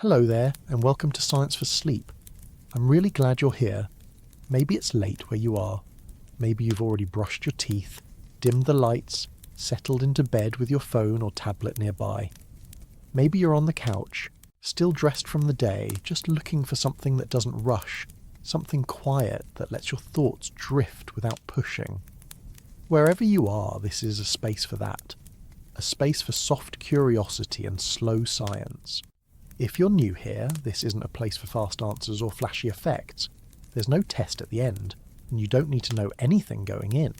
Hello there, and welcome to Science for Sleep. I'm really glad you're here. Maybe it's late where you are. Maybe you've already brushed your teeth, dimmed the lights, settled into bed with your phone or tablet nearby. Maybe you're on the couch, still dressed from the day, just looking for something that doesn't rush, something quiet that lets your thoughts drift without pushing. Wherever you are, this is a space for that. A space for soft curiosity and slow science. If you're new here, this isn't a place for fast answers or flashy effects. There's no test at the end, and you don't need to know anything going in.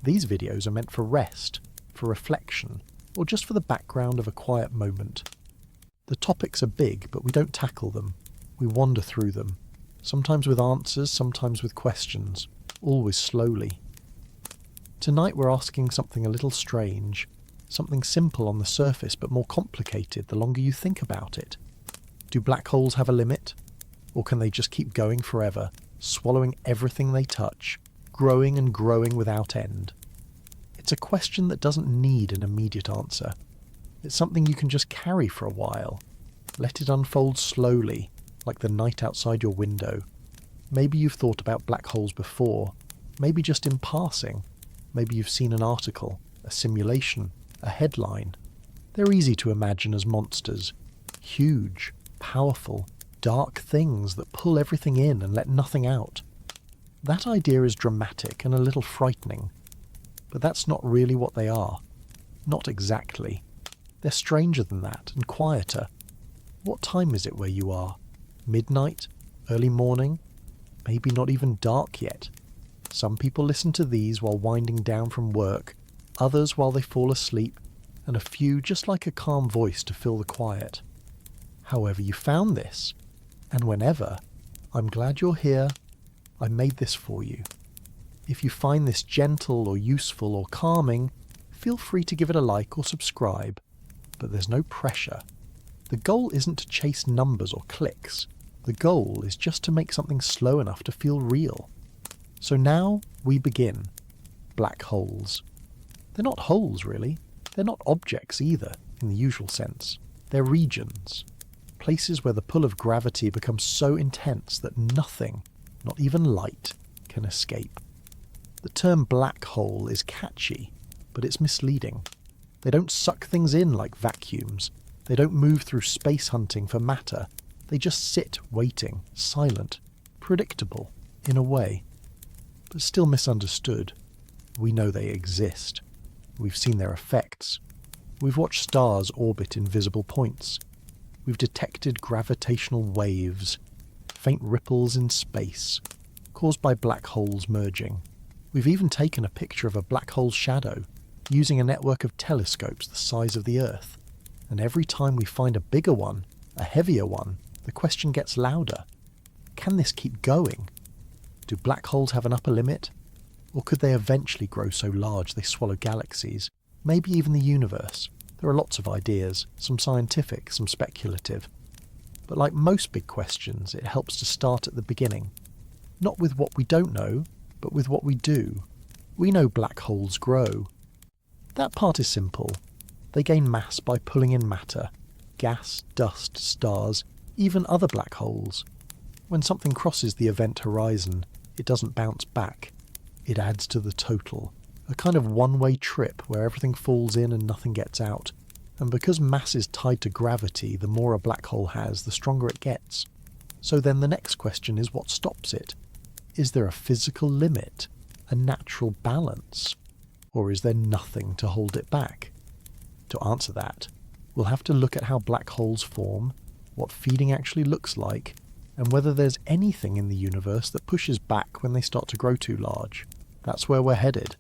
These videos are meant for rest, for reflection, or just for the background of a quiet moment. The topics are big, but we don't tackle them. We wander through them, sometimes with answers, sometimes with questions, always slowly. Tonight we're asking something a little strange, something simple on the surface but more complicated the longer you think about it. Do black holes have a limit? Or can they just keep going forever, swallowing everything they touch, growing and growing without end? It's a question that doesn't need an immediate answer. It's something you can just carry for a while. Let it unfold slowly, like the night outside your window. Maybe you've thought about black holes before, maybe just in passing. Maybe you've seen an article, a simulation, a headline. They're easy to imagine as monsters. Huge, powerful, dark things that pull everything in and let nothing out. That idea is dramatic and a little frightening. But that's not really what they are. Not exactly. They're stranger than that and quieter. What time is it where you are? Midnight? Early morning? Maybe not even dark yet. Some people listen to these while winding down from work, others while they fall asleep, and a few just like a calm voice to fill the quiet. However you found this, and whenever, I'm glad you're here. I made this for you. If you find this gentle or useful or calming, feel free to give it a like or subscribe, but there's no pressure. The goal isn't to chase numbers or clicks. The goal is just to make something slow enough to feel real. So now we begin. Black holes. They're not holes, really. They're not objects either, in the usual sense. They're regions. Places where the pull of gravity becomes so intense that nothing, not even light, can escape. The term black hole is catchy, but it's misleading. They don't suck things in like vacuums. They don't move through space hunting for matter. They just sit waiting, silent, predictable, in a way. But still misunderstood. We know they exist. We've seen their effects. We've watched stars orbit invisible points. We've detected gravitational waves, faint ripples in space, caused by black holes merging. We've even taken a picture of a black hole's shadow, using a network of telescopes the size of the Earth. And every time we find a bigger one, a heavier one, the question gets louder. Can this keep going? Do black holes have an upper limit? Or could they eventually grow so large they swallow galaxies, maybe even the universe? There are lots of ideas, some scientific, some speculative. But like most big questions, it helps to start at the beginning. Not with what we don't know, but with what we do. We know black holes grow. That part is simple. They gain mass by pulling in matter, gas, dust, stars, even other black holes. When something crosses the event horizon, it doesn't bounce back. It adds to the total, a kind of one-way trip where everything falls in and nothing gets out. And because mass is tied to gravity, the more a black hole has, the stronger it gets. So then the next question is what stops it? Is there a physical limit, a natural balance? Or is there nothing to hold it back? To answer that, we'll have to look at how black holes form, what feeding actually looks like, and whether there's anything in the universe that pushes back when they start to grow too large. That's where we're headed.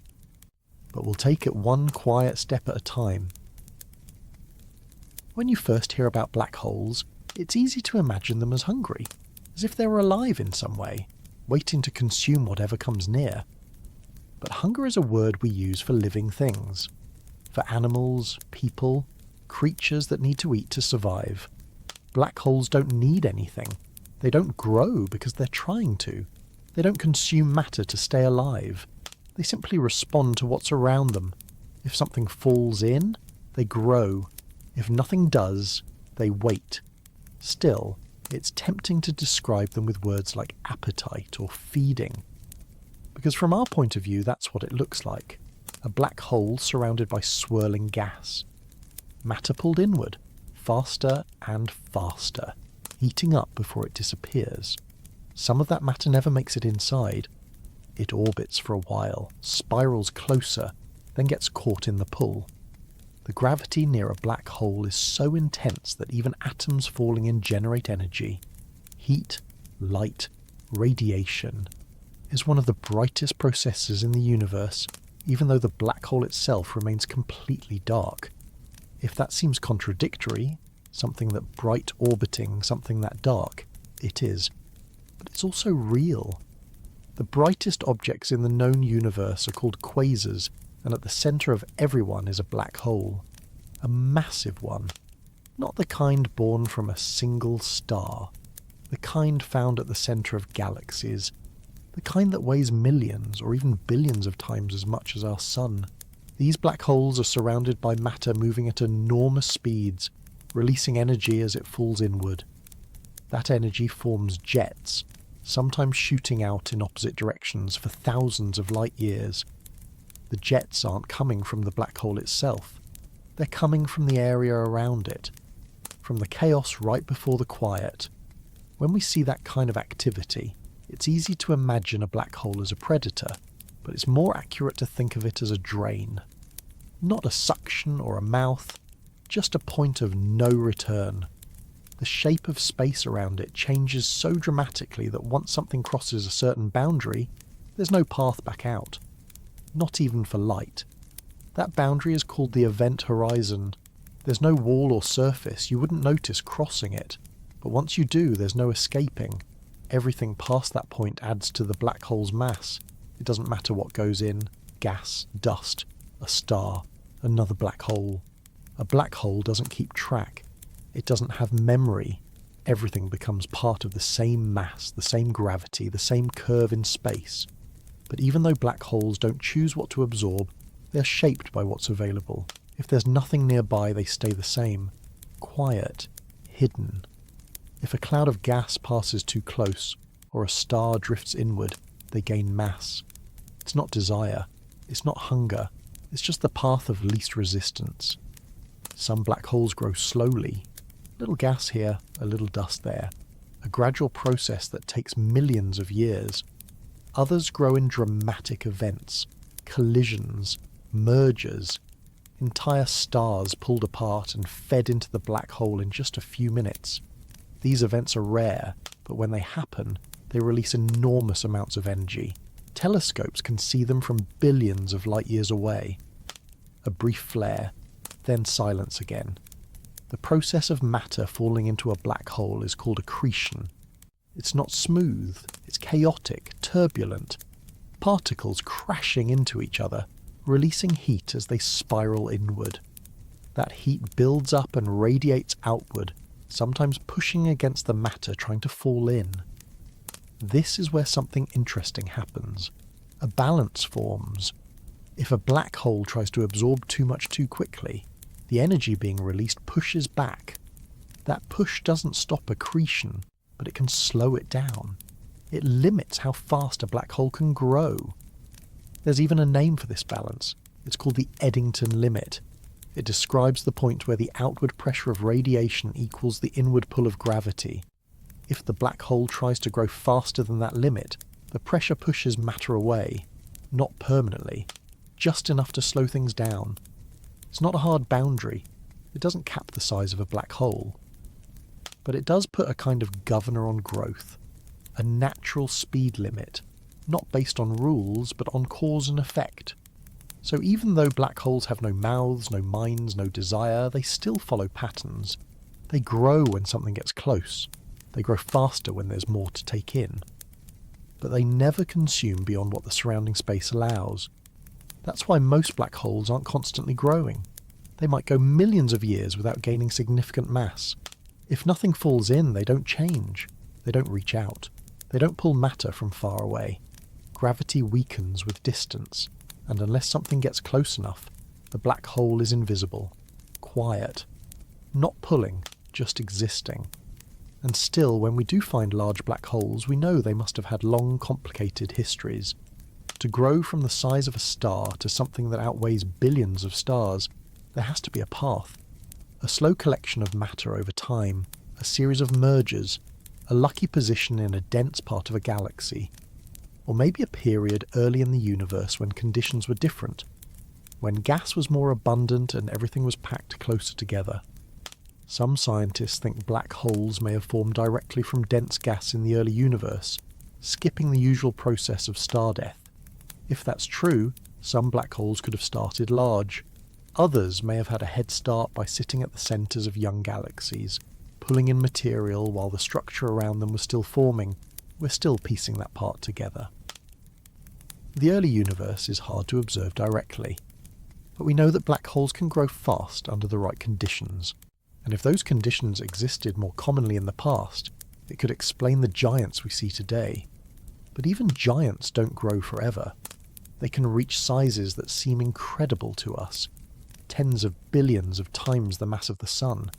But we'll take it one quiet step at a time. When you first hear about black holes, it's easy to imagine them as hungry, as if they were alive in some way, waiting to consume whatever comes near. But hunger is a word we use for living things, for animals, people, creatures that need to eat to survive. Black holes don't need anything. They don't grow because they're trying to. They don't consume matter to stay alive. They simply respond to what's around them. If something falls in, they grow. If nothing does, they wait. Still, it's tempting to describe them with words like appetite or feeding. Because from our point of view, that's what it looks like. A black hole surrounded by swirling gas. Matter pulled inward, faster and faster, heating up before it disappears. Some of that matter never makes it inside. It orbits for a while, spirals closer, then gets caught in the pull. The gravity near a black hole is so intense that even atoms falling in generate energy. Heat, light, radiation is one of the brightest processes in the universe, even though the black hole itself remains completely dark. If that seems contradictory, something that bright orbiting something that dark, it is. But it's also real. The brightest objects in the known universe are called quasars, and at the centre of everyone is a black hole. A massive one. Not the kind born from a single star. The kind found at the centre of galaxies. The kind that weighs millions or even billions of times as much as our sun. These black holes are surrounded by matter moving at enormous speeds, releasing energy as it falls inward. That energy forms jets, sometimes shooting out in opposite directions for thousands of light years. The jets aren't coming from the black hole itself. They're coming from the area around it, from the chaos right before the quiet. When we see that kind of activity, it's easy to imagine a black hole as a predator, but it's more accurate to think of it as a drain. Not a suction or a mouth, just a point of no return. The shape of space around it changes so dramatically that once something crosses a certain boundary, there's no path back out. Not even for light. That boundary is called the event horizon. There's no wall or surface, you wouldn't notice crossing it. But once you do, there's no escaping. Everything past that point adds to the black hole's mass. It doesn't matter what goes in. Gas, dust, a star, another black hole. A black hole doesn't keep track. It doesn't have memory. Everything becomes part of the same mass, the same gravity, the same curve in space. But even though black holes don't choose what to absorb, they're shaped by what's available. If there's nothing nearby, they stay the same. Quiet. Hidden. If a cloud of gas passes too close, or a star drifts inward, they gain mass. It's not desire. It's not hunger. It's just the path of least resistance. Some black holes grow slowly. Little gas here, a little dust there. A gradual process that takes millions of years. Others grow in dramatic events, collisions, mergers. Entire stars pulled apart and fed into the black hole in just a few minutes. These events are rare, but when they happen, they release enormous amounts of energy. Telescopes can see them from billions of light years away. A brief flare, then silence again. The process of matter falling into a black hole is called accretion. It's not smooth, it's chaotic, turbulent. Particles crashing into each other, releasing heat as they spiral inward. That heat builds up and radiates outward, sometimes pushing against the matter trying to fall in. This is where something interesting happens. A balance forms. If a black hole tries to absorb too much too quickly, the energy being released pushes back. That push doesn't stop accretion, but it can slow it down. It limits how fast a black hole can grow. There's even a name for this balance. It's called the Eddington limit. It describes the point where the outward pressure of radiation equals the inward pull of gravity. If the black hole tries to grow faster than that limit, the pressure pushes matter away. Not permanently, just enough to slow things down. It's not a hard boundary. It doesn't cap the size of a black hole. But it does put a kind of governor on growth. A natural speed limit, not based on rules, but on cause and effect. So even though black holes have no mouths, no minds, no desire, they still follow patterns. They grow when something gets close. They grow faster when there's more to take in. But they never consume beyond what the surrounding space allows. That's why most black holes aren't constantly growing. They might go millions of years without gaining significant mass. If nothing falls in, they don't change. They don't reach out. They don't pull matter from far away. Gravity weakens with distance, and unless something gets close enough, the black hole is invisible, quiet, not pulling, just existing. And still, when we do find large black holes, we know they must have had long, complicated histories. To grow from the size of a star to something that outweighs billions of stars, there has to be a path. A slow collection of matter over time, a series of mergers, a lucky position in a dense part of a galaxy. Or maybe a period early in the universe when conditions were different, when gas was more abundant and everything was packed closer together. Some scientists think black holes may have formed directly from dense gas in the early universe, skipping the usual process of star death. If that's true, some black holes could have started large. Others may have had a head start by sitting at the centres of young galaxies, pulling in material while the structure around them was still forming. We're still piecing that part together. The early universe is hard to observe directly, but we know that black holes can grow fast under the right conditions. And if those conditions existed more commonly in the past, it could explain the giants we see today. But even giants don't grow forever. They can reach sizes that seem incredible to us, tens of billions of times the mass of the Sun.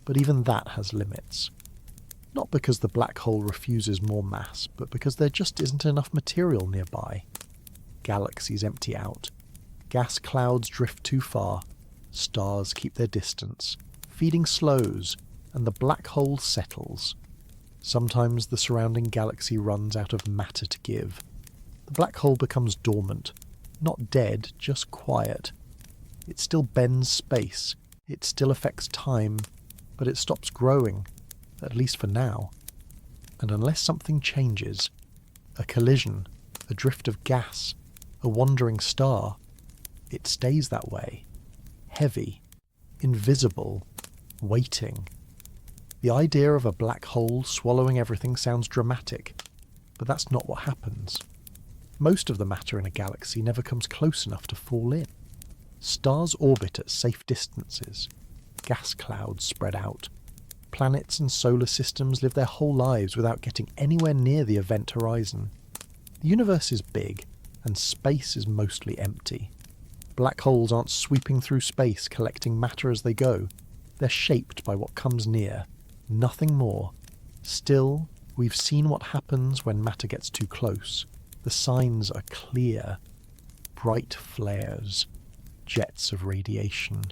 But even that has limits. Not because the black hole refuses more mass, but because there just isn't enough material nearby. Galaxies empty out. Gas clouds drift too far. Stars keep their distance. Feeding slows, and the black hole settles. Sometimes the surrounding galaxy runs out of matter to give. The black hole becomes dormant, not dead, just quiet. It still bends space, it still affects time, but it stops growing, at least for now. And unless something changes, a collision, a drift of gas, a wandering star, it stays that way, heavy, invisible, waiting. The idea of a black hole swallowing everything sounds dramatic, but that's not what happens. Most of the matter in a galaxy never comes close enough to fall in. Stars orbit at safe distances. Gas clouds spread out. Planets and solar systems live their whole lives without getting anywhere near the event horizon. The universe is big, and space is mostly empty. Black holes aren't sweeping through space collecting matter as they go. They're shaped by what comes near, nothing more. Still, we've seen what happens when matter gets too close. The signs are clear. Bright flares, jets of radiation,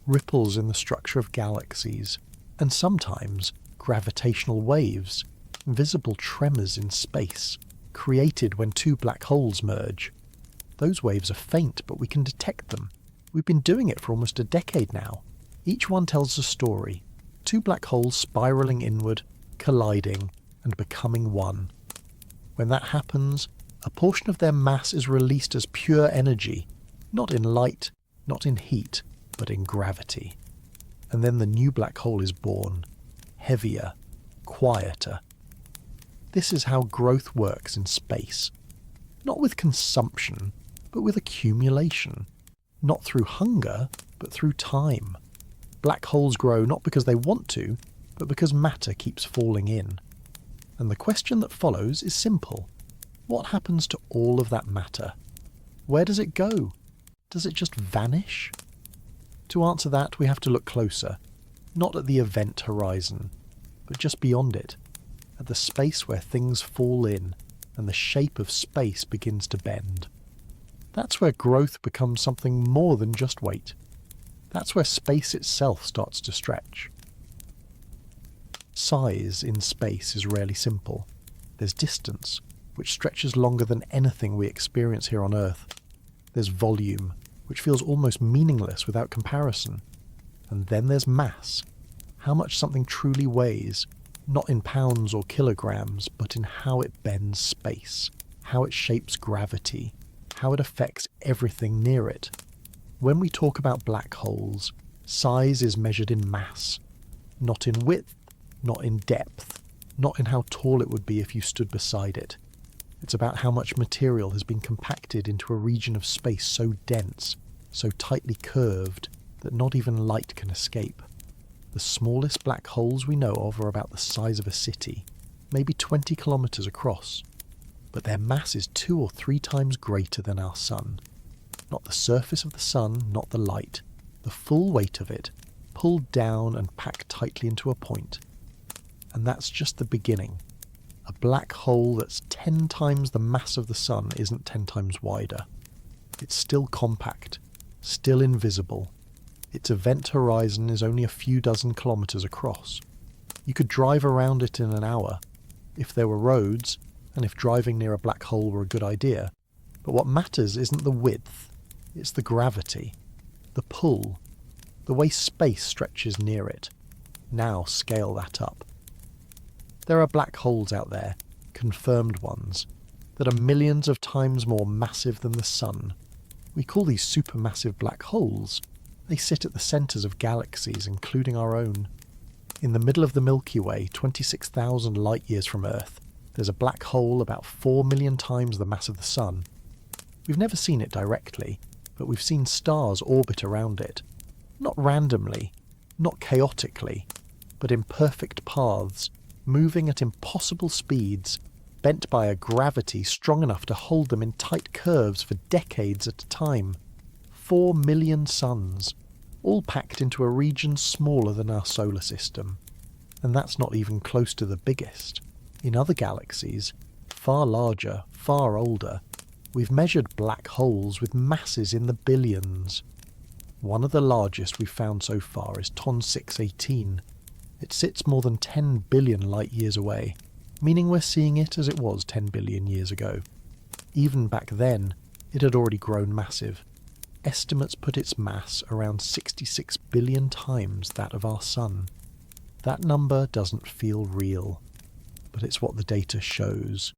ripples in the structure of galaxies, and sometimes gravitational waves, visible tremors in space, created when two black holes merge. Those waves are faint, but we can detect them. We've been doing it for almost a decade now. Each one tells a story. Two black holes spiralling inward, colliding, and becoming one. When that happens, a portion of their mass is released as pure energy, not in light, not in heat, but in gravity. And then the new black hole is born, heavier, quieter. This is how growth works in space. Not with consumption, but with accumulation. Not through hunger, but through time. Black holes grow not because they want to, but because matter keeps falling in. And the question that follows is simple. What happens to all of that matter? Where does it go? Does it just vanish? To answer that, we have to look closer, not at the event horizon, but just beyond it, at the space where things fall in and the shape of space begins to bend. That's where growth becomes something more than just weight. That's where space itself starts to stretch. Size in space is rarely simple. There's distance, which stretches longer than anything we experience here on Earth. There's volume, which feels almost meaningless without comparison. And then there's mass, how much something truly weighs, not in pounds or kilograms, but in how it bends space, how it shapes gravity, how it affects everything near it. When we talk about black holes, size is measured in mass, not in width, not in depth, not in how tall it would be if you stood beside it. It's about how much material has been compacted into a region of space so dense, so tightly curved, that not even light can escape. The smallest black holes we know of are about the size of a city, maybe 20 kilometers across, but their mass is 2 or 3 times greater than our Sun. Not the surface of the Sun, not the light, the full weight of it, pulled down and packed tightly into a point. And that's just the beginning. A black hole that's 10 times the mass of the Sun isn't 10 times wider. It's still compact, still invisible. Its event horizon is only a few dozen kilometres across. You could drive around it in an hour, if there were roads, and if driving near a black hole were a good idea. But what matters isn't the width, it's the gravity, the pull, the way space stretches near it. Now scale that up. There are black holes out there, confirmed ones, that are millions of times more massive than the Sun. We call these supermassive black holes. They sit at the centres of galaxies, including our own. In the middle of the Milky Way, 26,000 light-years from Earth, there's a black hole about 4 million times the mass of the Sun. We've never seen it directly, but we've seen stars orbit around it. Not randomly, not chaotically, but in perfect paths, moving at impossible speeds, bent by a gravity strong enough to hold them in tight curves for decades at a time. 4 million suns, all packed into a region smaller than our solar system. And that's not even close to the biggest. In other galaxies, far larger, far older, we've measured black holes with masses in the billions. One of the largest we've found so far is TON 618. It sits more than 10 billion light-years away, meaning we're seeing it as it was 10 billion years ago. Even back then, it had already grown massive. Estimates put its mass around 66 billion times that of our Sun. That number doesn't feel real, but it's what the data shows.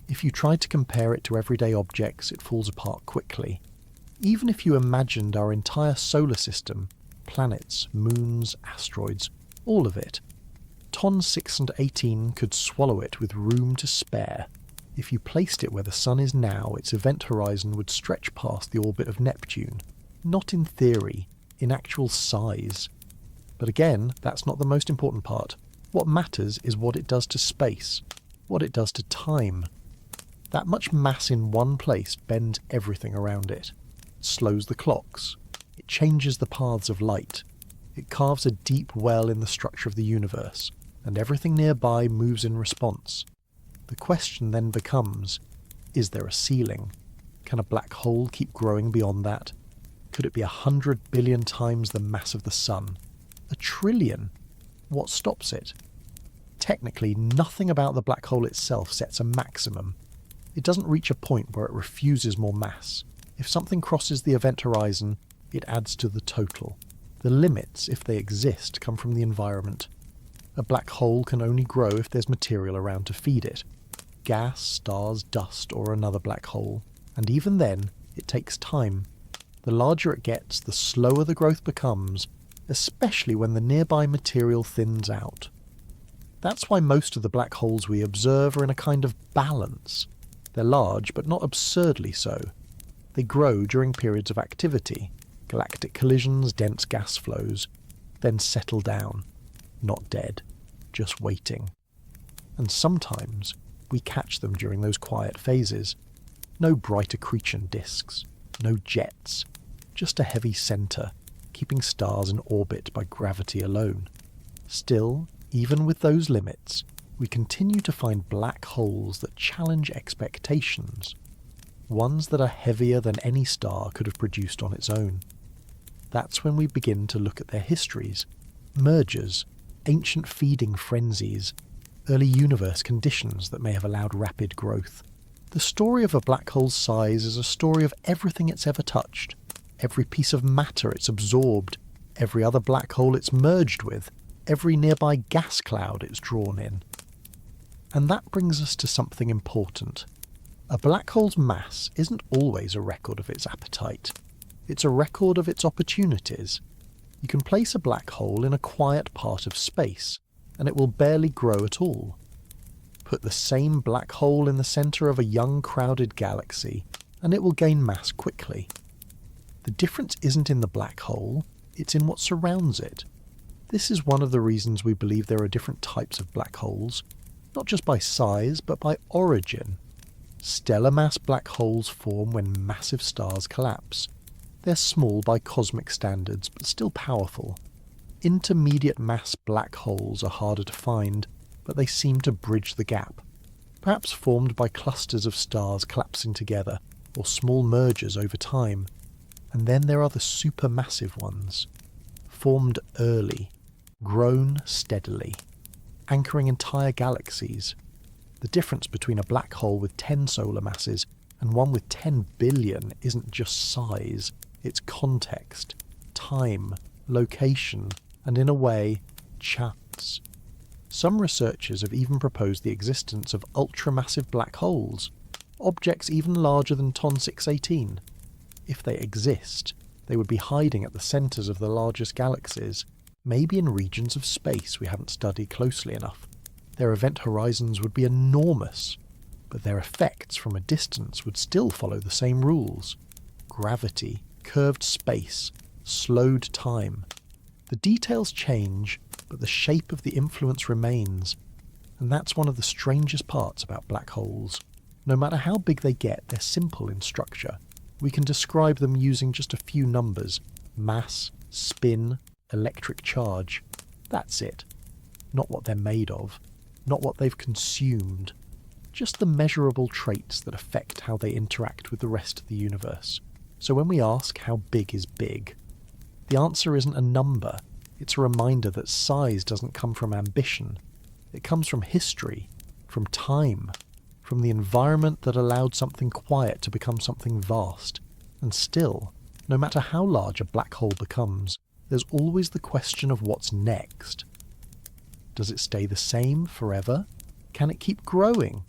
If you try to compare it to everyday objects, it falls apart quickly. Even if you imagined our entire solar system, planets, moons, asteroids, all of it, TON 618 could swallow it with room to spare. If you placed it where the Sun is now, its event horizon would stretch past the orbit of Neptune. Not in theory, in actual size. But again, that's not the most important part. What matters is what it does to space, what it does to time. That much mass in one place bends everything around it. It slows the clocks. It changes the paths of light. It carves a deep well in the structure of the universe, and everything nearby moves in response. The question then becomes, is there a ceiling? Can a black hole keep growing beyond that? Could it be 100 billion times the mass of the Sun? 1 trillion? What stops it? Technically, nothing about the black hole itself sets a maximum. It doesn't reach a point where it refuses more mass. If something crosses the event horizon, it adds to the total. The limits, if they exist, come from the environment. A black hole can only grow if there's material around to feed it. Gas, stars, dust, or another black hole. And even then, it takes time. The larger it gets, the slower the growth becomes, especially when the nearby material thins out. That's why most of the black holes we observe are in a kind of balance. They're large, but not absurdly so. They grow during periods of activity, galactic collisions, dense gas flows, then settle down, not dead, just waiting. And sometimes we catch them during those quiet phases. No bright accretion disks, no jets, just a heavy centre, keeping stars in orbit by gravity alone. Still, even with those limits, we continue to find black holes that challenge expectations, ones that are heavier than any star could have produced on its own. That's when we begin to look at their histories, mergers, ancient feeding frenzies, early universe conditions that may have allowed rapid growth. The story of a black hole's size is a story of everything it's ever touched, every piece of matter it's absorbed, every other black hole it's merged with, every nearby gas cloud it's drawn in. And that brings us to something important. A black hole's mass isn't always a record of its appetite. It's a record of its opportunities. You can place a black hole in a quiet part of space, and it will barely grow at all. Put the same black hole in the centre of a young crowded galaxy, and it will gain mass quickly. The difference isn't in the black hole, it's in what surrounds it. This is one of the reasons we believe there are different types of black holes, not just by size, but by origin. Stellar mass black holes form when massive stars collapse. They're small by cosmic standards, but still powerful. Intermediate mass black holes are harder to find, but they seem to bridge the gap, perhaps formed by clusters of stars collapsing together or small mergers over time. And then there are the supermassive ones, formed early, grown steadily, anchoring entire galaxies. The difference between a black hole with 10 solar masses and one with 10 billion isn't just size, it's context, time, location, and in a way, chance. Some researchers have even proposed the existence of ultramassive black holes, objects even larger than Ton 618. If they exist, they would be hiding at the centres of the largest galaxies, maybe in regions of space we haven't studied closely enough. Their event horizons would be enormous, but their effects from a distance would still follow the same rules. Gravity, curved space, slowed time. The details change, but the shape of the influence remains, and that's one of the strangest parts about black holes. No matter how big they get, they're simple in structure. We can describe them using just a few numbers: mass, spin, electric charge. That's it. Not what they're made of, not what they've consumed, just the measurable traits that affect how they interact with the rest of the universe. So when we ask how big is big, the answer isn't a number. It's a reminder that size doesn't come from ambition. It comes from history, from time, from the environment that allowed something quiet to become something vast. And still, no matter how large a black hole becomes, there's always the question of what's next. Does it stay the same forever? Can it keep growing?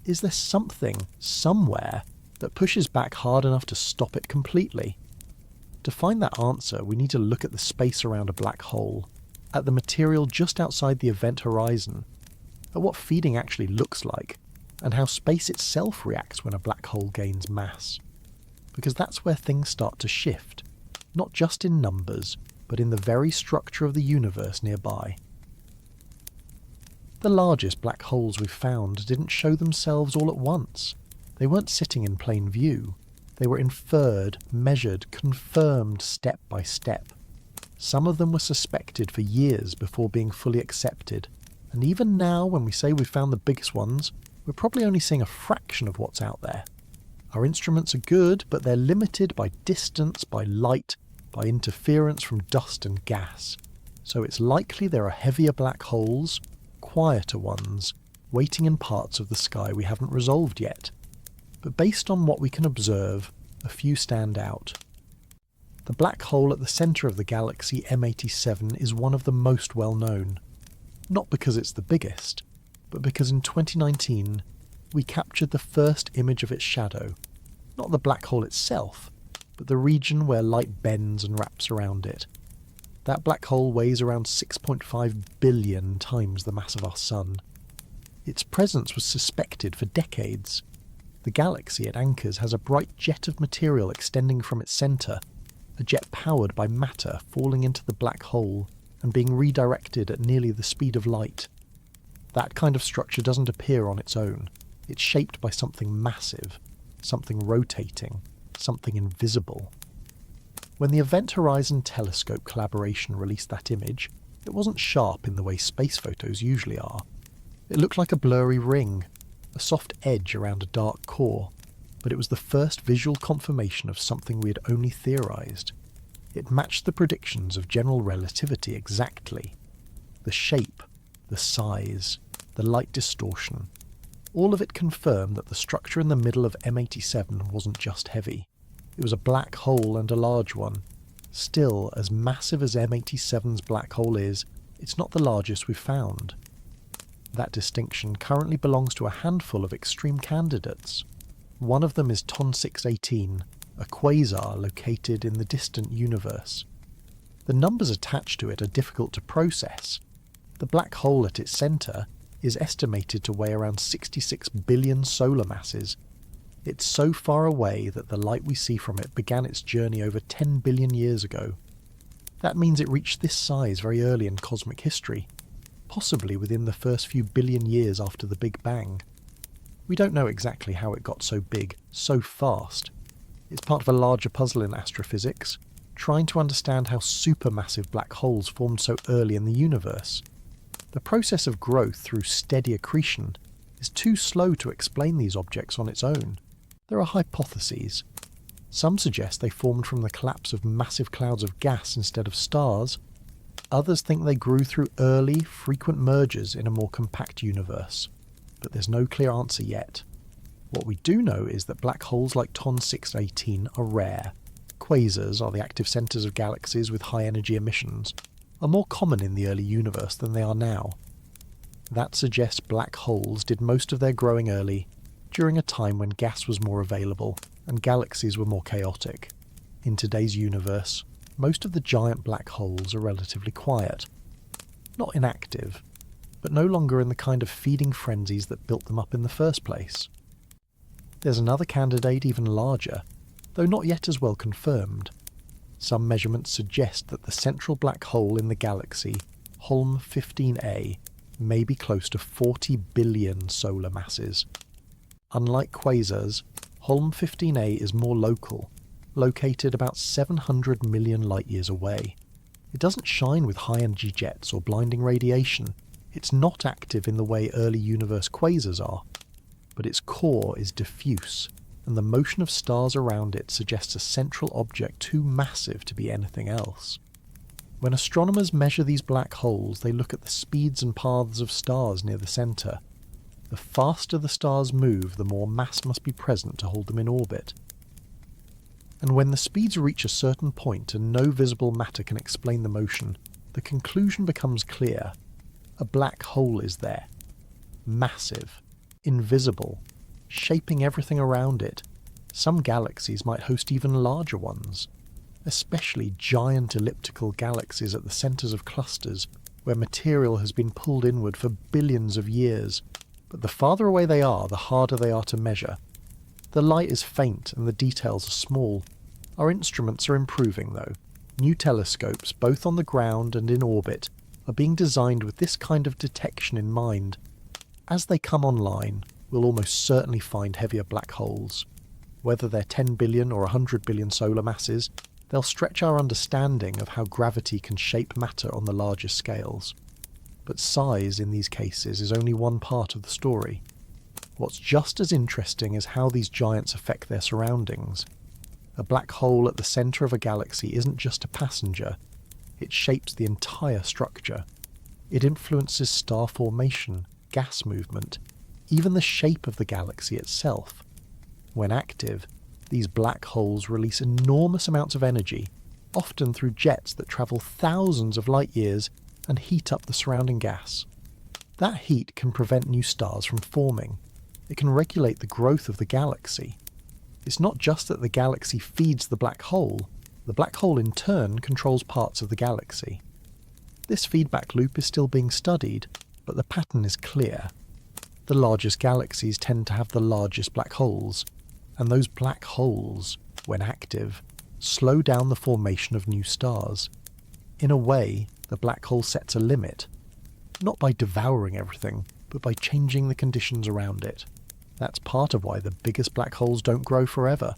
Is there something, somewhere, that pushes back hard enough to stop it completely? To find that answer, we need to look at the space around a black hole, at the material just outside the event horizon, at what feeding actually looks like, and how space itself reacts when a black hole gains mass. Because that's where things start to shift, not just in numbers, but in the very structure of the universe nearby. The largest black holes we've found didn't show themselves all at once. They weren't sitting in plain view. They were inferred, measured, confirmed step by step. Some of them were suspected for years before being fully accepted, and even now when we say we've found the biggest ones, we're probably only seeing a fraction of what's out there. Our instruments are good, but they're limited by distance, by light, by interference from dust and gas. So it's likely there are heavier black holes, quieter ones, waiting in parts of the sky we haven't resolved yet. But based on what we can observe, a few stand out. The black hole at the centre of the galaxy M87 is one of the most well known. Not because it's the biggest, but because in 2019 we captured the first image of its shadow. Not the black hole itself, but the region where light bends and wraps around it. That black hole weighs around 6.5 billion times the mass of our Sun. Its presence was suspected for decades. The galaxy it anchors has a bright jet of material extending from its centre, a jet powered by matter falling into the black hole and being redirected at nearly the speed of light. That kind of structure doesn't appear on its own. It's shaped by something massive, something rotating, something invisible. When the Event Horizon Telescope collaboration released that image, it wasn't sharp in the way space photos usually are. It looked like a blurry ring, a soft edge around a dark core, but it was the first visual confirmation of something we had only theorized. It matched the predictions of general relativity exactly. The shape, the size, the light distortion, all of it confirmed that the structure in the middle of M87 wasn't just heavy. It was a black hole, and a large one. Still, as massive as M87's black hole is, it's not the largest we've found. That distinction currently belongs to a handful of extreme candidates. One of them is Ton 618, a quasar located in the distant universe. The numbers attached to it are difficult to process. The black hole at its centre is estimated to weigh around 66 billion solar masses. It's so far away that the light we see from it began its journey over 10 billion years ago. That means it reached this size very early in cosmic history, possibly within the first few billion years after the Big Bang. We don't know exactly how it got so big, so fast. It's part of a larger puzzle in astrophysics, trying to understand how supermassive black holes formed so early in the universe. The process of growth through steady accretion is too slow to explain these objects on its own. There are hypotheses. Some suggest they formed from the collapse of massive clouds of gas instead of stars. Others think they grew through early, frequent mergers in a more compact universe. But there's no clear answer yet. What we do know is that black holes like TON 618 are rare. Quasars are the active centres of galaxies with high energy emissions, are more common in the early universe than they are now. That suggests black holes did most of their growing early, during a time when gas was more available and galaxies were more chaotic. In today's universe, most of the giant black holes are relatively quiet. Not inactive, but no longer in the kind of feeding frenzies that built them up in the first place. There's another candidate even larger, though not yet as well confirmed. Some measurements suggest that the central black hole in the galaxy, Holm 15A, may be close to 40 billion solar masses. Unlike quasars, Holm 15A is more local, located about 700 million light-years away. It doesn't shine with high-energy jets or blinding radiation. It's not active in the way early universe quasars are, but its core is diffuse, and the motion of stars around it suggests a central object too massive to be anything else. When astronomers measure these black holes, they look at the speeds and paths of stars near the centre. The faster the stars move, the more mass must be present to hold them in orbit. And when the speeds reach a certain point and no visible matter can explain the motion, the conclusion becomes clear. A black hole is there. Massive. Invisible. Shaping everything around it. Some galaxies might host even larger ones. Especially giant elliptical galaxies at the centres of clusters, where material has been pulled inward for billions of years. But the farther away they are, the harder they are to measure. The light is faint and the details are small. Our instruments are improving though. New telescopes, both on the ground and in orbit, are being designed with this kind of detection in mind. As they come online, we'll almost certainly find heavier black holes. Whether they're 10 billion or 100 billion solar masses, they'll stretch our understanding of how gravity can shape matter on the larger scales. But size in these cases is only one part of the story. What's just as interesting is how these giants affect their surroundings. A black hole at the centre of a galaxy isn't just a passenger, it shapes the entire structure. It influences star formation, gas movement, even the shape of the galaxy itself. When active, these black holes release enormous amounts of energy, often through jets that travel thousands of light-years and heat up the surrounding gas. That heat can prevent new stars from forming. It can regulate the growth of the galaxy. It's not just that the galaxy feeds the black hole in turn controls parts of the galaxy. This feedback loop is still being studied, but the pattern is clear. The largest galaxies tend to have the largest black holes, and those black holes, when active, slow down the formation of new stars. In a way, the black hole sets a limit, not by devouring everything, but by changing the conditions around it. That's part of why the biggest black holes don't grow forever.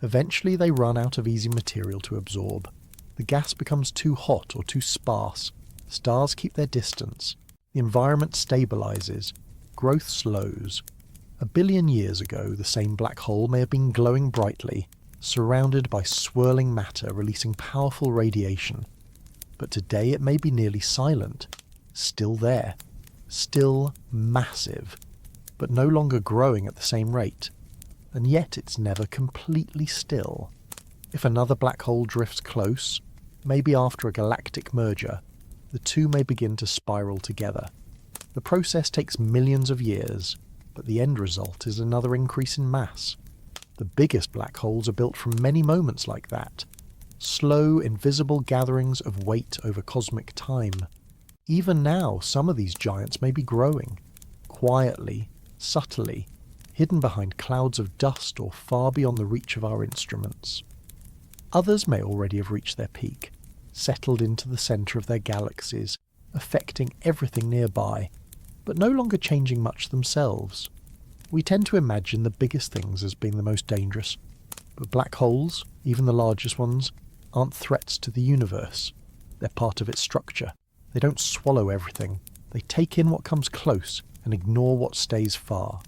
Eventually they run out of easy material to absorb. The gas becomes too hot or too sparse. Stars keep their distance. The environment stabilizes. Growth slows. 1 billion years ago, the same black hole may have been glowing brightly, surrounded by swirling matter releasing powerful radiation. But today it may be nearly silent. Still there. Still massive. But no longer growing at the same rate. And yet it's never completely still. If another black hole drifts close, maybe after a galactic merger, the two may begin to spiral together. The process takes millions of years, but the end result is another increase in mass. The biggest black holes are built from many moments like that. Slow, invisible gatherings of weight over cosmic time. Even now, some of these giants may be growing. Quietly, subtly, hidden behind clouds of dust or far beyond the reach of our instruments. Others may already have reached their peak, settled into the centre of their galaxies, affecting everything nearby, but no longer changing much themselves. We tend to imagine the biggest things as being the most dangerous, but black holes, even the largest ones, aren't threats to the universe. They're part of its structure. They don't swallow everything. They take in what comes close and ignore what stays far.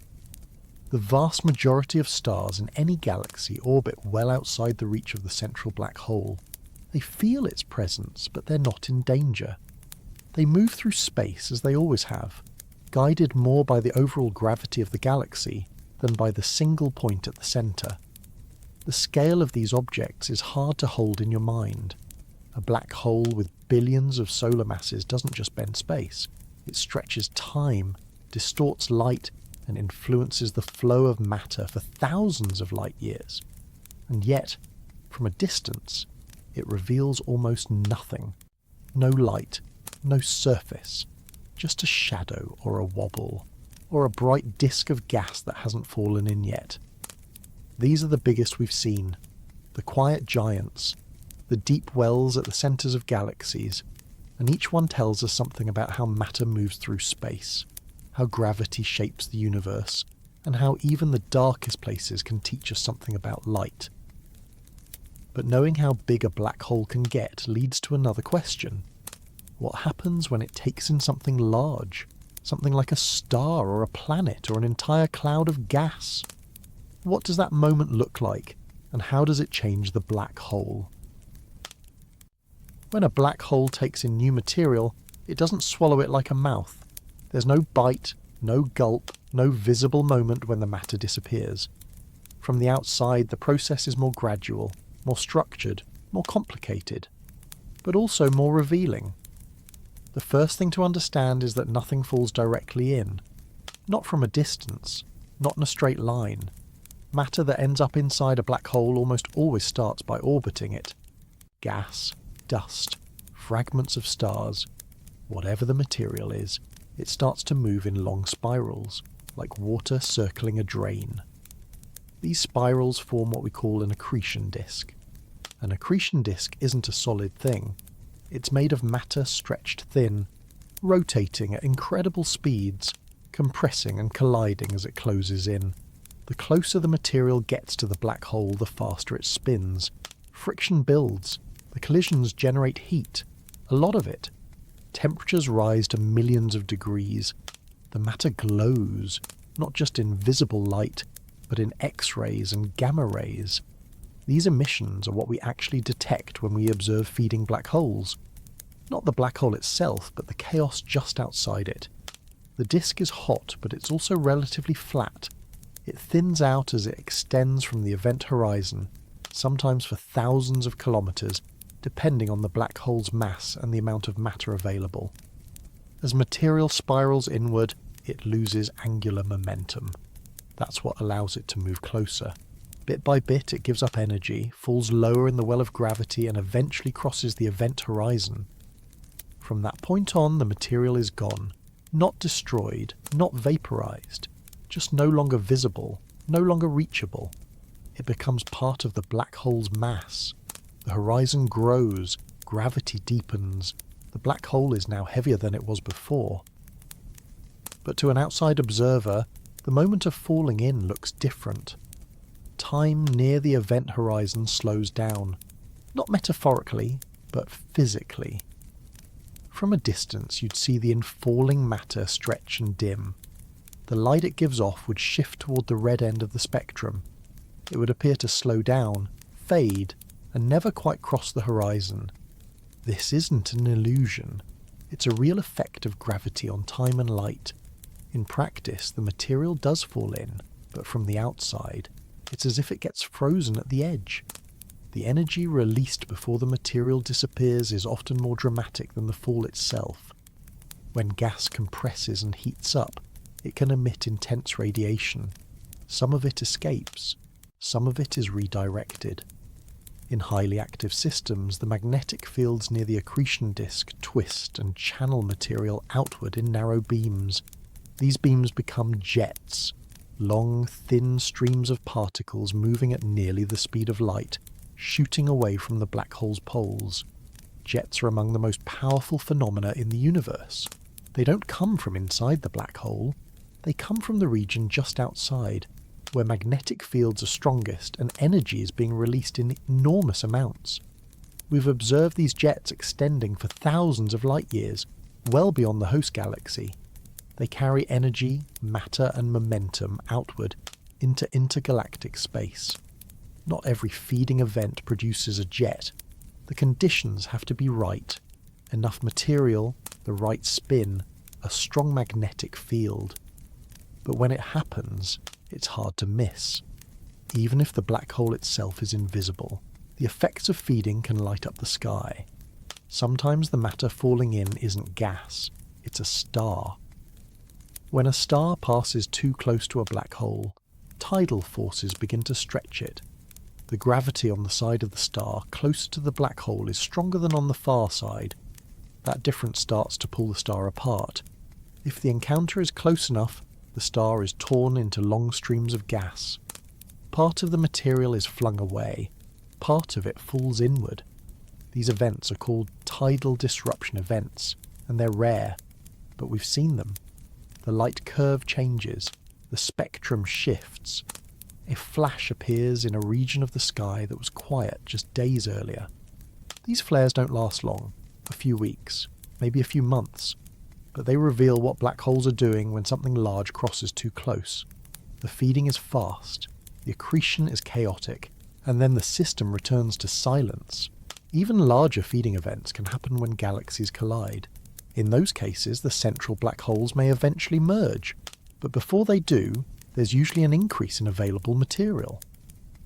The vast majority of stars in any galaxy orbit well outside the reach of the central black hole. They feel its presence, but they're not in danger. They move through space as they always have, guided more by the overall gravity of the galaxy than by the single point at the centre. The scale of these objects is hard to hold in your mind. A black hole with billions of solar masses doesn't just bend space. It stretches time, distorts light, and influences the flow of matter for thousands of light years. And yet, from a distance, it reveals almost nothing. No light, no surface, just a shadow or a wobble, or a bright disk of gas that hasn't fallen in yet. These are the biggest we've seen, the quiet giants, the deep wells at the centres of galaxies, and each one tells us something about how matter moves through space, how gravity shapes the universe, and how even the darkest places can teach us something about light. But knowing how big a black hole can get leads to another question. What happens when it takes in something large, something like a star or a planet or an entire cloud of gas? What does that moment look like, and how does it change the black hole? When a black hole takes in new material, it doesn't swallow it like a mouth. There's no bite, no gulp, no visible moment when the matter disappears. From the outside, the process is more gradual, more structured, more complicated, but also more revealing. The first thing to understand is that nothing falls directly in. Not from a distance, not in a straight line. Matter that ends up inside a black hole almost always starts by orbiting it. Gas, dust, fragments of stars, whatever the material is, it starts to move in long spirals, like water circling a drain. These spirals form what we call an accretion disk. An accretion disk isn't a solid thing. It's made of matter stretched thin, rotating at incredible speeds, compressing and colliding as it closes in. The closer the material gets to the black hole, the faster it spins. Friction builds. The collisions generate heat. A lot of it. Temperatures rise to millions of degrees. The matter glows, not just in visible light, but in X-rays and gamma rays. These emissions are what we actually detect when we observe feeding black holes. Not the black hole itself, but the chaos just outside it. The disk is hot, but it's also relatively flat. It thins out as it extends from the event horizon, sometimes for thousands of kilometres, depending on the black hole's mass and the amount of matter available. As material spirals inward, it loses angular momentum. That's what allows it to move closer. Bit by bit, it gives up energy, falls lower in the well of gravity, and eventually crosses the event horizon. From that point on, the material is gone. Not destroyed, not vaporized, just no longer visible, no longer reachable. It becomes part of the black hole's mass. The horizon grows, gravity deepens. The black hole is now heavier than it was before. But to an outside observer, the moment of falling in looks different. Time near the event horizon slows down, not metaphorically, but physically. From a distance, you'd see the infalling matter stretch and dim. The light it gives off would shift toward the red end of the spectrum. It would appear to slow down, fade, and never quite cross the horizon. This isn't an illusion. It's a real effect of gravity on time and light. In practice, the material does fall in, but from the outside, it's as if it gets frozen at the edge. The energy released before the material disappears is often more dramatic than the fall itself. When gas compresses and heats up, it can emit intense radiation. Some of it escapes. Some of it is redirected. In highly active systems, the magnetic fields near the accretion disk twist and channel material outward in narrow beams. These beams become jets, long, thin streams of particles moving at nearly the speed of light, shooting away from the black hole's poles. Jets are among the most powerful phenomena in the universe. They don't come from inside the black hole. They come from the region just outside, where magnetic fields are strongest and energy is being released in enormous amounts. We've observed these jets extending for thousands of light years, well beyond the host galaxy. They carry energy, matter and momentum outward into intergalactic space. Not every feeding event produces a jet. The conditions have to be right. Enough material, the right spin, a strong magnetic field. But when it happens, it's hard to miss. Even if the black hole itself is invisible, the effects of feeding can light up the sky. Sometimes the matter falling in isn't gas, it's a star. When a star passes too close to a black hole, tidal forces begin to stretch it. The gravity on the side of the star closer to the black hole is stronger than on the far side. That difference starts to pull the star apart. If the encounter is close enough, the star is torn into long streams of gas. Part of the material is flung away, part of it falls inward. These events are called tidal disruption events, and they're rare, but we've seen them. The light curve changes, the spectrum shifts. A flash appears in a region of the sky that was quiet just days earlier. These flares don't last long, a few weeks, maybe a few months, but they reveal what black holes are doing when something large crosses too close. The feeding is fast, the accretion is chaotic, and then the system returns to silence. Even larger feeding events can happen when galaxies collide. In those cases, the central black holes may eventually merge, but before they do, there's usually an increase in available material.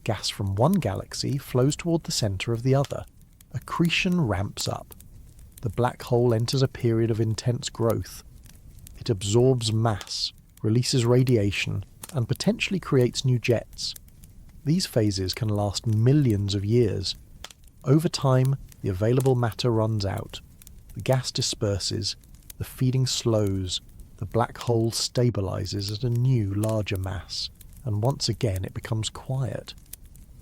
Gas from one galaxy flows toward the center of the other. Accretion ramps up. The black hole enters a period of intense growth. It absorbs mass, releases radiation, and potentially creates new jets. These phases can last millions of years. Over time, the available matter runs out. The gas disperses, the feeding slows, the black hole stabilizes at a new, larger mass, and once again it becomes quiet.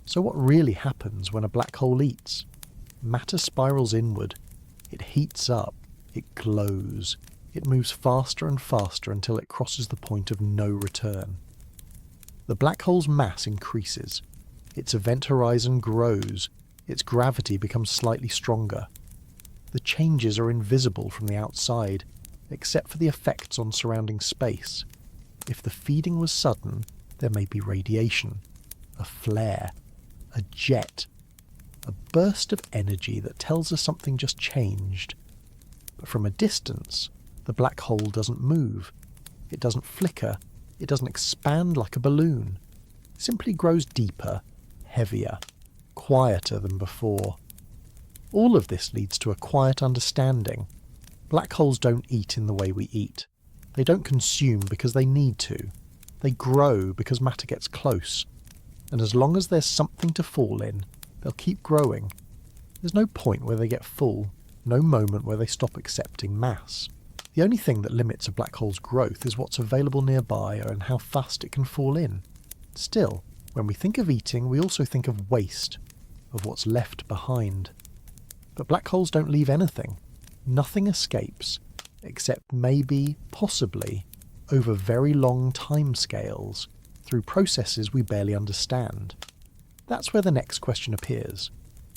So what really happens when a black hole eats? Matter spirals inward. It heats up. It glows. It moves faster and faster until it crosses the point of no return. The black hole's mass increases. Its event horizon grows. Its gravity becomes slightly stronger. The changes are invisible from the outside, except for the effects on surrounding space. If the feeding was sudden, there may be radiation, a flare, a jet, a burst of energy that tells us something just changed. But from a distance, the black hole doesn't move. It doesn't flicker. It doesn't expand like a balloon. It simply grows deeper, heavier, quieter than before. All of this leads to a quiet understanding. Black holes don't eat in the way we eat. They don't consume because they need to. They grow because matter gets close. And as long as there's something to fall in, they'll keep growing. There's no point where they get full, no moment where they stop accepting mass. The only thing that limits a black hole's growth is what's available nearby and how fast it can fall in. Still, when we think of eating, we also think of waste, of what's left behind. But black holes don't leave anything. Nothing escapes, except maybe, possibly, over very long time scales, through processes we barely understand. That's where the next question appears.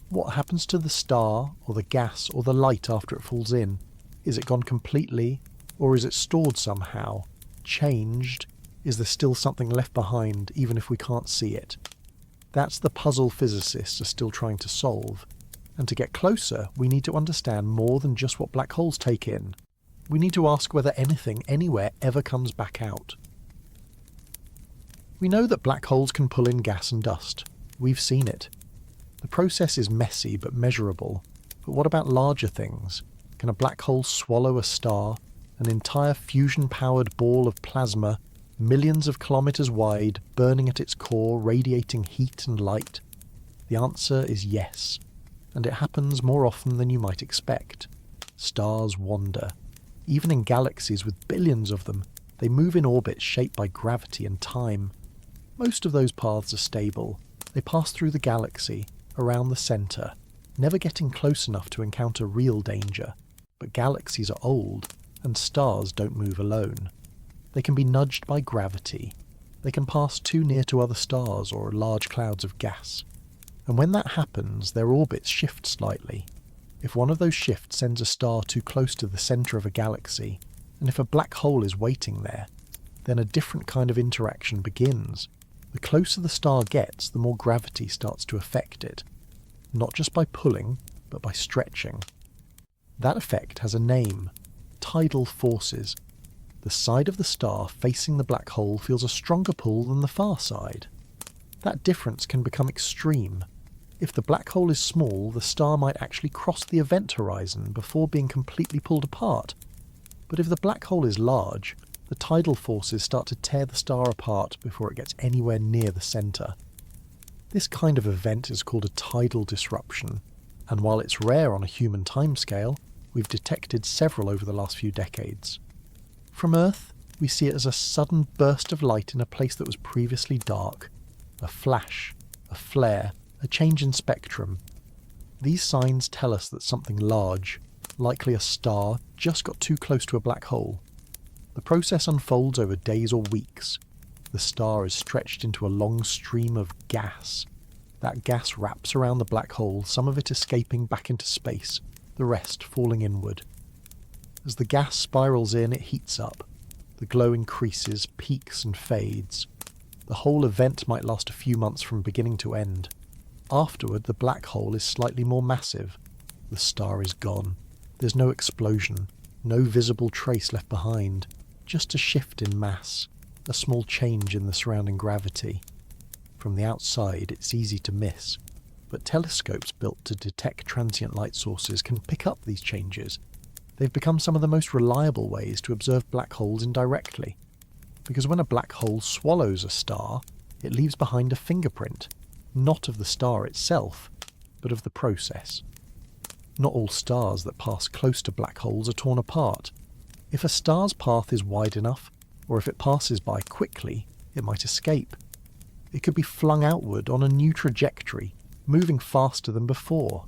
What happens to the star, or the gas, or the light after it falls in? Is it gone completely, or is it stored somehow? Changed? Is there still something left behind, even if we can't see it? That's the puzzle physicists are still trying to solve. And to get closer, we need to understand more than just what black holes take in. We need to ask whether anything anywhere ever comes back out. We know that black holes can pull in gas and dust. We've seen it. The process is messy but measurable. But what about larger things? Can a black hole swallow a star, an entire fusion-powered ball of plasma, millions of kilometers wide, burning at its core, radiating heat and light? The answer is yes. And it happens more often than you might expect. Stars wander. Even in galaxies with billions of them, they move in orbits shaped by gravity and time. Most of those paths are stable. They pass through the galaxy, around the centre, never getting close enough to encounter real danger. But galaxies are old, and stars don't move alone. They can be nudged by gravity. They can pass too near to other stars or large clouds of gas. And when that happens, their orbits shift slightly. If one of those shifts sends a star too close to the centre of a galaxy, and if a black hole is waiting there, then a different kind of interaction begins. The closer the star gets, the more gravity starts to affect it, not just by pulling, but by stretching. That effect has a name: tidal forces. The side of the star facing the black hole feels a stronger pull than the far side. That difference can become extreme. If the black hole is small, the star might actually cross the event horizon before being completely pulled apart. But if the black hole is large, the tidal forces start to tear the star apart before it gets anywhere near the centre. This kind of event is called a tidal disruption, and while it's rare on a human timescale, we've detected several over the last few decades. From Earth, we see it as a sudden burst of light in a place that was previously dark, a flash, a flare, a change in spectrum. These signs tell us that something large, likely a star, just got too close to a black hole. The process unfolds over days or weeks. The star is stretched into a long stream of gas. That gas wraps around the black hole, some of it escaping back into space, the rest falling inward. As the gas spirals in, it heats up. The glow increases, peaks and fades. The whole event might last a few months from beginning to end. Afterward, the black hole is slightly more massive. The star is gone. There's no explosion, no visible trace left behind, just a shift in mass, a small change in the surrounding gravity. From the outside, it's easy to miss, but telescopes built to detect transient light sources can pick up these changes. They've become some of the most reliable ways to observe black holes indirectly. Because when a black hole swallows a star, it leaves behind a fingerprint, not of the star itself, but of the process. Not all stars that pass close to black holes are torn apart. If a star's path is wide enough, or if it passes by quickly, it might escape. It could be flung outward on a new trajectory, moving faster than before.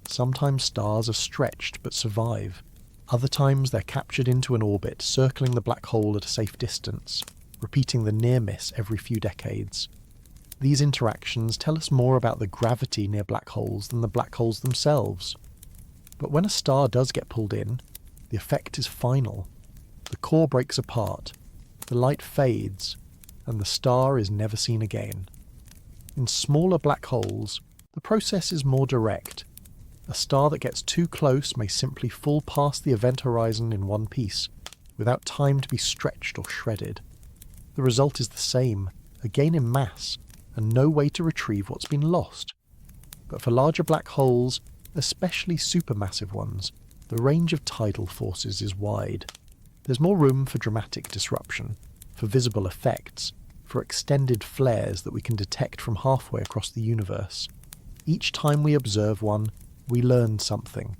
Sometimes stars are stretched but survive. Other times they're captured into an orbit, circling the black hole at a safe distance, repeating the near-miss every few decades. These interactions tell us more about the gravity near black holes than the black holes themselves. But when a star does get pulled in, the effect is final. The core breaks apart, the light fades, and the star is never seen again. In smaller black holes, the process is more direct. A star that gets too close may simply fall past the event horizon in one piece, without time to be stretched or shredded. The result is the same, a gain in mass, and no way to retrieve what's been lost. But for larger black holes, especially supermassive ones, the range of tidal forces is wide. There's more room for dramatic disruption, for visible effects, for extended flares that we can detect from halfway across the universe. Each time we observe one, we learn something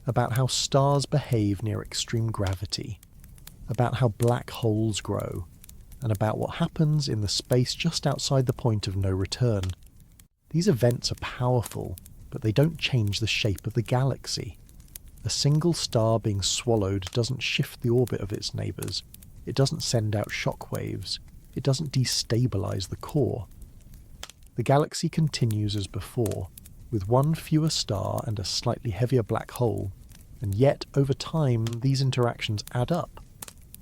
about how stars behave near extreme gravity, about how black holes grow, and about what happens in the space just outside the point of no return. These events are powerful, but they don't change the shape of the galaxy. A single star being swallowed doesn't shift the orbit of its neighbours. It doesn't send out shockwaves. It doesn't destabilise the core. The galaxy continues as before, with one fewer star and a slightly heavier black hole, and yet over time these interactions add up.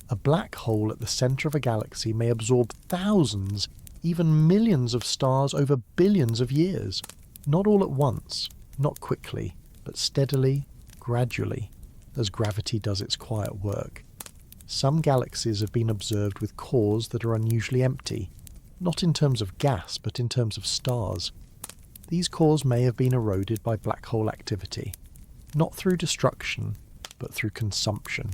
A black hole at the centre of a galaxy may absorb thousands, even millions of stars over billions of years. Not all at once, not quickly, but steadily, gradually, as gravity does its quiet work. Some galaxies have been observed with cores that are unusually empty, not in terms of gas, but in terms of stars. These cores may have been eroded by black hole activity, not through destruction, but through consumption.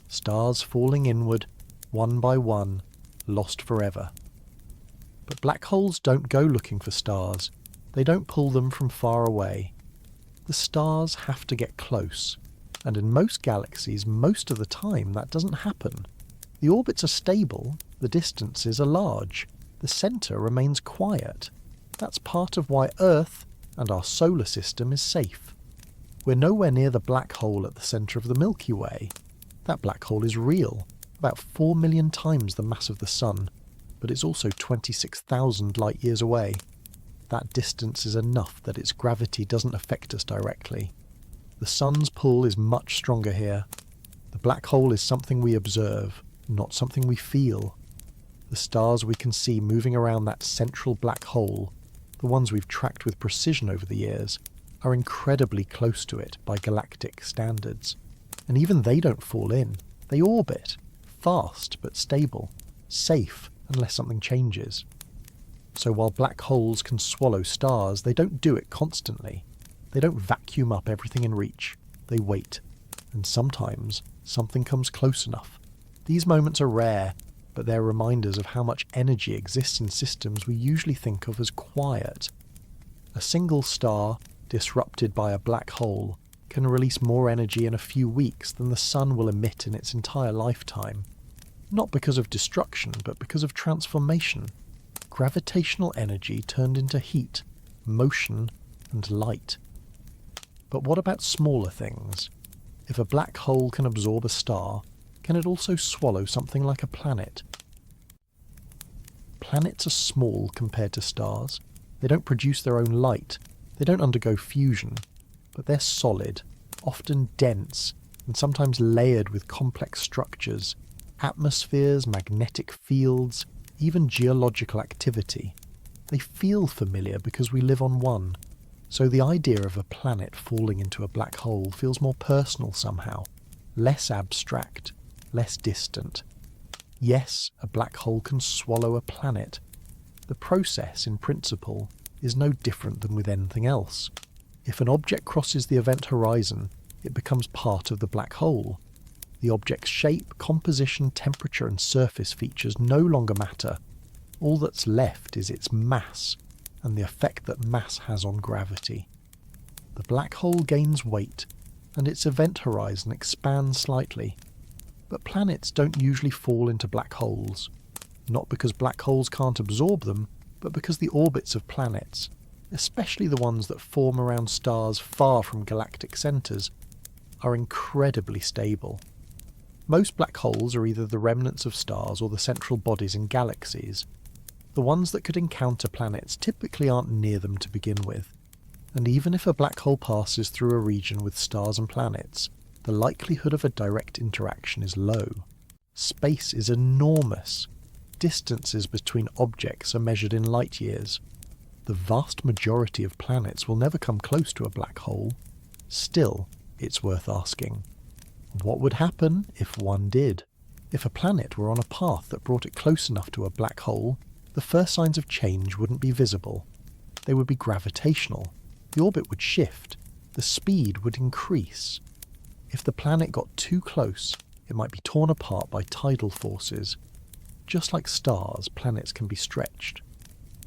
Stars falling inward, one by one, lost forever. But black holes don't go looking for stars. They don't pull them from far away. The stars have to get close, and in most galaxies, most of the time, that doesn't happen. The orbits are stable, the distances are large, the centre remains quiet. That's part of why Earth and our solar system is safe. We're nowhere near the black hole at the centre of the Milky Way. That black hole is real, about 4 million times the mass of the Sun, but it's also 26,000 light-years away. That distance is enough that its gravity doesn't affect us directly. The The sun's pull is much stronger here. The black hole is something we observe, not something we feel. The stars we can see moving around that central black hole, the ones we've tracked with precision over the years, are incredibly close to it by galactic standards. And even they don't fall in. They orbit, fast but stable, safe unless something changes. So while black holes can swallow stars, they don't do it constantly. They don't vacuum up everything in reach. They wait. And sometimes something comes close enough. These moments are rare, but they're reminders of how much energy exists in systems we usually think of as quiet. A single star, disrupted by a black hole, can release more energy in a few weeks than the sun will emit in its entire lifetime. Not because of destruction, but because of transformation. Gravitational energy turned into heat, motion, and light. But what about smaller things? If a black hole can absorb a star, can it also swallow something like a planet? Planets are small compared to stars. They don't produce their own light. They don't undergo fusion. But they're solid, often dense, and sometimes layered with complex structures, atmospheres, magnetic fields, even geological activity. They feel familiar because we live on one. So the idea of a planet falling into a black hole feels more personal somehow, less abstract, less distant. Yes, a black hole can swallow a planet. The process, in principle, is no different than with anything else. If an object crosses the event horizon, it becomes part of the black hole. The object's shape, composition, temperature, and surface features no longer matter. All that's left is its mass, and the effect that mass has on gravity. The black hole gains weight, and its event horizon expands slightly. But planets don't usually fall into black holes, not because black holes can't absorb them, but because the orbits of planets, especially the ones that form around stars far from galactic centres, are incredibly stable. Most black holes are either the remnants of stars or the central bodies in galaxies. The ones that could encounter planets typically aren't near them to begin with. And even if a black hole passes through a region with stars and planets, the likelihood of a direct interaction is low. Space is enormous. Distances between objects are measured in light years. The vast majority of planets will never come close to a black hole. Still, it's worth asking. What would happen if one did? If a planet were on a path that brought it close enough to a black hole, the first signs of change wouldn't be visible. They would be gravitational. The orbit would shift. The speed would increase. If the planet got too close, it might be torn apart by tidal forces. Just like stars, planets can be stretched.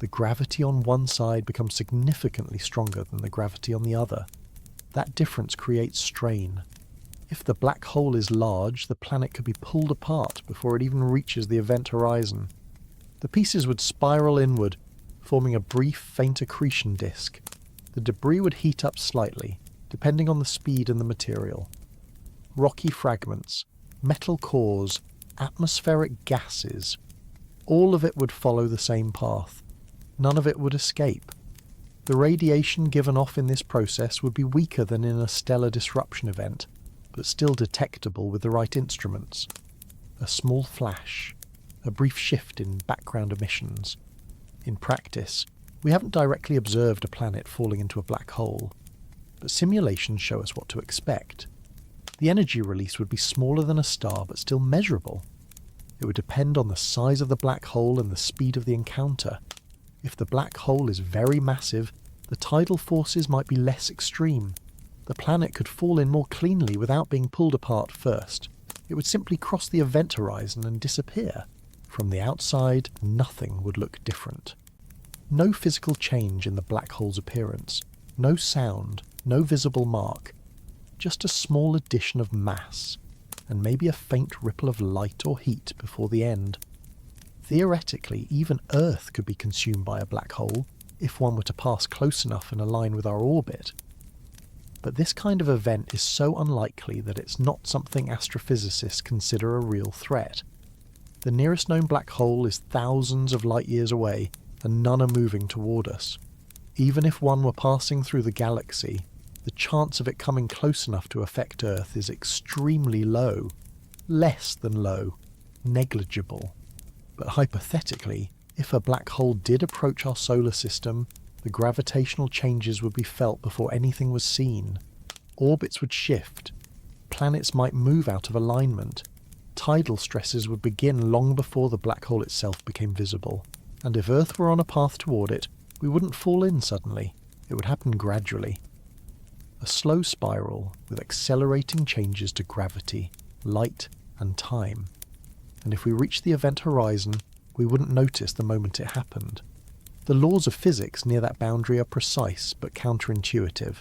The gravity on one side becomes significantly stronger than the gravity on the other. That difference creates strain. If the black hole is large, the planet could be pulled apart before it even reaches the event horizon. The pieces would spiral inward, forming a brief, faint accretion disk. The debris would heat up slightly, depending on the speed and the material. Rocky fragments, metal cores, atmospheric gases, all of it would follow the same path. None of it would escape. The radiation given off in this process would be weaker than in a stellar disruption event, but still detectable with the right instruments. A small flash, a brief shift in background emissions. In practice, we haven't directly observed a planet falling into a black hole, but simulations show us what to expect. The energy release would be smaller than a star, but still measurable. It would depend on the size of the black hole and the speed of the encounter. If the black hole is very massive, the tidal forces might be less extreme. The planet could fall in more cleanly without being pulled apart first. It would simply cross the event horizon and disappear. From the outside, nothing would look different. No physical change in the black hole's appearance. No sound, no visible mark. Just a small addition of mass, and maybe a faint ripple of light or heat before the end. Theoretically, even Earth could be consumed by a black hole, if one were to pass close enough and align with our orbit. But this kind of event is so unlikely that it's not something astrophysicists consider a real threat. The nearest known black hole is thousands of light years away, and none are moving toward us. Even if one were passing through the galaxy, the chance of it coming close enough to affect Earth is extremely low. Less than low. Negligible. But hypothetically, if a black hole did approach our solar system, the gravitational changes would be felt before anything was seen. Orbits would shift. Planets might move out of alignment. Tidal stresses would begin long before the black hole itself became visible. And if Earth were on a path toward it, we wouldn't fall in suddenly. It would happen gradually. A slow spiral with accelerating changes to gravity, light, and time. And if we reached the event horizon, we wouldn't notice the moment it happened. The laws of physics near that boundary are precise but counterintuitive.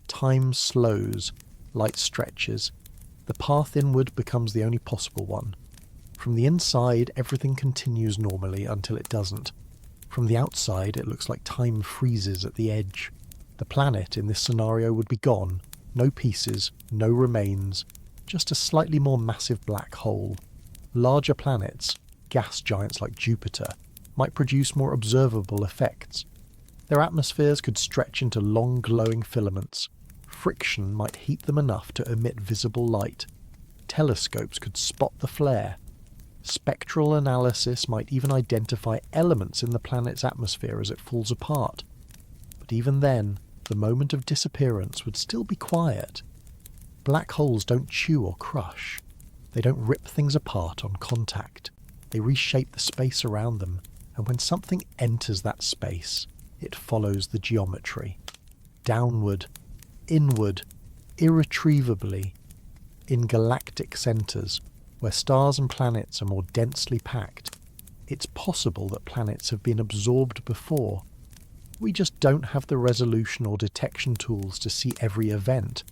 Time slows, light stretches. The path inward becomes the only possible one. From the inside, everything continues normally until it doesn't. From the outside, it looks like time freezes at the edge. The planet in this scenario would be gone. No pieces, no remains, just a slightly more massive black hole. Larger planets, gas giants like Jupiter, might produce more observable effects. Their atmospheres could stretch into long glowing filaments. Friction might heat them enough to emit visible light. Telescopes could spot the flare. Spectral analysis might even identify elements in the planet's atmosphere as it falls apart. But even then, the moment of disappearance would still be quiet. Black holes don't chew or crush. They don't rip things apart on contact. They reshape the space around them, and when something enters that space, it follows the geometry. Downward, inward, irretrievably. In galactic centres, where stars and planets are more densely packed, it's possible that planets have been absorbed before. We just don't have the resolution or detection tools to see every event.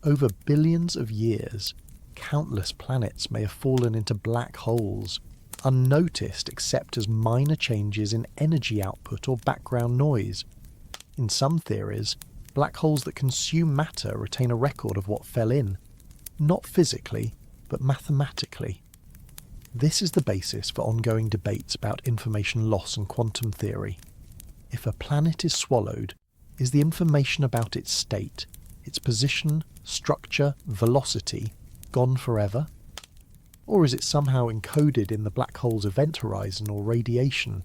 Over billions of years, countless planets may have fallen into black holes, unnoticed except as minor changes in energy output or background noise. In some theories, black holes that consume matter retain a record of what fell in, not physically, but mathematically. This is the basis for ongoing debates about information loss and quantum theory. If a planet is swallowed, is the information about its state, its position, structure, velocity, gone forever? Or is it somehow encoded in the black hole's event horizon or radiation?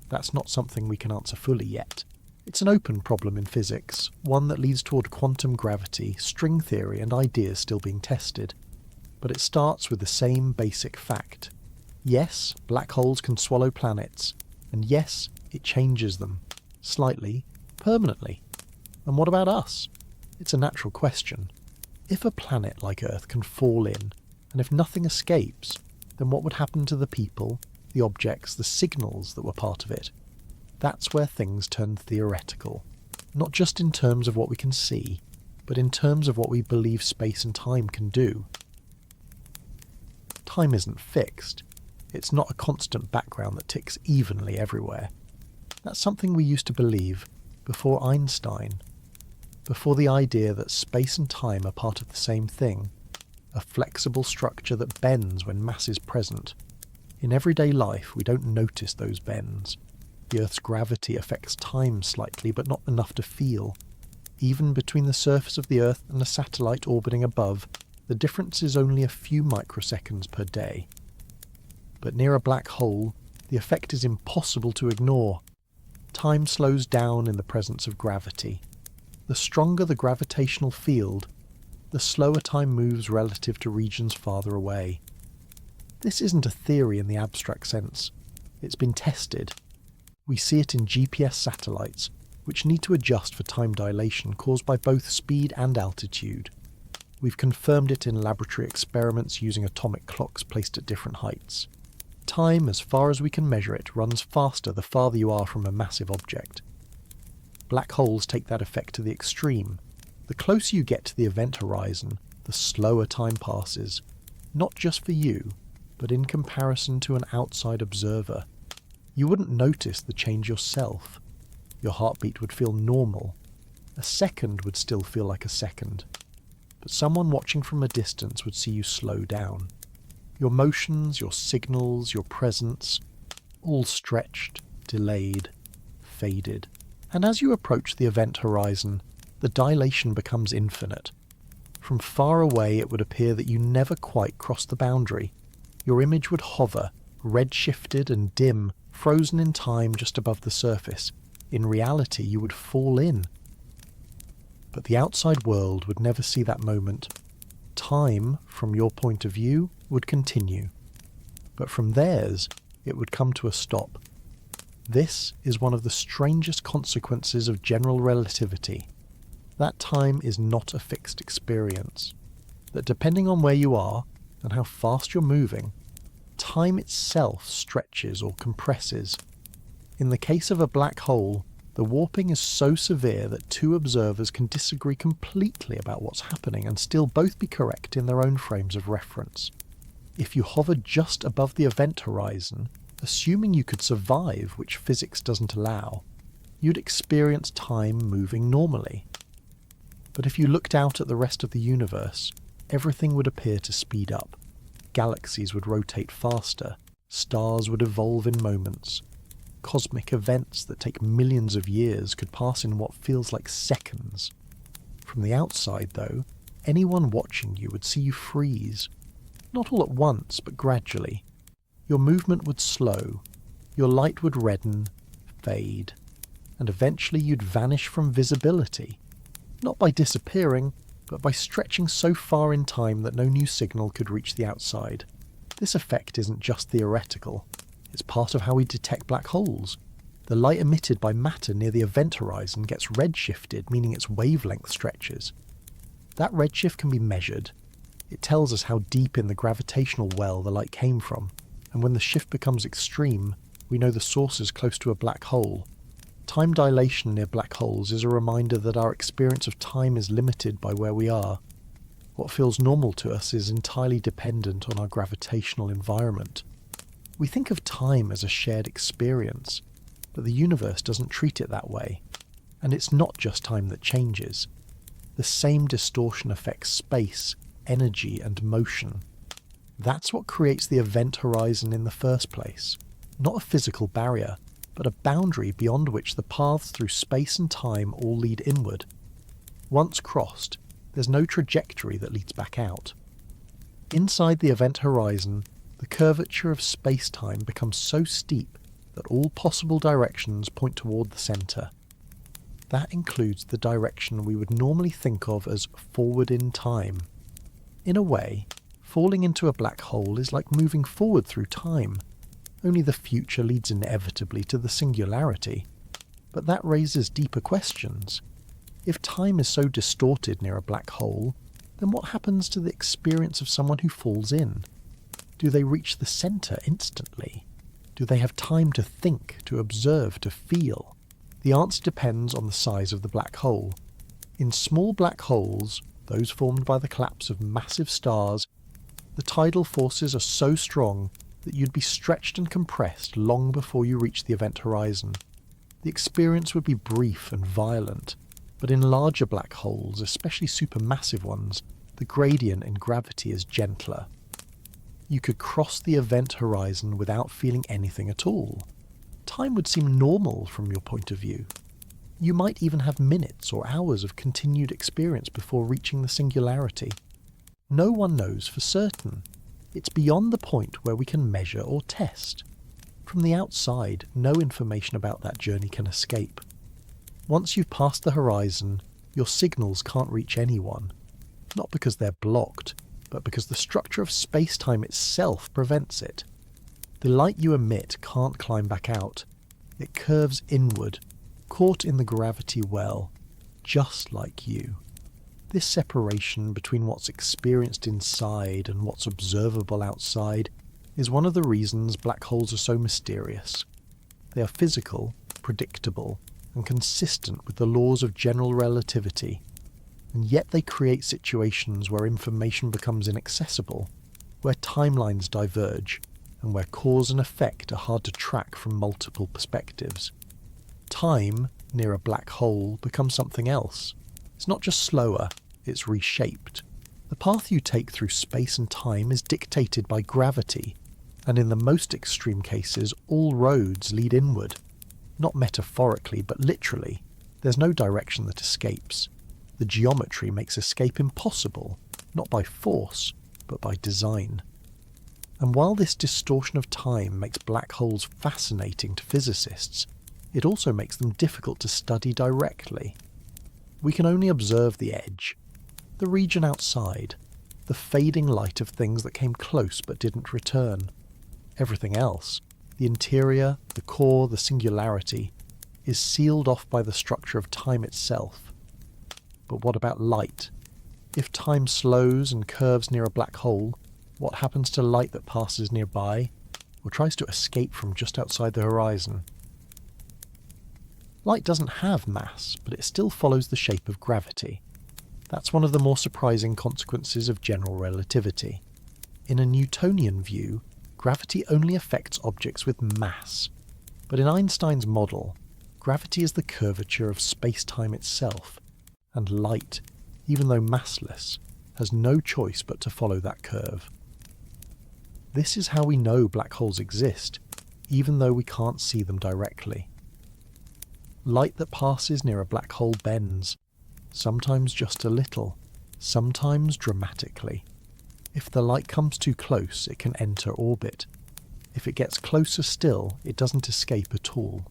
That's not something we can answer fully yet. It's an open problem in physics, one that leads toward quantum gravity, string theory, and ideas still being tested. But it starts with the same basic fact. Yes, black holes can swallow planets, and yes, it changes them. Slightly, permanently. And what about us? It's a natural question. If a planet like Earth can fall in, and if nothing escapes, then what would happen to the people, the objects, the signals that were part of it? That's where things turn theoretical. Not just in terms of what we can see, but in terms of what we believe space and time can do. Time isn't fixed. It's not a constant background that ticks evenly everywhere. That's something we used to believe before Einstein, before the idea that space and time are part of the same thing, a flexible structure that bends when mass is present. In everyday life, we don't notice those bends. The Earth's gravity affects time slightly, but not enough to feel. Even between the surface of the Earth and a satellite orbiting above, the difference is only a few microseconds per day. But near a black hole, the effect is impossible to ignore. Time slows down in the presence of gravity. The stronger the gravitational field, the slower time moves relative to regions farther away. This isn't a theory in the abstract sense. It's been tested. We see it in GPS satellites, which need to adjust for time dilation caused by both speed and altitude. We've confirmed it in laboratory experiments using atomic clocks placed at different heights. Time, as far as we can measure it, runs faster the farther you are from a massive object. Black holes take that effect to the extreme. The closer you get to the event horizon, the slower time passes, not just for you, but in comparison to an outside observer. You wouldn't notice the change yourself. Your heartbeat would feel normal. A second would still feel like a second. But someone watching from a distance would see you slow down. Your motions, your signals, your presence, all stretched, delayed, faded. And as you approach the event horizon, the dilation becomes infinite. From far away it would appear that you never quite crossed the boundary. Your image would hover, red-shifted and dim, frozen in time just above the surface. In reality, you would fall in. But the outside world would never see that moment. Time, from your point of view, would continue. But from theirs, it would come to a stop. This is one of the strangest consequences of general relativity. That time is not a fixed experience. That depending on where you are and how fast you're moving, time itself stretches or compresses. In the case of a black hole, the warping is so severe that two observers can disagree completely about what's happening and still both be correct in their own frames of reference. If you hover just above the event horizon, assuming you could survive, which physics doesn't allow, you'd experience time moving normally. But if you looked out at the rest of the universe, everything would appear to speed up. Galaxies would rotate faster, stars would evolve in moments. Cosmic events that take millions of years could pass in what feels like seconds. From the outside, though, anyone watching you would see you freeze. Not all at once, but gradually. Your movement would slow, your light would redden, fade, and eventually you'd vanish from visibility. Not by disappearing, but by stretching so far in time that no new signal could reach the outside. This effect isn't just theoretical. It's part of how we detect black holes. The light emitted by matter near the event horizon gets redshifted, meaning its wavelength stretches. That redshift can be measured. It tells us how deep in the gravitational well the light came from, and when the shift becomes extreme, we know the source is close to a black hole. Time dilation near black holes is a reminder that our experience of time is limited by where we are. What feels normal to us is entirely dependent on our gravitational environment. We think of time as a shared experience, but the universe doesn't treat it that way. And it's not just time that changes. The same distortion affects space, energy, and motion. That's what creates the event horizon in the first place. Not a physical barrier, but a boundary beyond which the paths through space and time all lead inward. Once crossed, there's no trajectory that leads back out. Inside the event horizon, the curvature of space-time becomes so steep that all possible directions point toward the centre. That includes the direction we would normally think of as forward in time. In a way, falling into a black hole is like moving forward through time. Only the future leads inevitably to the singularity. But that raises deeper questions. If time is so distorted near a black hole, then what happens to the experience of someone who falls in? Do they reach the centre instantly? Do they have time to think, to observe, to feel? The answer depends on the size of the black hole. In small black holes, those formed by the collapse of massive stars, the tidal forces are so strong that you'd be stretched and compressed long before you reach the event horizon. The experience would be brief and violent, but in larger black holes, especially supermassive ones, the gradient in gravity is gentler. You could cross the event horizon without feeling anything at all. Time would seem normal from your point of view. You might even have minutes or hours of continued experience before reaching the singularity. No one knows for certain. It's beyond the point where we can measure or test. From the outside, no information about that journey can escape. Once you've passed the horizon, your signals can't reach anyone. Not because they're blocked, but because the structure of space-time itself prevents it. The light you emit can't climb back out. It curves inward, caught in the gravity well, just like you. This separation between what's experienced inside and what's observable outside is one of the reasons black holes are so mysterious. They are physical, predictable, and consistent with the laws of general relativity, and yet they create situations where information becomes inaccessible, where timelines diverge, and where cause and effect are hard to track from multiple perspectives. Time, near a black hole, becomes something else. It's not just slower, it's reshaped. The path you take through space and time is dictated by gravity, and in the most extreme cases, all roads lead inward. Not metaphorically, but literally. There's no direction that escapes. The geometry makes escape impossible, not by force, but by design. And while this distortion of time makes black holes fascinating to physicists, it also makes them difficult to study directly. We can only observe the edge, the region outside, the fading light of things that came close but didn't return. Everything else, the interior, the core, the singularity, is sealed off by the structure of time itself. But what about light? If time slows and curves near a black hole, what happens to light that passes nearby, or tries to escape from just outside the horizon? Light doesn't have mass, but it still follows the shape of gravity. That's one of the more surprising consequences of general relativity. In a Newtonian view, gravity only affects objects with mass. But in Einstein's model, gravity is the curvature of space-time itself, and light, even though massless, has no choice but to follow that curve. This is how we know black holes exist, even though we can't see them directly. Light that passes near a black hole bends, sometimes just a little, sometimes dramatically. If the light comes too close, it can enter orbit. If it gets closer still, it doesn't escape at all.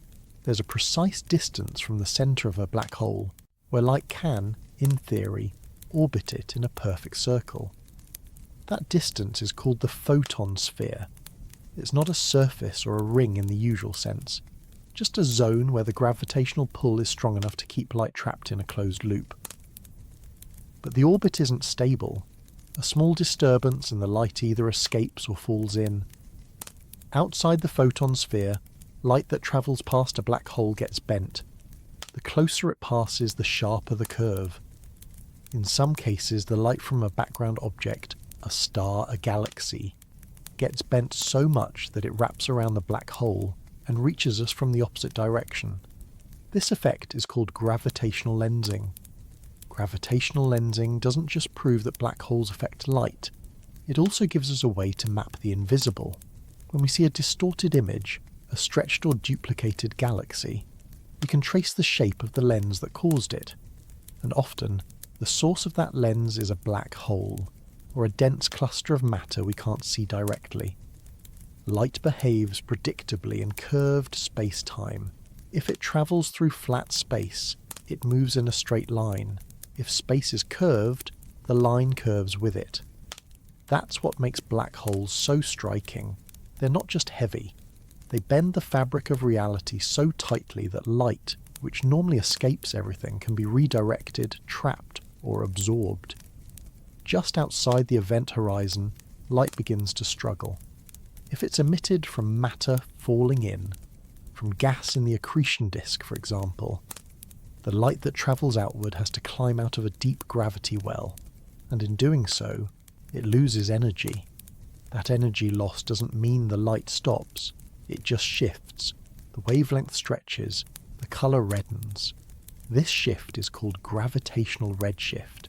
There's a precise distance from the centre of a black hole, where light can, in theory, orbit it in a perfect circle. That distance is called the photon sphere. It's not a surface or a ring in the usual sense, just a zone where the gravitational pull is strong enough to keep light trapped in a closed loop. But the orbit isn't stable. A small disturbance and the light either escapes or falls in. Outside the photon sphere, light that travels past a black hole gets bent. The closer it passes, the sharper the curve. In some cases, the light from a background object, a star, a galaxy, gets bent so much that it wraps around the black hole and reaches us from the opposite direction. This effect is called gravitational lensing. Gravitational lensing doesn't just prove that black holes affect light, it also gives us a way to map the invisible. When we see a distorted image, a stretched or duplicated galaxy, we can trace the shape of the lens that caused it, and often the source of that lens is a black hole, or a dense cluster of matter we can't see directly. Light behaves predictably in curved space-time. If it travels through flat space, it moves in a straight line. If space is curved, the line curves with it. That's what makes black holes so striking. They're not just heavy. They bend the fabric of reality so tightly that light, which normally escapes everything, can be redirected, trapped, or absorbed. Just outside the event horizon, light begins to struggle. If it's emitted from matter falling in, from gas in the accretion disk, for example, the light that travels outward has to climb out of a deep gravity well, and in doing so, it loses energy. That energy loss doesn't mean the light stops, it just shifts. The wavelength stretches, the colour reddens. This shift is called gravitational redshift.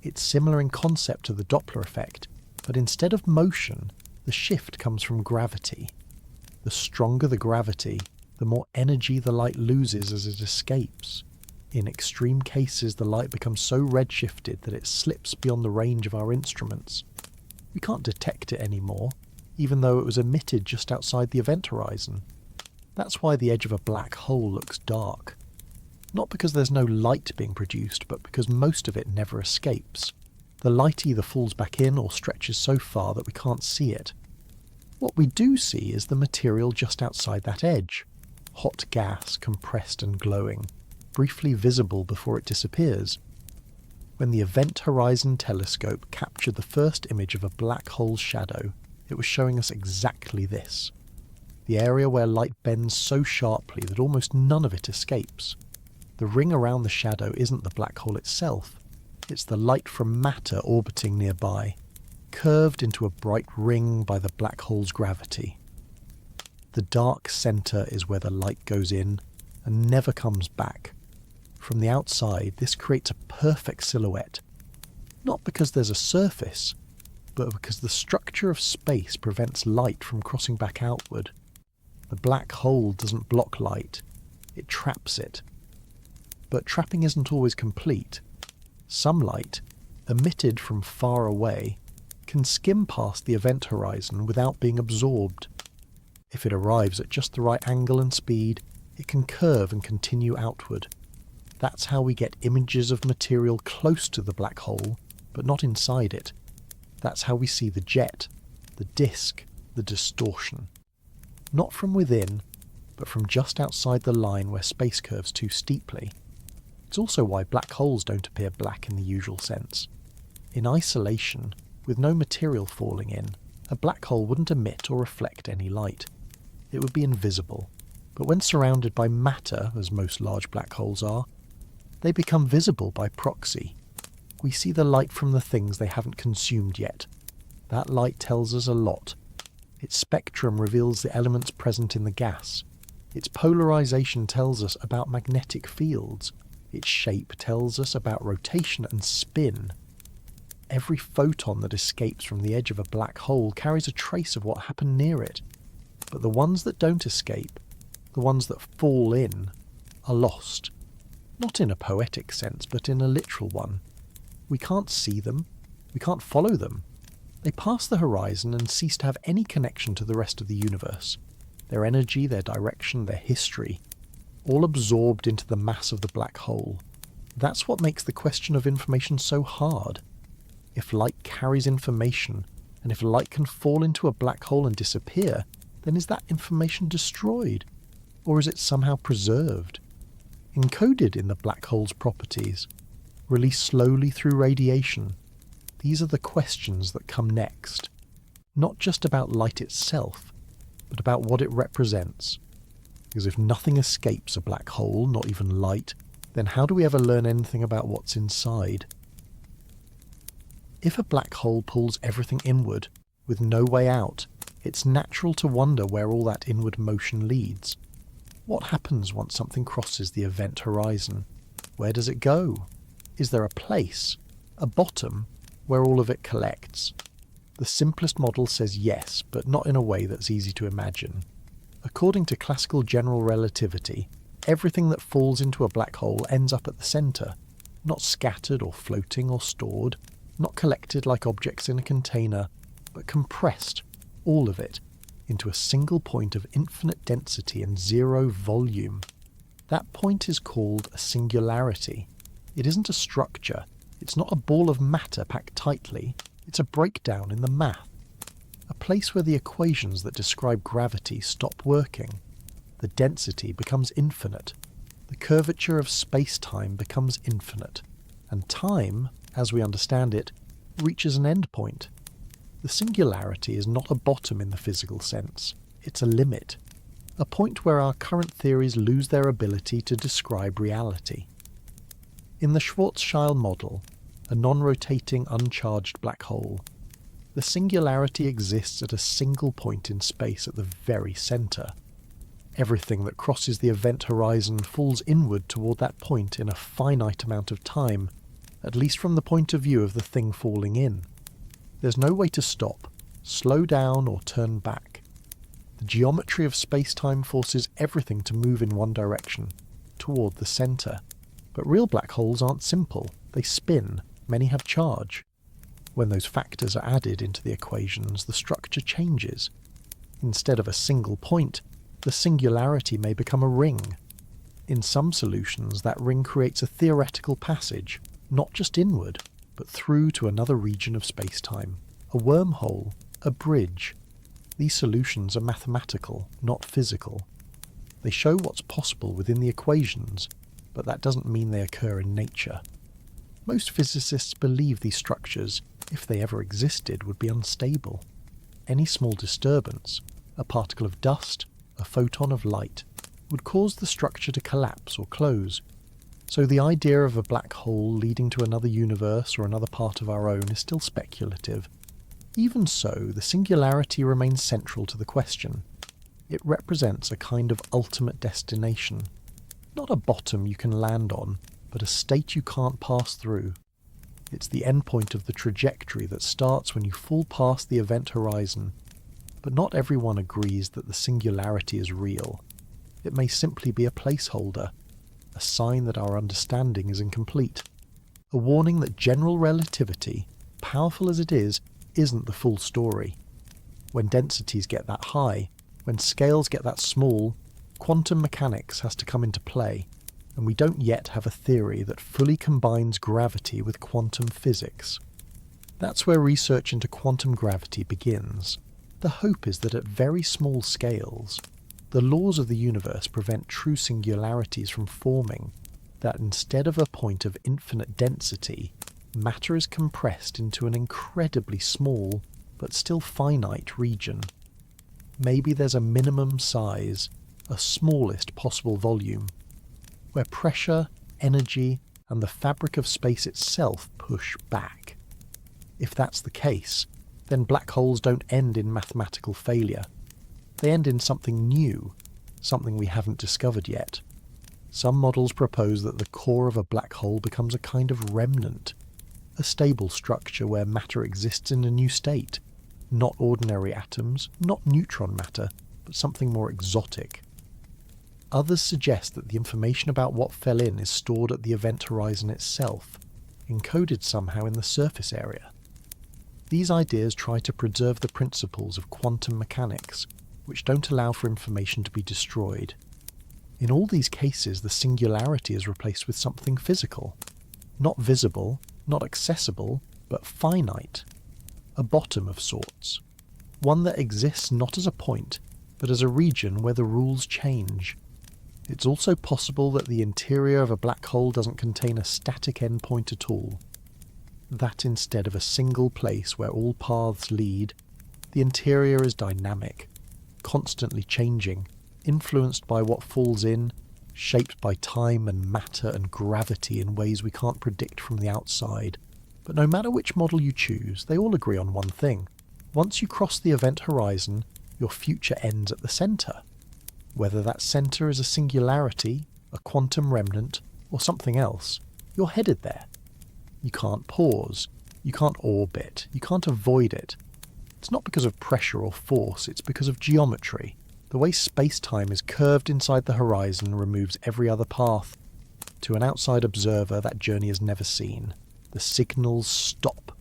It's similar in concept to the Doppler effect, but instead of motion, the shift comes from gravity. The stronger the gravity, the more energy the light loses as it escapes. In extreme cases, the light becomes so redshifted that it slips beyond the range of our instruments. We can't detect it anymore, even though it was emitted just outside the event horizon. That's why the edge of a black hole looks dark. Not because there's no light being produced, but because most of it never escapes. The light either falls back in or stretches so far that we can't see it. What we do see is the material just outside that edge. Hot gas, compressed and glowing, briefly visible before it disappears. When the Event Horizon Telescope captured the first image of a black hole's shadow, it was showing us exactly this. The area where light bends so sharply that almost none of it escapes. The ring around the shadow isn't the black hole itself. It's the light from matter orbiting nearby, curved into a bright ring by the black hole's gravity. The dark centre is where the light goes in and never comes back. From the outside, this creates a perfect silhouette, not because there's a surface, but because the structure of space prevents light from crossing back outward. The black hole doesn't block light, it traps it. But trapping isn't always complete. Some light, emitted from far away, can skim past the event horizon without being absorbed. If it arrives at just the right angle and speed, it can curve and continue outward. That's how we get images of material close to the black hole, but not inside it. That's how we see the jet, the disk, the distortion. Not from within, but from just outside the line where space curves too steeply. It's also why black holes don't appear black in the usual sense. In isolation, with no material falling in, a black hole wouldn't emit or reflect any light. It would be invisible. But when surrounded by matter, as most large black holes are, they become visible by proxy. We see the light from the things they haven't consumed yet. That light tells us a lot. Its spectrum reveals the elements present in the gas. Its polarization tells us about magnetic fields. Its shape tells us about rotation and spin. Every photon that escapes from the edge of a black hole carries a trace of what happened near it. But the ones that don't escape, the ones that fall in, are lost. Not in a poetic sense, but in a literal one. We can't see them. We can't follow them. They pass the horizon and cease to have any connection to the rest of the universe. Their energy, their direction, their history, all absorbed into the mass of the black hole. That's what makes the question of information so hard. If light carries information, and if light can fall into a black hole and disappear, then is that information destroyed? Or is it somehow preserved? Encoded in the black hole's properties? Released slowly through radiation? These are the questions that come next. Not just about light itself, but about what it represents. Because if nothing escapes a black hole, not even light, then how do we ever learn anything about what's inside? If a black hole pulls everything inward, with no way out, it's natural to wonder where all that inward motion leads. What happens once something crosses the event horizon? Where does it go? Is there a place, a bottom, where all of it collects? The simplest model says yes, but not in a way that's easy to imagine. According to classical general relativity, everything that falls into a black hole ends up at the centre, not scattered or floating or stored, not collected like objects in a container, but compressed, all of it, into a single point of infinite density and zero volume. That point is called a singularity. It isn't a structure. It's not a ball of matter packed tightly. It's a breakdown in the math. A place where the equations that describe gravity stop working. The density becomes infinite. The curvature of space-time becomes infinite. And time, as we understand it, reaches an endpoint. The singularity is not a bottom in the physical sense. It's a limit. A point where our current theories lose their ability to describe reality. In the Schwarzschild model, a non-rotating uncharged black hole, the singularity exists at a single point in space at the very centre. Everything that crosses the event horizon falls inward toward that point in a finite amount of time, at least from the point of view of the thing falling in. There's no way to stop, slow down or turn back. The geometry of space-time forces everything to move in one direction, toward the centre. But real black holes aren't simple. They spin. Many have charge. When those factors are added into the equations, the structure changes. Instead of a single point, the singularity may become a ring. In some solutions, that ring creates a theoretical passage, not just inward, but through to another region of space-time. A wormhole, a bridge. These solutions are mathematical, not physical. They show what's possible within the equations, but that doesn't mean they occur in nature. Most physicists believe these structures, if they ever existed, would be unstable. Any small disturbance, a particle of dust, a photon of light, would cause the structure to collapse or close. So the idea of a black hole leading to another universe or another part of our own is still speculative. Even so, the singularity remains central to the question. It represents a kind of ultimate destination. Not a bottom you can land on, but a state you can't pass through. It's the endpoint of the trajectory that starts when you fall past the event horizon. But not everyone agrees that the singularity is real. It may simply be a placeholder, a sign that our understanding is incomplete. a warning that general relativity, powerful as it is, isn't the full story. When densities get that high, when scales get that small, quantum mechanics has to come into play, and we don't yet have a theory that fully combines gravity with quantum physics. That's where research into quantum gravity begins. The hope is that at very small scales, the laws of the universe prevent true singularities from forming, that instead of a point of infinite density, matter is compressed into an incredibly small, but still finite region. Maybe there's a minimum size, a smallest possible volume, where pressure, energy, and the fabric of space itself push back. If that's the case, then black holes don't end in mathematical failure. They end in something new, something we haven't discovered yet. Some models propose that the core of a black hole becomes a kind of remnant, a stable structure where matter exists in a new state, not ordinary atoms, not neutron matter, but something more exotic. Others suggest that the information about what fell in is stored at the event horizon itself, encoded somehow in the surface area. These ideas try to preserve the principles of quantum mechanics, which don't allow for information to be destroyed. In all these cases, the singularity is replaced with something physical, not visible, not accessible, but finite. A bottom of sorts. One that exists not as a point, but as a region where the rules change. It's also possible that the interior of a black hole doesn't contain a static endpoint at all. That instead of a single place where all paths lead, the interior is dynamic, constantly changing, influenced by what falls in, shaped by time and matter and gravity in ways we can't predict from the outside. But no matter which model you choose, they all agree on one thing. Once you cross the event horizon, your future ends at the centre. Whether that centre is a singularity, a quantum remnant, or something else, you're headed there. You can't pause, you can't orbit, you can't avoid it. It's not because of pressure or force, it's because of geometry. The way space-time is curved inside the horizon removes every other path. To an outside observer, that journey is never seen. The signals stop,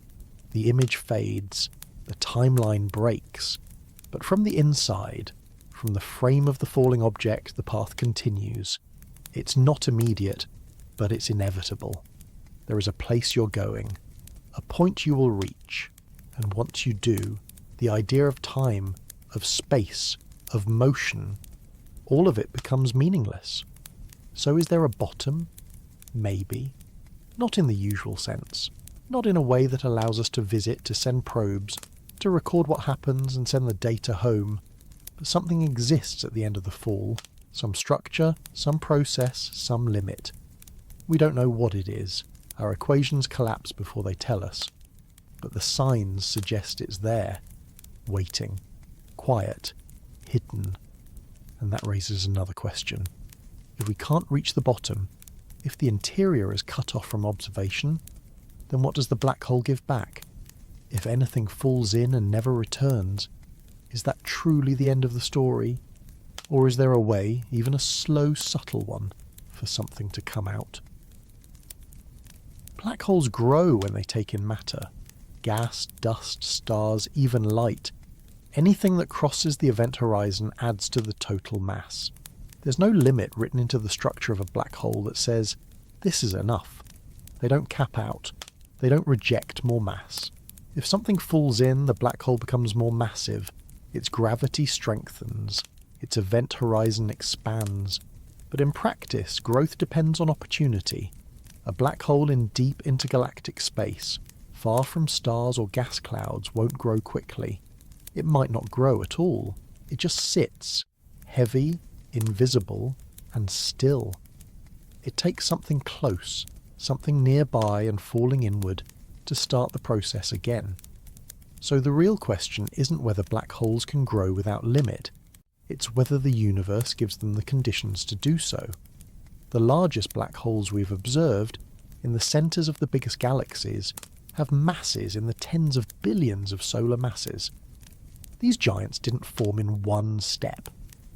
the image fades, the timeline breaks. But from the inside, from the frame of the falling object, the path continues. It's not immediate, but it's inevitable. There is a place you're going, a point you will reach, and once you do, the idea of time, of space, of motion, all of it becomes meaningless. So is there a bottom? Maybe. Not in the usual sense. Not in a way that allows us to visit, to send probes, to record what happens and send the data home. But something exists at the end of the fall. Some structure, some process, some limit. We don't know what it is. Our equations collapse before they tell us. But the signs suggest it's there. Waiting. Quiet. Hidden. And that raises another question. If we can't reach the bottom, if the interior is cut off from observation, then what does the black hole give back? If anything falls in and never returns, is that truly the end of the story? Or is there a way, even a slow, subtle one, for something to come out? Black holes grow when they take in matter. Gas, dust, stars, even light. Anything that crosses the event horizon adds to the total mass. There's no limit written into the structure of a black hole that says, this is enough. They don't cap out. They don't reject more mass. If something falls in, the black hole becomes more massive. Its gravity strengthens. Its event horizon expands. But in practice, growth depends on opportunity. A black hole in deep intergalactic space, far from stars or gas clouds, won't grow quickly. It might not grow at all. It just sits, heavy, invisible, and still. It takes something close, something nearby and falling inward, to start the process again. So the real question isn't whether black holes can grow without limit. It's whether the universe gives them the conditions to do so. The largest black holes we've observed, in the centres of the biggest galaxies, have masses in the tens of billions of solar masses. These giants didn't form in one step.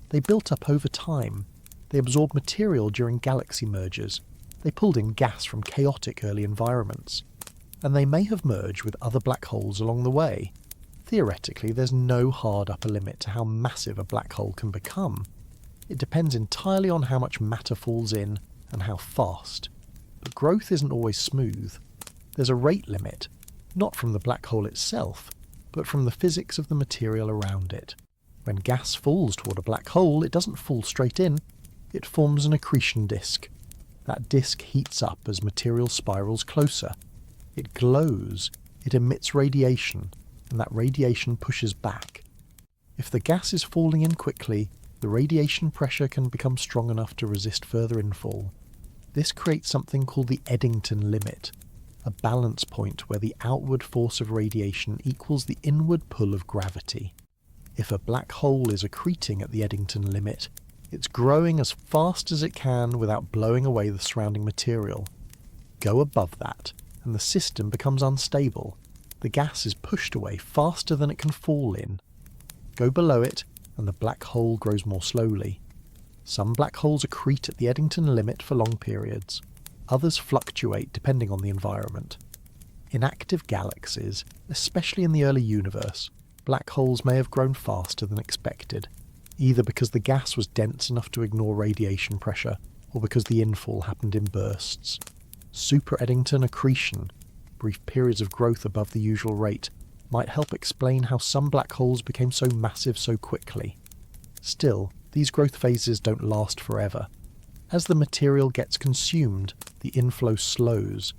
They built up over time. They absorbed material during galaxy mergers. They pulled in gas from chaotic early environments, and they may have merged with other black holes along the way. Theoretically, there's no hard upper limit to how massive a black hole can become. It depends entirely on how much matter falls in and how fast. But growth isn't always smooth. There's a rate limit, not from the black hole itself, but from the physics of the material around it. When gas falls toward a black hole, it doesn't fall straight in. It forms an accretion disk. That disk heats up as material spirals closer. It glows, it emits radiation, and that radiation pushes back. If the gas is falling in quickly, the radiation pressure can become strong enough to resist further infall. This creates something called the Eddington limit, a balance point where the outward force of radiation equals the inward pull of gravity. If a black hole is accreting at the Eddington limit, it's growing as fast as it can without blowing away the surrounding material. Go above that, and the system becomes unstable. The gas is pushed away faster than it can fall in. Go below it, and the black hole grows more slowly. Some black holes accrete at the Eddington limit for long periods. Others fluctuate depending on the environment. In active galaxies, especially in the early universe, black holes may have grown faster than expected, either because the gas was dense enough to ignore radiation pressure, or because the infall happened in bursts. Super-Eddington accretion, brief periods of growth above the usual rate, might help explain how some black holes became so massive so quickly. Still, these growth phases don't last forever. As the material gets consumed, the inflow slows,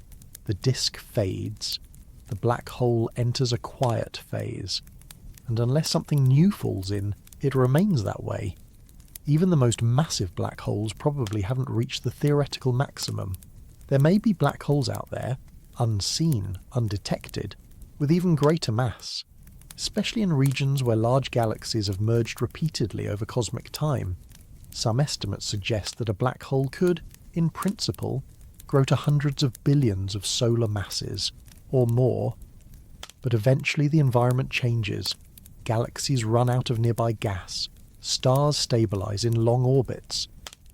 the disk fades, the black hole enters a quiet phase, and unless something new falls in, it remains that way. Even the most massive black holes probably haven't reached the theoretical maximum. There may be black holes out there, unseen, undetected, with even greater mass, especially in regions where large galaxies have merged repeatedly over cosmic time. Some estimates suggest that a black hole could, in principle, grow to hundreds of billions of solar masses, or more. But eventually the environment changes, galaxies run out of nearby gas, stars stabilize in long orbits,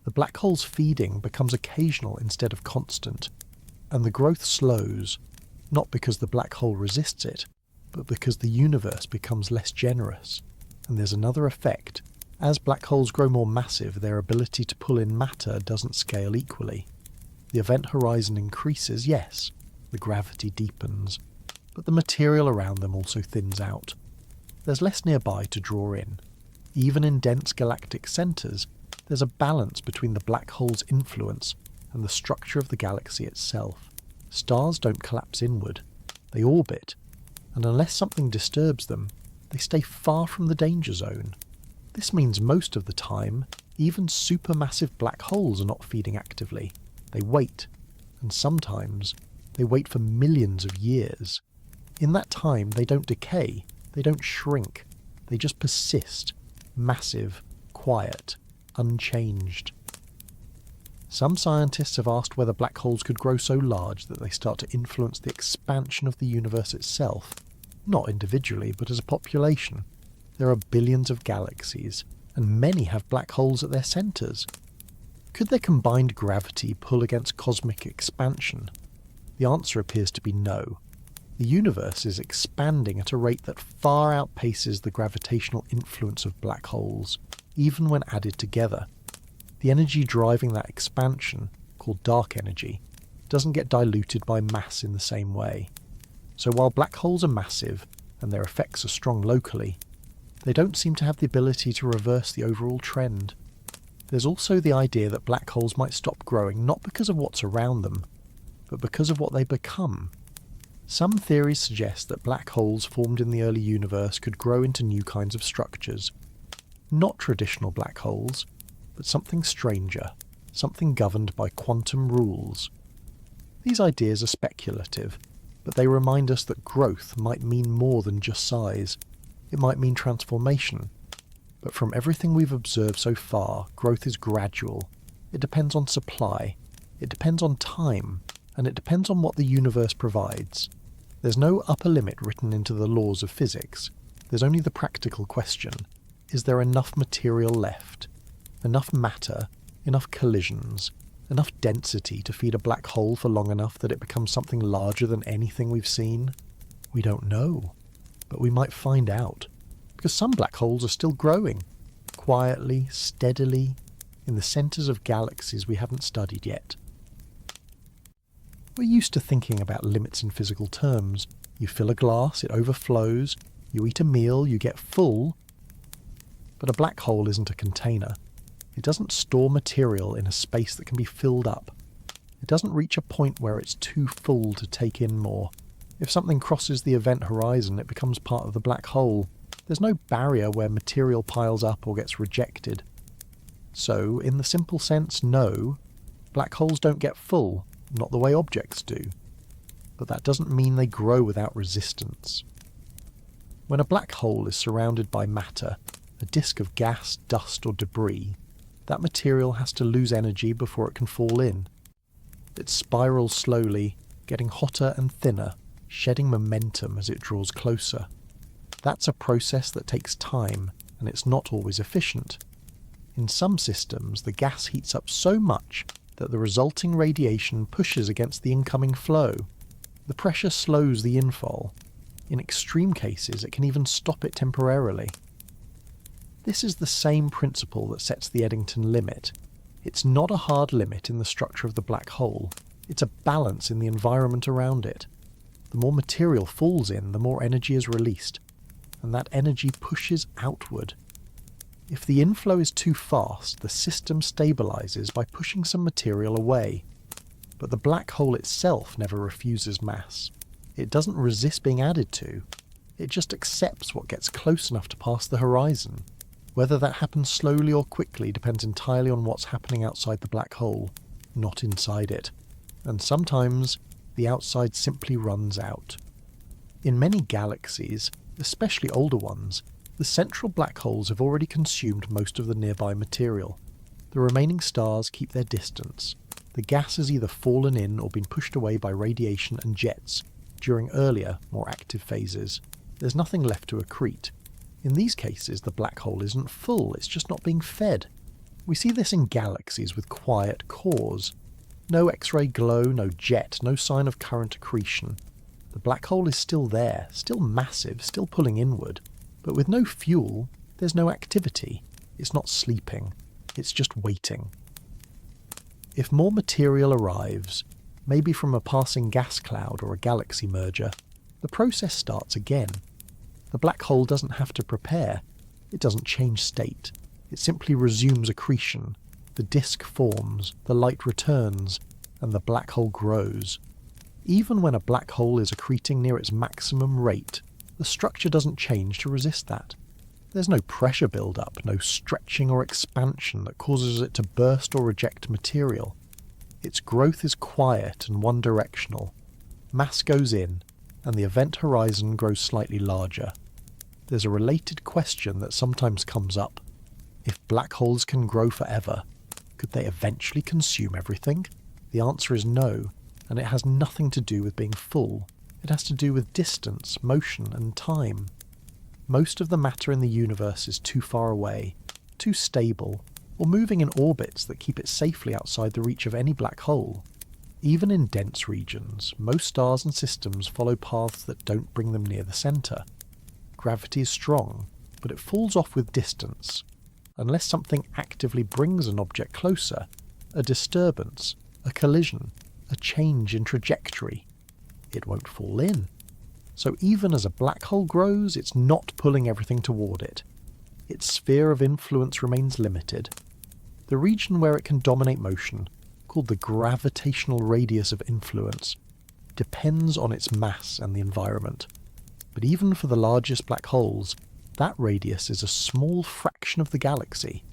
the black hole's feeding becomes occasional instead of constant, and the growth slows, not because the black hole resists it, but because the universe becomes less generous. And there's another effect. As black holes grow more massive, their ability to pull in matter doesn't scale equally. The event horizon increases, yes, the gravity deepens, but the material around them also thins out. There's less nearby to draw in. Even in dense galactic centres, there's a balance between the black hole's influence and the structure of the galaxy itself. Stars don't collapse inward, they orbit, and unless something disturbs them, they stay far from the danger zone. This means most of the time, even supermassive black holes are not feeding actively. They wait, and sometimes they wait for millions of years. In that time, they don't decay, they don't shrink, they just persist, massive, quiet, unchanged. Some scientists have asked whether black holes could grow so large that they start to influence the expansion of the universe itself, not individually, but as a population. There are billions of galaxies, and many have black holes at their centres. Could their combined gravity pull against cosmic expansion? The answer appears to be no. The universe is expanding at a rate that far outpaces the gravitational influence of black holes, even when added together. The energy driving that expansion, called dark energy, doesn't get diluted by mass in the same way. So while black holes are massive, and their effects are strong locally, they don't seem to have the ability to reverse the overall trend. There's also the idea that black holes might stop growing not because of what's around them, but because of what they become. Some theories suggest that black holes formed in the early universe could grow into new kinds of structures. Not traditional black holes, but something stranger, something governed by quantum rules. These ideas are speculative, but they remind us that growth might mean more than just size. It might mean transformation. But from everything we've observed so far, growth is gradual. It depends on supply, it depends on time, and it depends on what the universe provides. There's no upper limit written into the laws of physics. There's only the practical question. Is there enough material left? Enough matter? Enough collisions? Enough density to feed a black hole for long enough that it becomes something larger than anything we've seen? We don't know, but we might find out, because some black holes are still growing, quietly, steadily, in the centres of galaxies we haven't studied yet. We're used to thinking about limits in physical terms. You fill a glass, it overflows, you eat a meal, you get full. But a black hole isn't a container. It doesn't store material in a space that can be filled up. It doesn't reach a point where it's too full to take in more. If something crosses the event horizon, it becomes part of the black hole. There's no barrier where material piles up or gets rejected. So, in the simple sense, no, black holes don't get full, not the way objects do. But that doesn't mean they grow without resistance. When a black hole is surrounded by matter, a disk of gas, dust or debris, that material has to lose energy before it can fall in. It spirals slowly, getting hotter and thinner, shedding momentum as it draws closer. That's a process that takes time, and it's not always efficient. In some systems, the gas heats up so much that the resulting radiation pushes against the incoming flow. The pressure slows the infall. In extreme cases, it can even stop it temporarily. This is the same principle that sets the Eddington limit. It's not a hard limit in the structure of the black hole. It's a balance in the environment around it. The more material falls in, the more energy is released, and that energy pushes outward. If the inflow is too fast, the system stabilizes by pushing some material away. But the black hole itself never refuses mass. It doesn't resist being added to. It just accepts what gets close enough to pass the horizon. Whether that happens slowly or quickly depends entirely on what's happening outside the black hole, not inside it. And sometimes, the outside simply runs out. In many galaxies, especially older ones, the central black holes have already consumed most of the nearby material. The remaining stars keep their distance. The gas has either fallen in or been pushed away by radiation and jets during earlier, more active phases. There's nothing left to accrete. In these cases, the black hole isn't full, it's just not being fed. We see this in galaxies with quiet cores. No X-ray glow, no jet, no sign of current accretion. The black hole is still there, still massive, still pulling inward. But with no fuel, there's no activity. It's not sleeping. It's just waiting. If more material arrives, maybe from a passing gas cloud or a galaxy merger, the process starts again. The black hole doesn't have to prepare. It doesn't change state. It simply resumes accretion. The disk forms, the light returns, and the black hole grows. Even when a black hole is accreting near its maximum rate, the structure doesn't change to resist that. There's no pressure build-up, no stretching or expansion that causes it to burst or reject material. Its growth is quiet and one-directional. Mass goes in, and the event horizon grows slightly larger. There's a related question that sometimes comes up. If black holes can grow forever, could they eventually consume everything? The answer is no, and it has nothing to do with being full. It has to do with distance, motion, and time. Most of the matter in the universe is too far away, too stable, or moving in orbits that keep it safely outside the reach of any black hole. Even in dense regions, most stars and systems follow paths that don't bring them near the centre. Gravity is strong, but it falls off with distance. Unless something actively brings an object closer, a disturbance, a collision, a change in trajectory, it won't fall in. So even as a black hole grows, it's not pulling everything toward it. Its sphere of influence remains limited. The region where it can dominate motion, called the gravitational radius of influence, depends on its mass and the environment. But even for the largest black holes, that radius is a small fraction of the galaxy.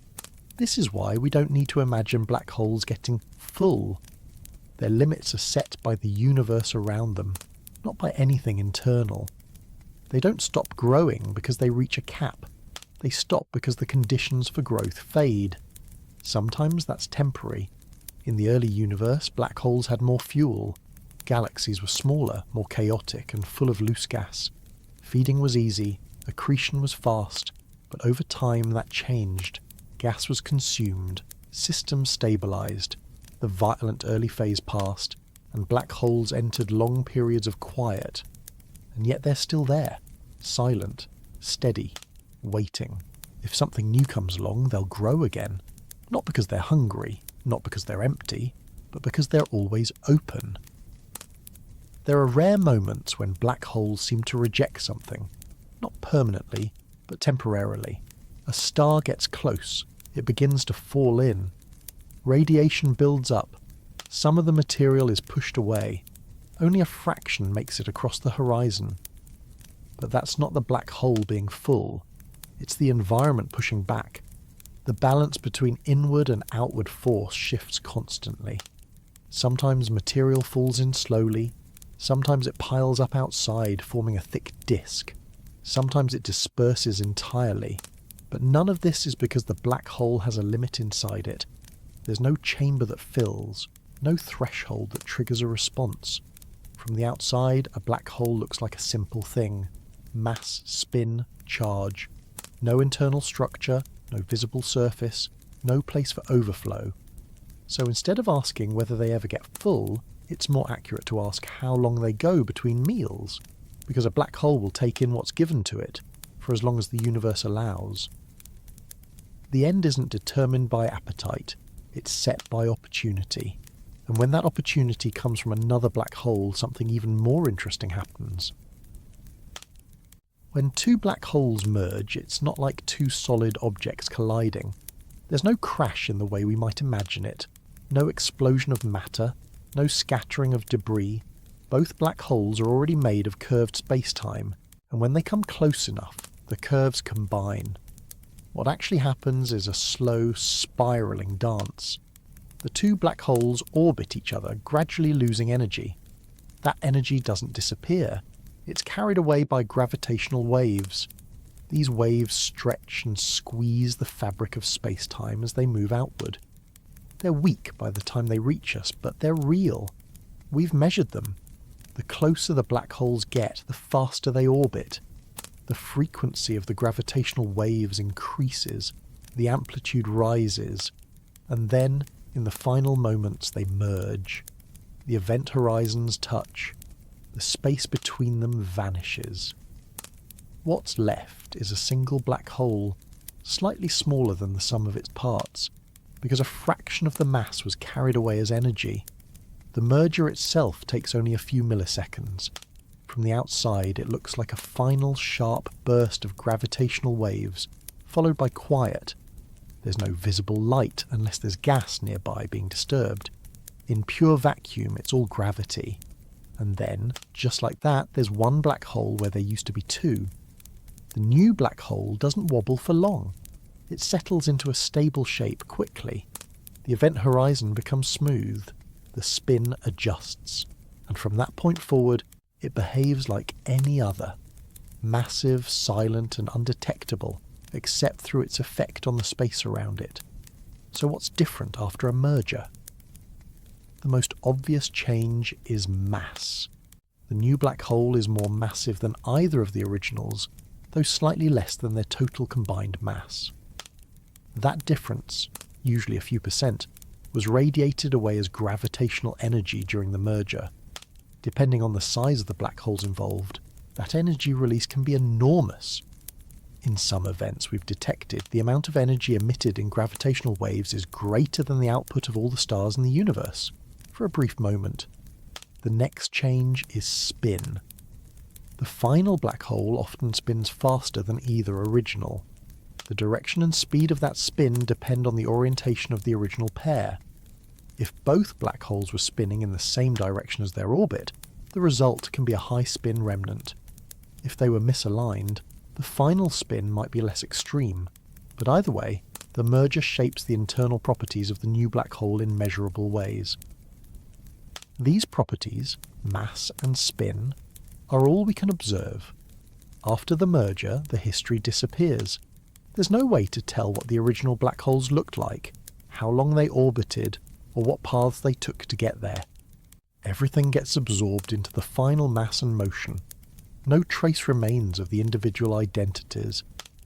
This is why we don't need to imagine black holes getting full. Their limits are set by the universe around them, not by anything internal. They don't stop growing because they reach a cap. They stop because the conditions for growth fade. Sometimes that's temporary. In the early universe, black holes had more fuel. Galaxies were smaller, more chaotic, and full of loose gas. Feeding was easy, accretion was fast, but over time that changed. Gas was consumed, systems stabilized. the violent early phase passed, and black holes entered long periods of quiet. And yet they're still there, silent, steady, waiting. If something new comes along, they'll grow again. Not because they're hungry, not because they're empty, but because they're always open. There are rare moments when black holes seem to reject something, not permanently, but temporarily. A star gets close, it begins to fall in. Radiation builds up, some of the material is pushed away, only a fraction makes it across the horizon. But that's not the black hole being full, it's the environment pushing back. The balance between inward and outward force shifts constantly. Sometimes material falls in slowly, sometimes it piles up outside, forming a thick disk. Sometimes it disperses entirely. But none of this is because the black hole has a limit inside it. There's no chamber that fills, no threshold that triggers a response. From the outside, a black hole looks like a simple thing. Mass, spin, charge. No internal structure, no visible surface, no place for overflow. So instead of asking whether they ever get full, it's more accurate to ask how long they go between meals, because a black hole will take in what's given to it, for as long as the universe allows. The end isn't determined by appetite, it's set by opportunity. And when that opportunity comes from another black hole, something even more interesting happens. When two black holes merge, it's not like two solid objects colliding. There's no crash in the way we might imagine it, no explosion of matter, no scattering of debris. Both black holes are already made of curved space-time, and when they come close enough, the curves combine. What actually happens is a slow, spiralling dance. The two black holes orbit each other, gradually losing energy. That energy doesn't disappear. It's carried away by gravitational waves. These waves stretch and squeeze the fabric of space-time as they move outward. They're weak by the time they reach us, but they're real. We've measured them. The closer the black holes get, the faster they orbit. The frequency of the gravitational waves increases, the amplitude rises, and then, in the final moments, they merge. The event horizons touch. The space between them vanishes. What's left is a single black hole, slightly smaller than the sum of its parts, because a fraction of the mass was carried away as energy. The merger itself takes only a few milliseconds. From the outside, it looks like a final sharp burst of gravitational waves, followed by quiet. There's no visible light unless there's gas nearby being disturbed. In pure vacuum, it's all gravity. And then, just like that, there's one black hole where there used to be two. The new black hole doesn't wobble for long. It settles into a stable shape quickly. The event horizon becomes smooth. The spin adjusts. And from that point forward, it behaves like any other. Massive, silent, and undetectable, except through its effect on the space around it. So what's different after a merger? The most obvious change is mass. The new black hole is more massive than either of the originals, though slightly less than their total combined mass. That difference, usually a few percent, was radiated away as gravitational energy during the merger. Depending on the size of the black holes involved, that energy release can be enormous. In some events we've detected, the amount of energy emitted in gravitational waves is greater than the output of all the stars in the universe, for a brief moment. The next change is spin. The final black hole often spins faster than either original. The direction and speed of that spin depend on the orientation of the original pair. If both black holes were spinning in the same direction as their orbit, the result can be a high spin remnant. If they were misaligned, the final spin might be less extreme, but either way, the merger shapes the internal properties of the new black hole in measurable ways. These properties, mass and spin, are all we can observe. After the merger, the history disappears. There's no way to tell what the original black holes looked like, how long they orbited, or what paths they took to get there. Everything gets absorbed into the final mass and motion. No trace remains of the individual identities.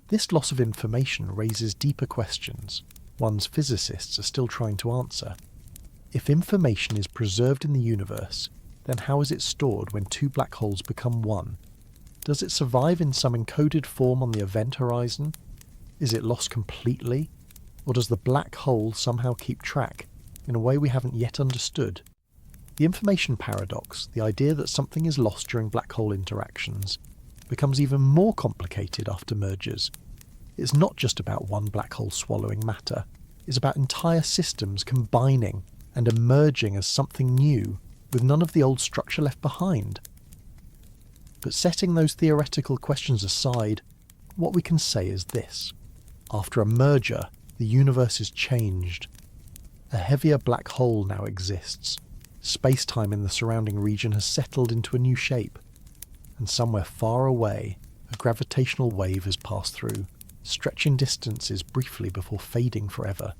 This loss of information raises deeper questions, ones physicists are still trying to answer. If information is preserved in the universe, then how is it stored when two black holes become one? Does it survive in some encoded form on the event horizon? Is it lost completely? Or does the black hole somehow keep track in a way we haven't yet understood? The information paradox, the idea that something is lost during black hole interactions, becomes even more complicated after mergers. It's not just about one black hole swallowing matter. It's about entire systems combining and emerging as something new, with none of the old structure left behind. But setting those theoretical questions aside, what we can say is this. After a merger, the universe is changed. A heavier black hole now exists. Space-time in the surrounding region has settled into a new shape. And somewhere far away, a gravitational wave has passed through, stretching distances briefly before fading forever.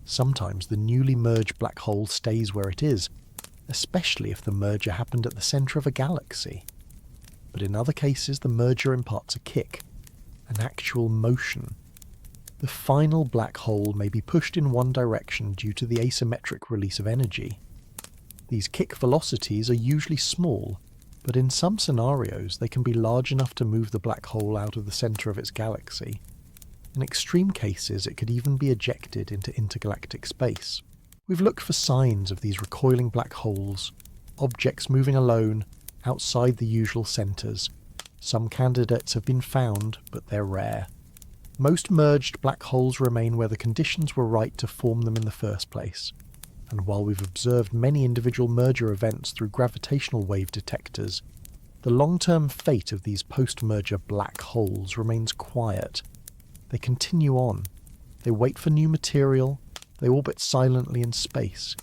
Sometimes the newly merged black hole stays where it is, especially if the merger happened at the centre of a galaxy. But in other cases, the merger imparts a kick, an actual motion. The final black hole may be pushed in one direction due to the asymmetric release of energy. These kick velocities are usually small, but in some scenarios they can be large enough to move the black hole out of the centre of its galaxy. In extreme cases, it could even be ejected into intergalactic space. We've looked for signs of these recoiling black holes, objects moving alone, outside the usual centres. Some candidates have been found, but they're rare. Most merged black holes remain where the conditions were right to form them in the first place. And while we've observed many individual merger events through gravitational wave detectors, the long-term fate of these post-merger black holes remains quiet. They continue on. They wait for new material, they orbit silently in space,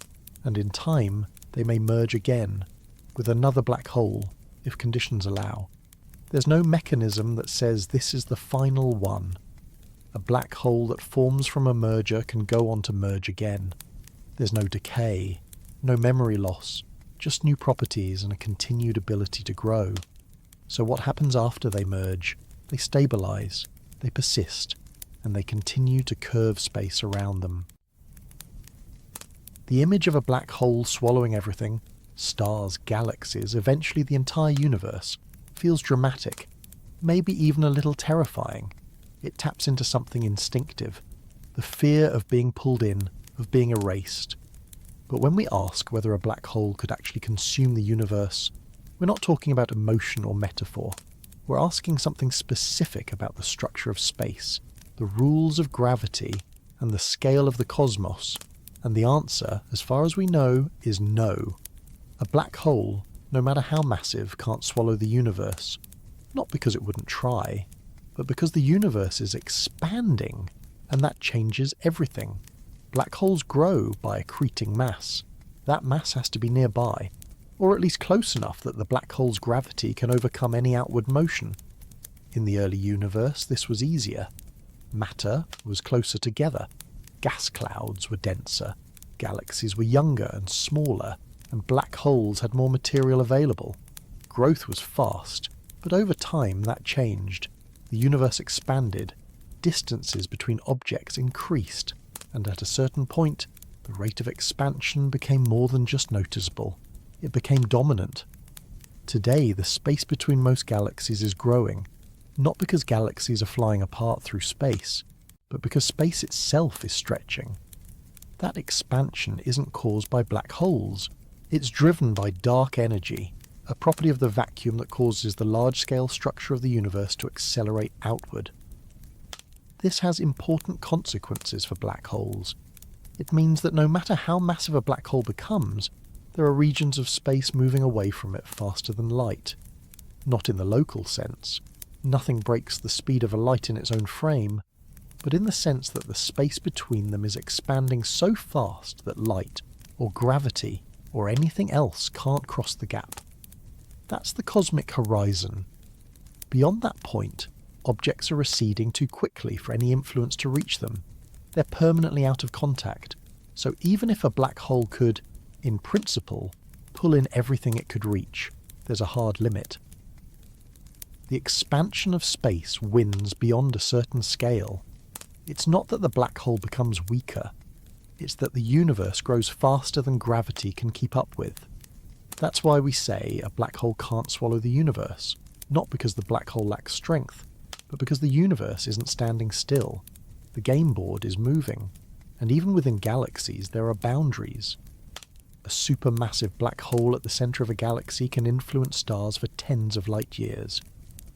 and in time they may merge again, with another black hole, if conditions allow. There's no mechanism that says this is the final one. A black hole that forms from a merger can go on to merge again. There's no decay, no memory loss, just new properties and a continued ability to grow. So what happens after they merge? They stabilise, they persist, and they continue to curve space around them. The image of a black hole swallowing everything, stars, galaxies, eventually the entire universe, feels dramatic, maybe even a little terrifying. It taps into something instinctive, the fear of being pulled in, of being erased. But when we ask whether a black hole could actually consume the universe, we're not talking about emotion or metaphor. We're asking something specific about the structure of space, the rules of gravity, and the scale of the cosmos. And the answer, as far as we know, is no. A black hole, no matter how massive, can't swallow the universe. Not because it wouldn't try, but because the universe is expanding, and that changes everything. Black holes grow by accreting mass. That mass has to be nearby, or at least close enough that the black hole's gravity can overcome any outward motion. In the early universe, this was easier. Matter was closer together. Gas clouds were denser. Galaxies were younger and smaller, and black holes had more material available. Growth was fast, but over time that changed. The universe expanded. Distances between objects increased, and at a certain point, the rate of expansion became more than just noticeable. It became dominant. Today, the space between most galaxies is growing, not because galaxies are flying apart through space, but because space itself is stretching. That expansion isn't caused by black holes. It's driven by dark energy, a property of the vacuum that causes the large-scale structure of the universe to accelerate outward. This has important consequences for black holes. It means that no matter how massive a black hole becomes, there are regions of space moving away from it faster than light. Not in the local sense. Nothing breaks the speed of a light in its own frame, but in the sense that the space between them is expanding so fast that light, or gravity, or anything else can't cross the gap. That's the cosmic horizon. Beyond that point, objects are receding too quickly for any influence to reach them. They're permanently out of contact, so even if a black hole could, in principle, pull in everything it could reach, there's a hard limit. The expansion of space wins beyond a certain scale. It's not that the black hole becomes weaker. It's that the universe grows faster than gravity can keep up with. That's why we say a black hole can't swallow the universe, not because the black hole lacks strength, but because the universe isn't standing still. The game board is moving, and even within galaxies there are boundaries. A supermassive black hole at the centre of a galaxy can influence stars for tens of light years.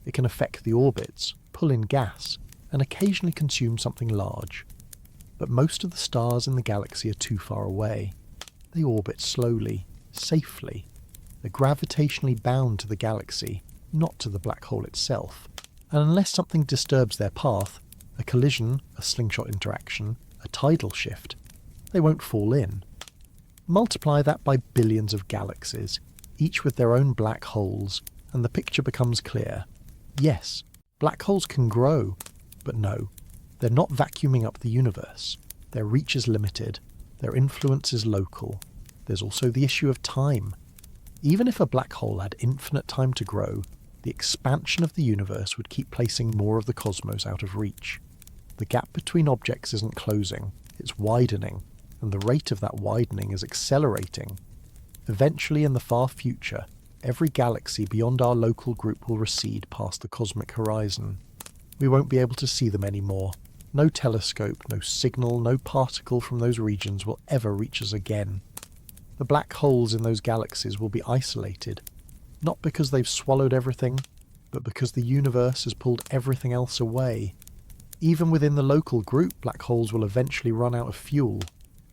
It can affect the orbits, pull in gas, and occasionally consume something large. But most of the stars in the galaxy are too far away. They orbit slowly, safely. They're gravitationally bound to the galaxy, not to the black hole itself. And unless something disturbs their path, a collision, a slingshot interaction, a tidal shift, they won't fall in. Multiply that by billions of galaxies, each with their own black holes, and the picture becomes clear. Yes, black holes can grow, but no, they're not vacuuming up the universe. Their reach is limited, their influence is local. There's also the issue of time. Even if a black hole had infinite time to grow, the expansion of the universe would keep placing more of the cosmos out of reach. The gap between objects isn't closing, it's widening, and the rate of that widening is accelerating. Eventually, in the far future, every galaxy beyond our local group will recede past the cosmic horizon. We won't be able to see them anymore. No telescope, no signal, no particle from those regions will ever reach us again. The black holes in those galaxies will be isolated, not because they've swallowed everything, but because the universe has pulled everything else away. Even within the local group, black holes will eventually run out of fuel.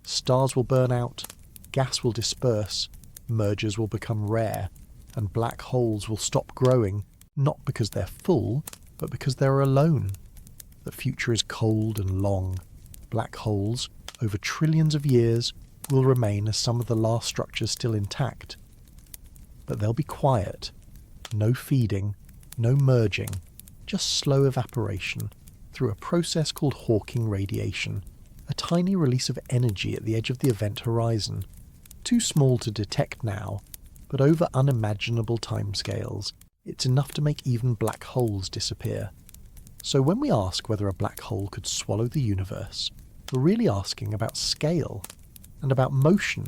Stars will burn out, gas will disperse, mergers will become rare, and black holes will stop growing, not because they're full, but because they're alone. The future is cold and long. Black holes, over trillions of years, will remain as some of the last structures still intact. But they'll be quiet. No feeding, no merging, just slow evaporation through a process called Hawking radiation, a tiny release of energy at the edge of the event horizon. Too small to detect now, but over unimaginable timescales, it's enough to make even black holes disappear. So when we ask whether a black hole could swallow the universe, we're really asking about scale, and about motion,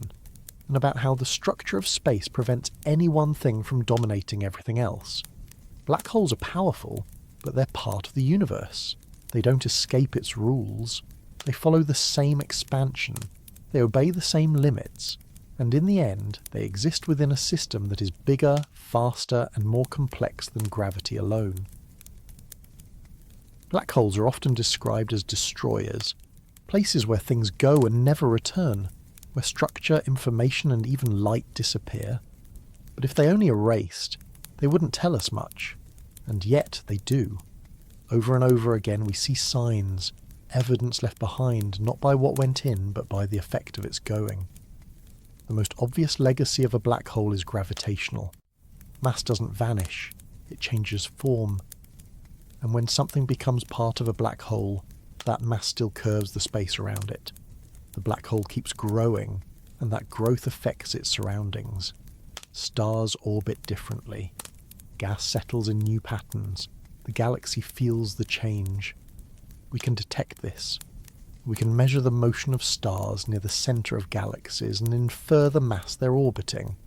and about how the structure of space prevents any one thing from dominating everything else. Black holes are powerful, but they're part of the universe. They don't escape its rules. They follow the same expansion. They obey the same limits. And in the end, they exist within a system that is bigger, faster, and more complex than gravity alone. Black holes are often described as destroyers, places where things go and never return, where structure, information, and even light disappear. But if they only erased, they wouldn't tell us much. And yet they do. Over and over again we see signs, evidence left behind not by what went in, but by the effect of its going. The most obvious legacy of a black hole is gravitational. Mass doesn't vanish, it changes form. And when something becomes part of a black hole, that mass still curves the space around it. The black hole keeps growing, and that growth affects its surroundings. Stars orbit differently. Gas settles in new patterns. The galaxy feels the change. We can detect this. We can measure the motion of stars near the centre of galaxies and infer the mass they're orbiting.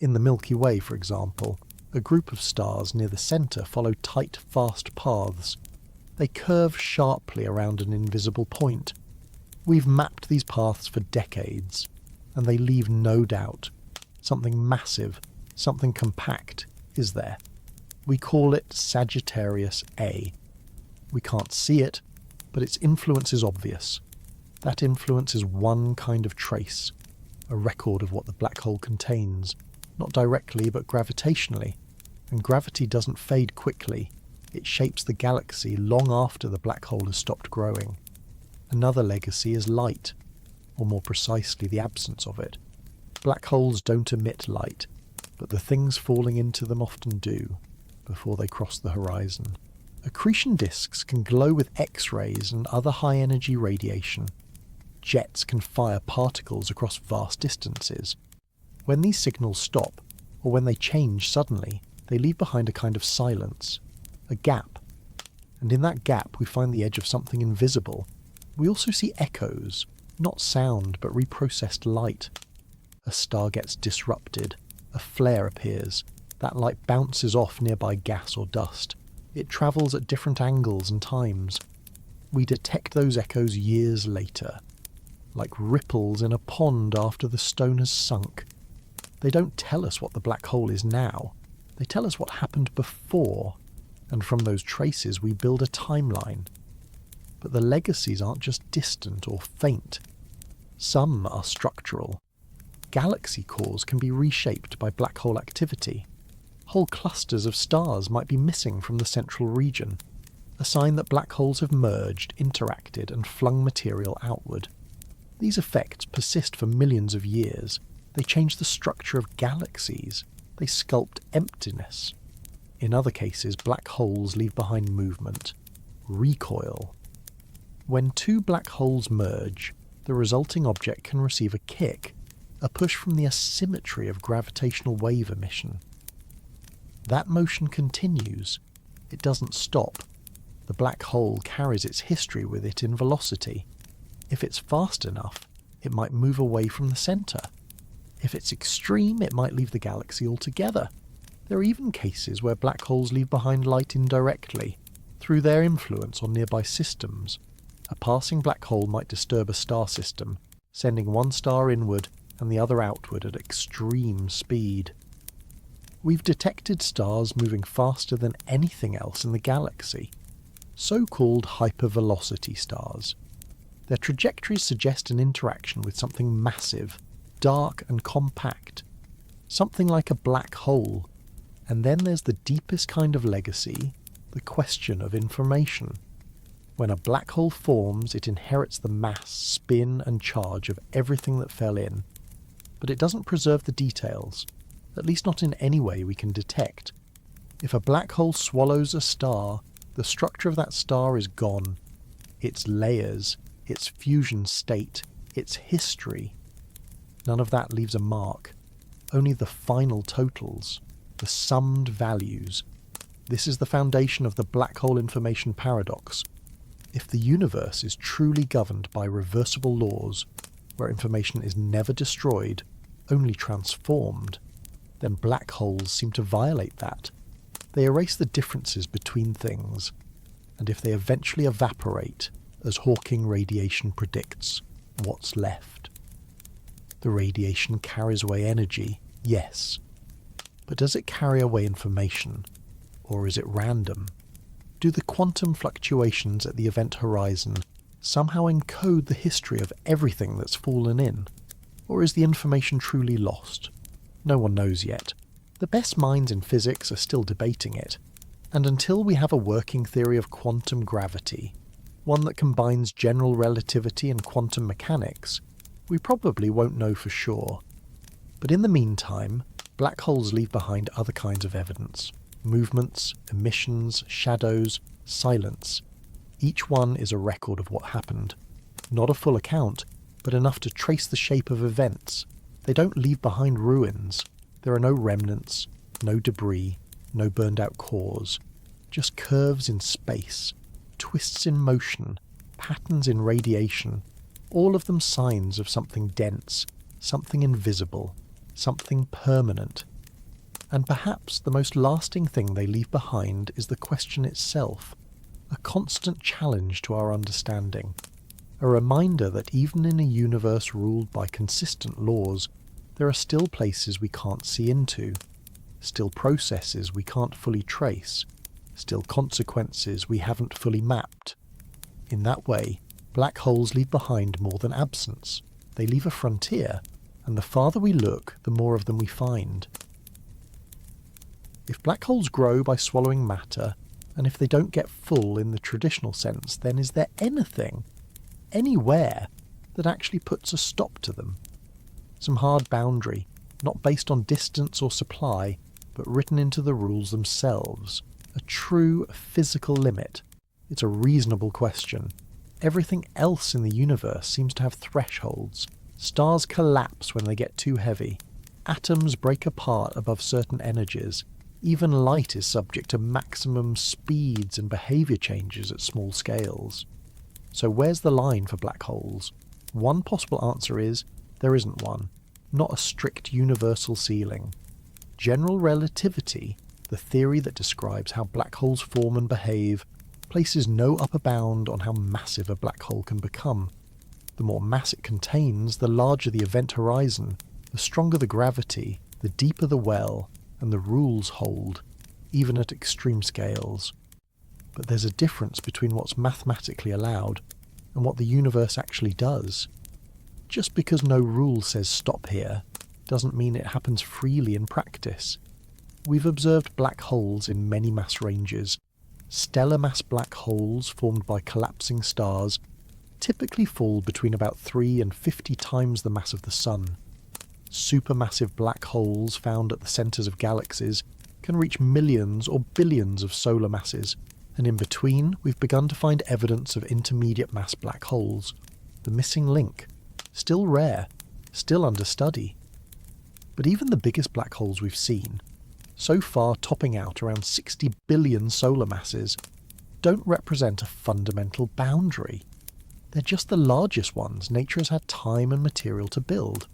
In the Milky Way, for example, a group of stars near the centre follow tight, fast paths. They curve sharply around an invisible point. We've mapped these paths for decades, and they leave no doubt. Something massive, something compact, is there. We call it Sagittarius A. We can't see it, but its influence is obvious. That influence is one kind of trace, a record of what the black hole contains, not directly but gravitationally. And gravity doesn't fade quickly. It shapes the galaxy long after the black hole has stopped growing. Another legacy is light, or more precisely the absence of it. Black holes don't emit light, but the things falling into them often do, before they cross the horizon. Accretion disks can glow with X-rays and other high-energy radiation. Jets can fire particles across vast distances. When these signals stop, or when they change suddenly, they leave behind a kind of silence, a gap. And in that gap we find the edge of something invisible. We also see echoes, Not sound, but reprocessed light. A star gets disrupted, a flare appears, that light bounces off nearby gas or dust. It travels at different angles and times. We detect those echoes years later, like ripples in a pond after the stone has sunk. They don't tell us what the black hole is now, they tell us what happened before, and from those traces we build a timeline. But the legacies aren't just distant or faint. Some are structural. Galaxy cores can be reshaped by black hole activity. Whole clusters of stars might be missing from the central region, a sign that black holes have merged, interacted, and flung material outward. These effects persist for millions of years. They change the structure of galaxies. They sculpt emptiness. In other cases, black holes leave behind movement, recoil. When two black holes merge, the resulting object can receive a kick, a push from the asymmetry of gravitational wave emission. That motion continues. It doesn't stop. The black hole carries its history with it in velocity. If it's fast enough, it might move away from the centre. If it's extreme, it might leave the galaxy altogether. There are even cases where black holes leave behind light indirectly, through their influence on nearby systems. A passing black hole might disturb a star system, sending one star inward and the other outward at extreme speed. We've detected stars moving faster than anything else in the galaxy, so-called hypervelocity stars. Their trajectories suggest an interaction with something massive, dark and compact, something like a black hole. And then there's the deepest kind of legacy, the question of information. When a black hole forms, it inherits the mass, spin and charge of everything that fell in. But it doesn't preserve the details, at least not in any way we can detect. If a black hole swallows a star, the structure of that star is gone. Its layers, its fusion state, its history. None of that leaves a mark. Only the final totals, the summed values. This is the foundation of the black hole information paradox. If the universe is truly governed by reversible laws, where information is never destroyed, only transformed, then black holes seem to violate that. They erase the differences between things, and if they eventually evaporate, as Hawking radiation predicts, what's left? The radiation carries away energy, yes. But does it carry away information? Or is it random? Do the quantum fluctuations at the event horizon somehow encode the history of everything that's fallen in? Or is the information truly lost? No one knows yet. The best minds in physics are still debating it. And until we have a working theory of quantum gravity, one that combines general relativity and quantum mechanics, we probably won't know for sure. But in the meantime, black holes leave behind other kinds of evidence. Movements, emissions, shadows, silence. Each one is a record of what happened. Not a full account, but enough to trace the shape of events. They don't leave behind ruins. There are no remnants, no debris, no burned out cores. Just curves in space, twists in motion, patterns in radiation, all of them signs of something dense, something invisible, something permanent. And perhaps the most lasting thing they leave behind is the question itself, a constant challenge to our understanding, a reminder that even in a universe ruled by consistent laws, there are still places we can't see into, still processes we can't fully trace, still consequences we haven't fully mapped. In that way, black holes leave behind more than absence. They leave a frontier, and the farther we look, the more of them we find. If black holes grow by swallowing matter, and if they don't get full in the traditional sense, then is there anything, anywhere, that actually puts a stop to them? Some hard boundary, not based on distance or supply, but written into the rules themselves. A true physical limit. It's a reasonable question. Everything else in the universe seems to have thresholds. Stars collapse when they get too heavy. Atoms break apart above certain energies. Even light is subject to maximum speeds and behaviour changes at small scales. So where's the line for black holes? One possible answer is there isn't one, not a strict universal ceiling. General relativity, the theory that describes how black holes form and behave, places no upper bound on how massive a black hole can become. The more mass it contains, the larger the event horizon, the stronger the gravity, the deeper the well, and the rules hold, even at extreme scales. But there's a difference between what's mathematically allowed and what the universe actually does. Just because no rule says stop here doesn't mean it happens freely in practice. We've observed black holes in many mass ranges. Stellar mass black holes formed by collapsing stars typically fall between about 3 and 50 times the mass of the Sun. Supermassive black holes found at the centres of galaxies can reach millions or billions of solar masses, and in between we've begun to find evidence of intermediate mass black holes. The missing link. Still rare, still under study. But even the biggest black holes we've seen, so far topping out around 60 billion solar masses, don't represent a fundamental boundary. They're just the largest ones nature has had time and material to build.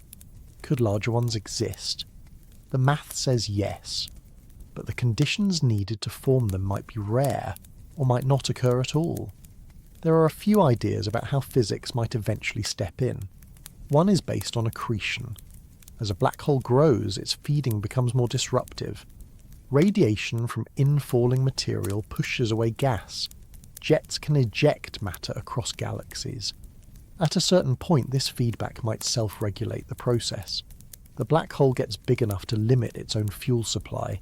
Could larger ones exist? The math says yes, but the conditions needed to form them might be rare, or might not occur at all. There are a few ideas about how physics might eventually step in. One is based on accretion. As a black hole grows, its feeding becomes more disruptive. Radiation from infalling material pushes away gas. Jets can eject matter across galaxies. At a certain point, this feedback might self-regulate the process. The black hole gets big enough to limit its own fuel supply,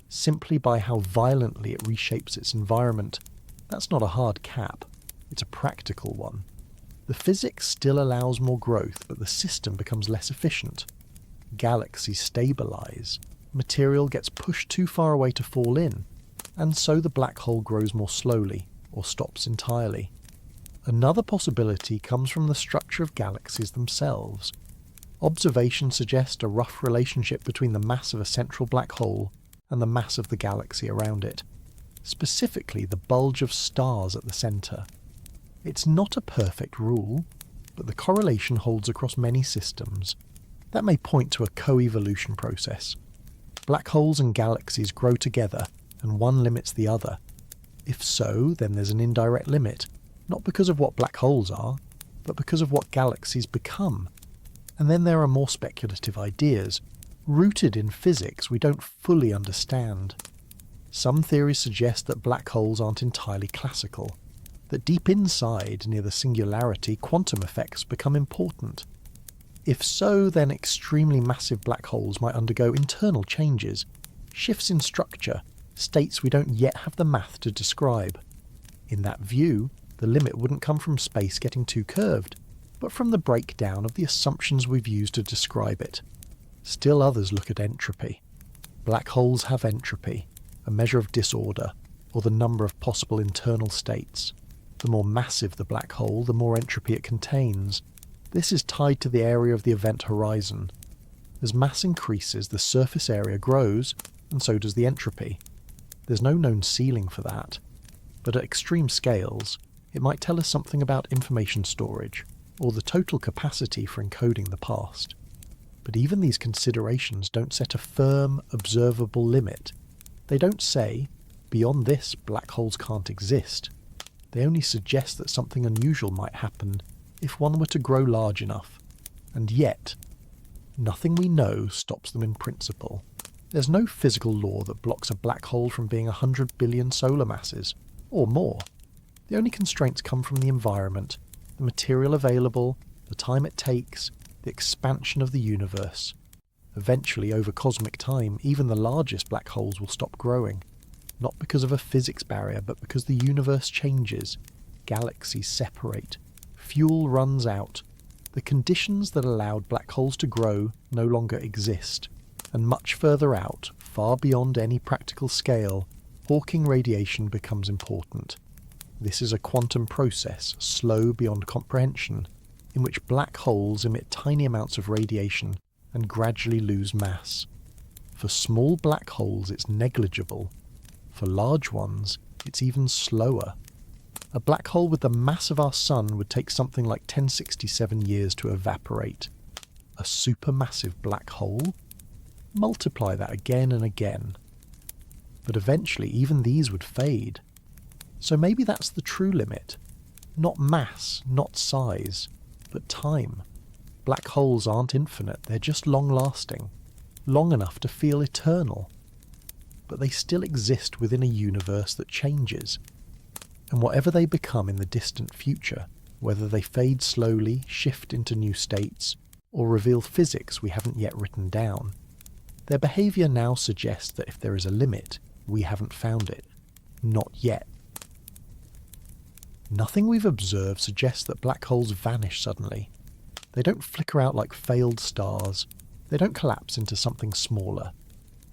simply by how violently it reshapes its environment. That's not a hard cap, it's a practical one. The physics still allows more growth, but the system becomes less efficient. Galaxies stabilize, material gets pushed too far away to fall in, and so the black hole grows more slowly, or stops entirely. Another possibility comes from the structure of galaxies themselves. Observations suggest a rough relationship between the mass of a central black hole and the mass of the galaxy around it, specifically the bulge of stars at the centre. It's not a perfect rule, but the correlation holds across many systems. That may point to a co-evolution process. Black holes and galaxies grow together, and one limits the other. If so, then there's an indirect limit, not because of what black holes are, but because of what galaxies become. And then there are more speculative ideas, rooted in physics we don't fully understand. Some theories suggest that black holes aren't entirely classical, that deep inside, near the singularity, quantum effects become important. If so, then extremely massive black holes might undergo internal changes, shifts in structure, states we don't yet have the math to describe. In that view, the limit wouldn't come from space getting too curved, but from the breakdown of the assumptions we've used to describe it. Still others look at entropy. Black holes have entropy, a measure of disorder, or the number of possible internal states. The more massive the black hole, the more entropy it contains. This is tied to the area of the event horizon. As mass increases, the surface area grows, and so does the entropy. There's no known ceiling for that, but at extreme scales, it might tell us something about information storage, or the total capacity for encoding the past. But even these considerations don't set a firm, observable limit. They don't say, beyond this, black holes can't exist. They only suggest that something unusual might happen if one were to grow large enough. And yet, nothing we know stops them in principle. There's no physical law that blocks a black hole from being 100 billion solar masses, or more. The only constraints come from the environment, the material available, the time it takes, the expansion of the universe. Eventually, over cosmic time, even the largest black holes will stop growing. Not because of a physics barrier, but because the universe changes. Galaxies separate. Fuel runs out. The conditions that allowed black holes to grow no longer exist. And much further out, far beyond any practical scale, Hawking radiation becomes important. This is a quantum process, slow beyond comprehension, in which black holes emit tiny amounts of radiation and gradually lose mass. For small black holes it's negligible. For large ones, it's even slower. A black hole with the mass of our Sun would take something like 1067 years to evaporate. A supermassive black hole? Multiply that again and again. But eventually even these would fade. So maybe that's the true limit. Not mass, not size, but time. Black holes aren't infinite, they're just long-lasting. Long enough to feel eternal. But they still exist within a universe that changes. And whatever they become in the distant future, whether they fade slowly, shift into new states, or reveal physics we haven't yet written down, their behaviour now suggests that if there is a limit, we haven't found it. Not yet. Nothing we've observed suggests that black holes vanish suddenly. They don't flicker out like failed stars. They don't collapse into something smaller.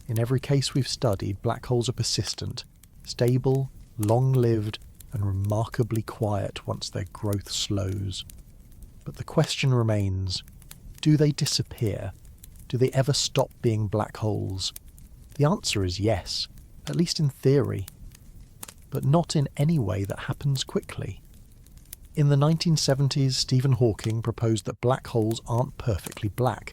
In every case we've studied, black holes are persistent, stable, long-lived, and remarkably quiet once their growth slows. But the question remains, do they disappear? Do they ever stop being black holes? The answer is yes, at least in theory, but not in any way that happens quickly. In the 1970s, Stephen Hawking proposed that black holes aren't perfectly black,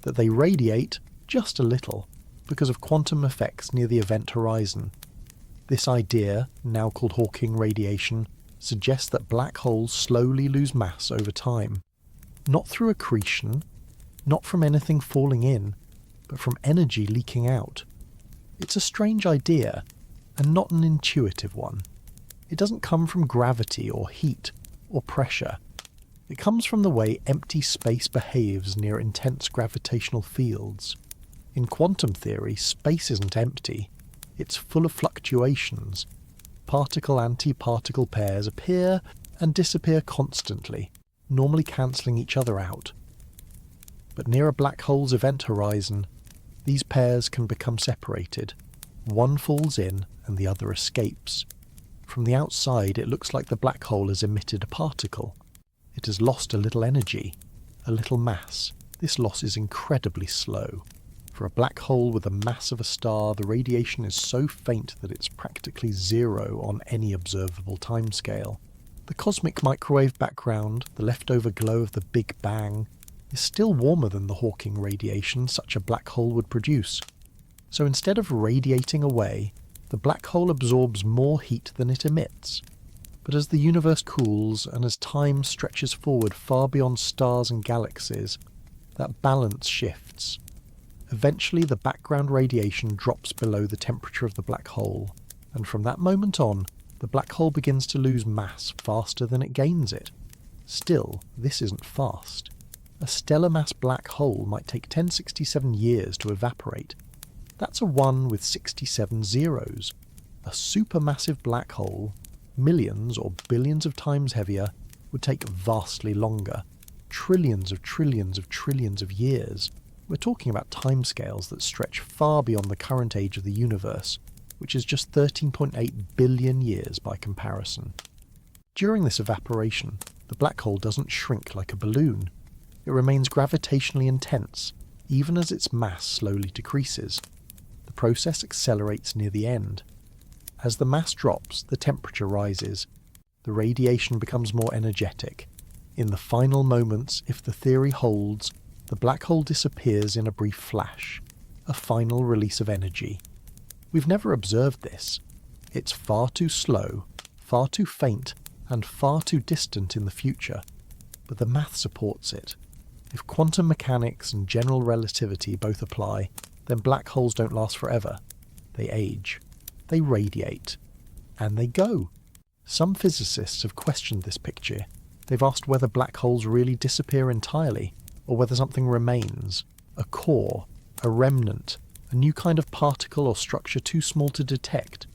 that they radiate just a little because of quantum effects near the event horizon. This idea, now called Hawking radiation, suggests that black holes slowly lose mass over time. Not through accretion, not from anything falling in, but from energy leaking out. It's a strange idea, and not an intuitive one. It doesn't come from gravity or heat or pressure. It comes from the way empty space behaves near intense gravitational fields. In quantum theory, space isn't empty. It's full of fluctuations. Particle-antiparticle pairs appear and disappear constantly, normally cancelling each other out. But near a black hole's event horizon, these pairs can become separated. One falls in and the other escapes. From the outside, it looks like the black hole has emitted a particle. It has lost a little energy, a little mass. This loss is incredibly slow. For a black hole with the mass of a star, the radiation is so faint that it's practically zero on any observable timescale. The cosmic microwave background, the leftover glow of the Big Bang, is still warmer than the Hawking radiation such a black hole would produce. So instead of radiating away, the black hole absorbs more heat than it emits. But as the universe cools and as time stretches forward far beyond stars and galaxies, that balance shifts. Eventually the background radiation drops below the temperature of the black hole, and from that moment on, the black hole begins to lose mass faster than it gains it. Still, this isn't fast. A stellar mass black hole might take 1067 years to evaporate. That's a 1 with 67 zeros. A supermassive black hole, millions or billions of times heavier, would take vastly longer. Trillions of trillions of trillions of years. We're talking about timescales that stretch far beyond the current age of the universe, which is just 13.8 billion years by comparison. During this evaporation, the black hole doesn't shrink like a balloon. It remains gravitationally intense, even as its mass slowly decreases. The process accelerates near the end. As the mass drops, the temperature rises. The radiation becomes more energetic. In the final moments, if the theory holds, the black hole disappears in a brief flash, a final release of energy. We've never observed this. It's far too slow, far too faint, and far too distant in the future, but the math supports it. If quantum mechanics and general relativity both apply, then black holes don't last forever. They age, they radiate, and they go. Some physicists have questioned this picture. They've asked whether black holes really disappear entirely, or whether something remains, a core, a remnant, a new kind of particle or structure too small to detect.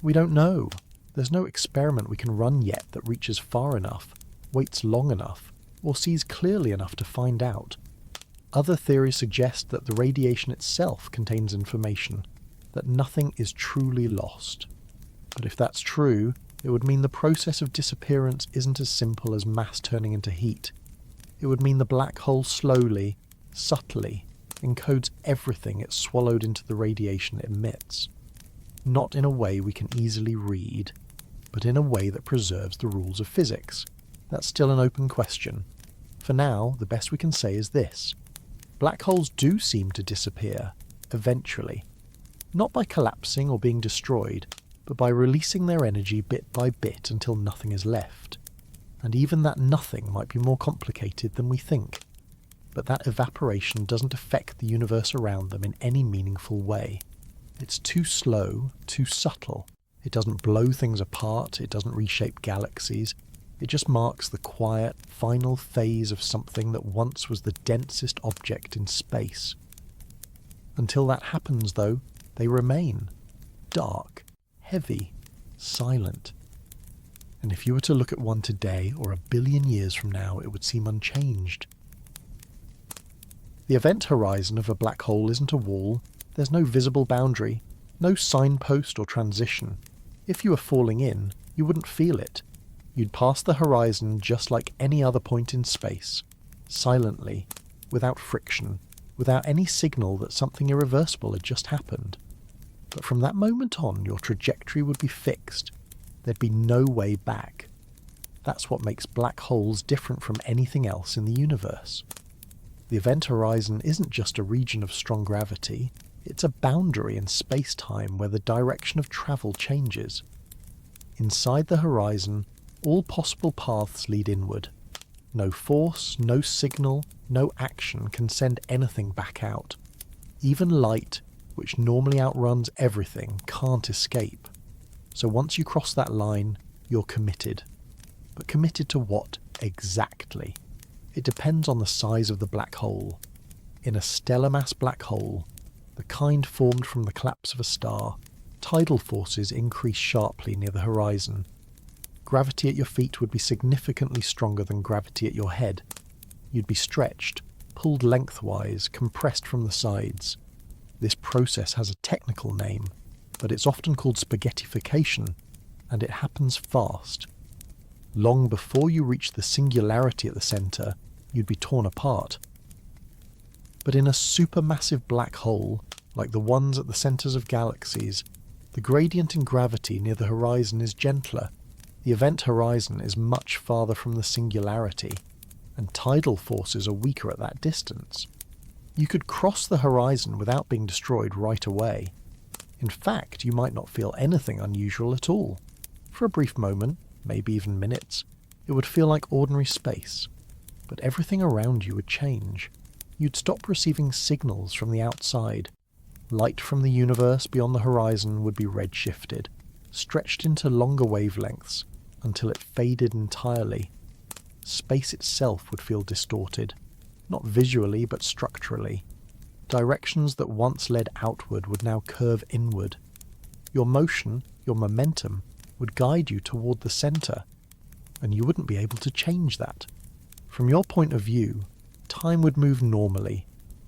We don't know. There's no experiment we can run yet that reaches far enough, waits long enough, or sees clearly enough to find out. Other theories suggest that the radiation itself contains information, that nothing is truly lost. But if that's true, it would mean the process of disappearance isn't as simple as mass turning into heat. It would mean the black hole slowly, subtly, encodes everything it swallowed into the radiation it emits. Not in a way we can easily read. but in a way that preserves the rules of physics? That's still an open question. For now, the best we can say is this. Black holes do seem to disappear, eventually. Not by collapsing or being destroyed, but by releasing their energy bit by bit until nothing is left. And even that nothing might be more complicated than we think. But that evaporation doesn't affect the universe around them in any meaningful way. It's too slow, too subtle. It doesn't blow things apart, it doesn't reshape galaxies. It just marks the quiet, final phase of something that once was the densest object in space. Until that happens, though, they remain. Dark, heavy, silent. And if you were to look at one today or 1 billion years from now, it would seem unchanged. The event horizon of a black hole isn't a wall. There's no visible boundary, no signpost or transition. If you were falling in, you wouldn't feel it. You'd pass the horizon just like any other point in space, silently, without friction, without any signal that something irreversible had just happened. But from that moment on, your trajectory would be fixed. There'd be no way back. That's what makes black holes different from anything else in the universe. The event horizon isn't just a region of strong gravity, it's a boundary in space-time where the direction of travel changes. Inside the horizon, all possible paths lead inward. No force, no signal, no action can send anything back out. Even light, which normally outruns everything, can't escape. So once you cross that line, you're committed. But committed to what exactly? It depends on the size of the black hole. In a stellar mass black hole, the kind formed from the collapse of a star, tidal forces increase sharply near the horizon. Gravity at your feet would be significantly stronger than gravity at your head. You'd be stretched, pulled lengthwise, compressed from the sides. This process has a technical name, but it's often called spaghettification, and it happens fast. Long before you reach the singularity at the centre, you'd be torn apart. But in a supermassive black hole, like the ones at the centres of galaxies, the gradient in gravity near the horizon is gentler. The event horizon is much farther from the singularity, and tidal forces are weaker at that distance. You could cross the horizon without being destroyed right away. In fact, you might not feel anything unusual at all. For a brief moment, maybe even minutes, it would feel like ordinary space. But everything around you would change. You'd stop receiving signals from the outside. Light from the universe beyond the horizon would be redshifted, stretched into longer wavelengths, until it faded entirely. Space itself would feel distorted, not visually but structurally. Directions that once led outward would now curve inward. Your motion, your momentum, would guide you toward the centre, and you wouldn't be able to change that. From your point of view, time would move normally.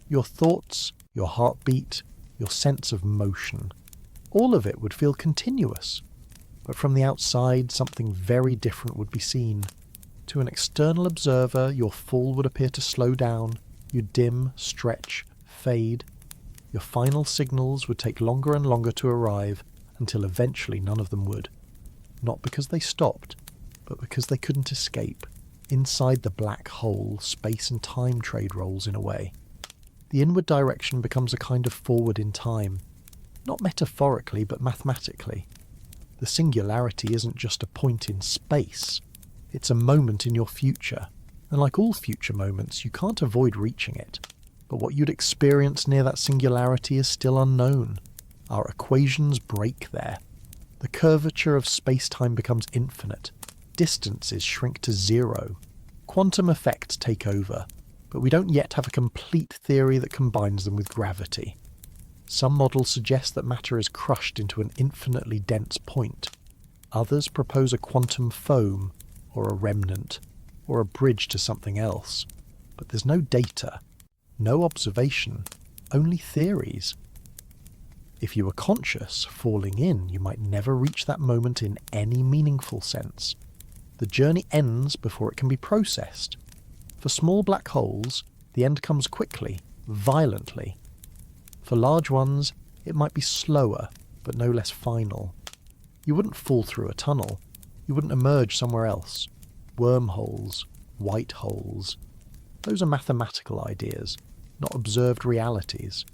Your thoughts, your heartbeat, your sense of motion, all of it would feel continuous. But from the outside, something very different would be seen. To an external observer, your fall would appear to slow down, you'd dim, stretch, fade. Your final signals would take longer and longer to arrive, until eventually none of them would. Not because they stopped, but because they couldn't escape. Inside the black hole, space and time trade roles in a way. The inward direction becomes a kind of forward in time, not metaphorically but mathematically. The singularity isn't just a point in space, it's a moment in your future, and like all future moments, you can't avoid reaching it. But what you'd experience near that singularity is still unknown. Our equations break there. The curvature of space-time becomes infinite. Distances shrink to zero. Quantum effects take over, but we don't yet have a complete theory that combines them with gravity. Some models suggest that matter is crushed into an infinitely dense point. Others propose a quantum foam, or a remnant, or a bridge to something else. But there's no data, no observation, only theories. If you were conscious, falling in, you might never reach that moment in any meaningful sense. The journey ends before it can be processed. For small black holes, the end comes quickly, violently. For large ones, it might be slower, but no less final. You wouldn't fall through a tunnel, You wouldn't emerge somewhere else. Wormholes, white holes. Those are mathematical ideas, not observed realities.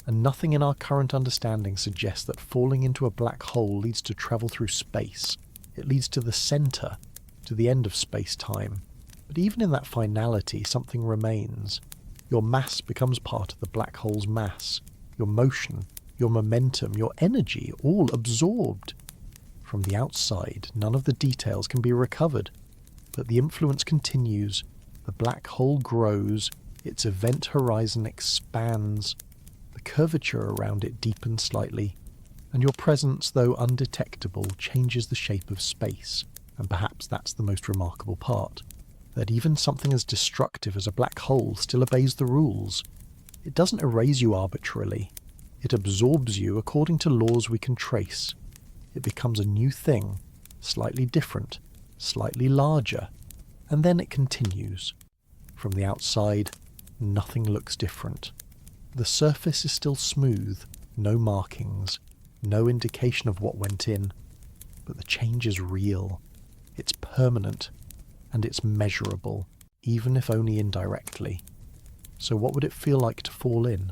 And nothing in our current understanding suggests that falling into a black hole leads to travel through space. It leads to the centre, to the end of space-time. But even in that finality, something remains. Your mass becomes part of the black hole's mass. Your motion, your momentum, your energy, all absorbed. From the outside, none of the details can be recovered. But the influence continues. The black hole grows. Its event horizon expands. The curvature around it deepens slightly, and your presence, though undetectable, changes the shape of space. And perhaps that's the most remarkable part, that even something as destructive as a black hole still obeys the rules. It doesn't erase you arbitrarily. It absorbs you according to laws we can trace. It becomes a new thing, slightly different, slightly larger, and then it continues. From the outside, nothing looks different. The surface is still smooth, no markings, no indication of what went in, but the change is real. It's permanent, and it's measurable, even if only indirectly. So what would it feel like to fall in?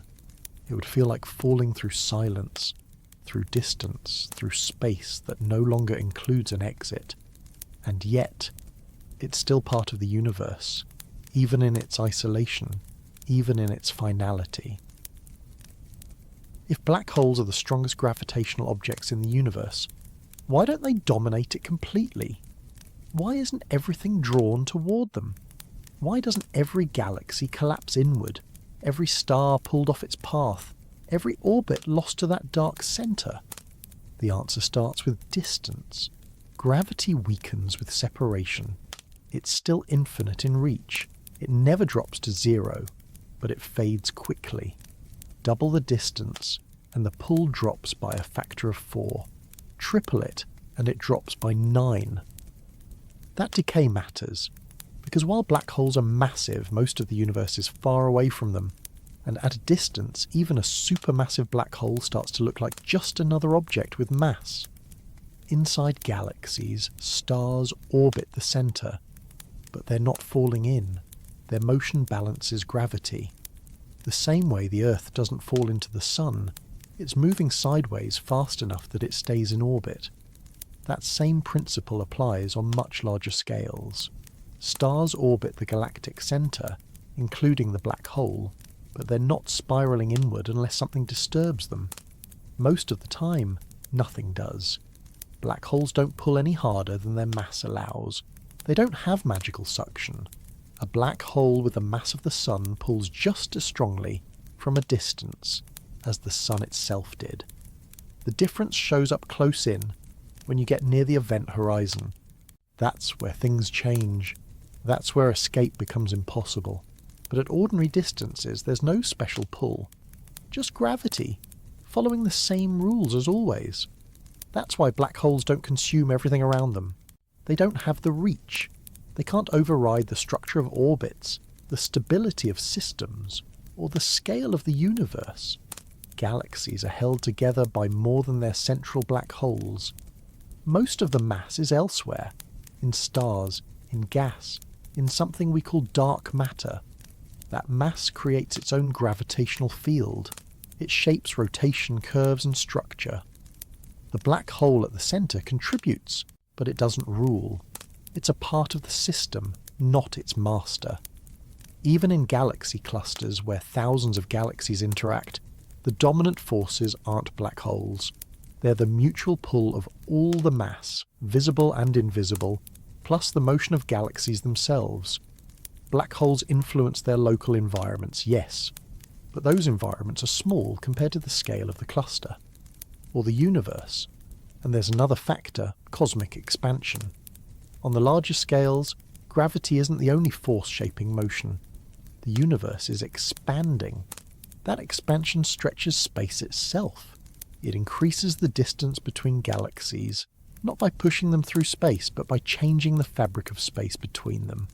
It would feel like falling through silence, through distance, through space that no longer includes an exit. And yet, it's still part of the universe, even in its isolation, even in its finality. If black holes are the strongest gravitational objects in the universe, why don't they dominate it completely? Why isn't everything drawn toward them? Why doesn't every galaxy collapse inward, every star pulled off its path, every orbit lost to that dark centre? The answer starts with distance. Gravity weakens with separation. It's still infinite in reach. It never drops to zero, but it fades quickly. Double the distance, and the pull drops by a factor of 4. Triple it, and it drops by 9. That decay matters, because while black holes are massive, most of the universe is far away from them, and at a distance, even a supermassive black hole starts to look like just another object with mass. Inside galaxies, stars orbit the centre, but they're not falling in. Their motion balances gravity. The same way the Earth doesn't fall into the Sun, it's moving sideways fast enough that it stays in orbit. That same principle applies on much larger scales. Stars orbit the galactic centre, including the black hole, but they're not spiralling inward unless something disturbs them. Most of the time, nothing does. Black holes don't pull any harder than their mass allows. They don't have magical suction. A black hole with the mass of the Sun pulls just as strongly from a distance as the Sun itself did. The difference shows up close in when you get near the event horizon. That's where things change. That's where escape becomes impossible. But at ordinary distances, there's no special pull. Just gravity, following the same rules as always. That's why black holes don't consume everything around them. They don't have the reach. They can't override the structure of orbits, the stability of systems, or the scale of the universe. Galaxies are held together by more than their central black holes. Most of the mass is elsewhere, in stars, in gas, in something we call dark matter. That mass creates its own gravitational field. It shapes rotation curves and structure. The black hole at the centre contributes, but it doesn't rule. It's a part of the system, not its master. Even in galaxy clusters where thousands of galaxies interact, the dominant forces aren't black holes. They're the mutual pull of all the mass, visible and invisible, plus the motion of galaxies themselves. Black holes influence their local environments, yes, but those environments are small compared to the scale of the cluster, or the universe. And there's another factor, cosmic expansion. On the larger scales, gravity isn't the only force shaping motion. The universe is expanding. That expansion stretches space itself. It increases the distance between galaxies, not by pushing them through space, but by changing the fabric of space between them.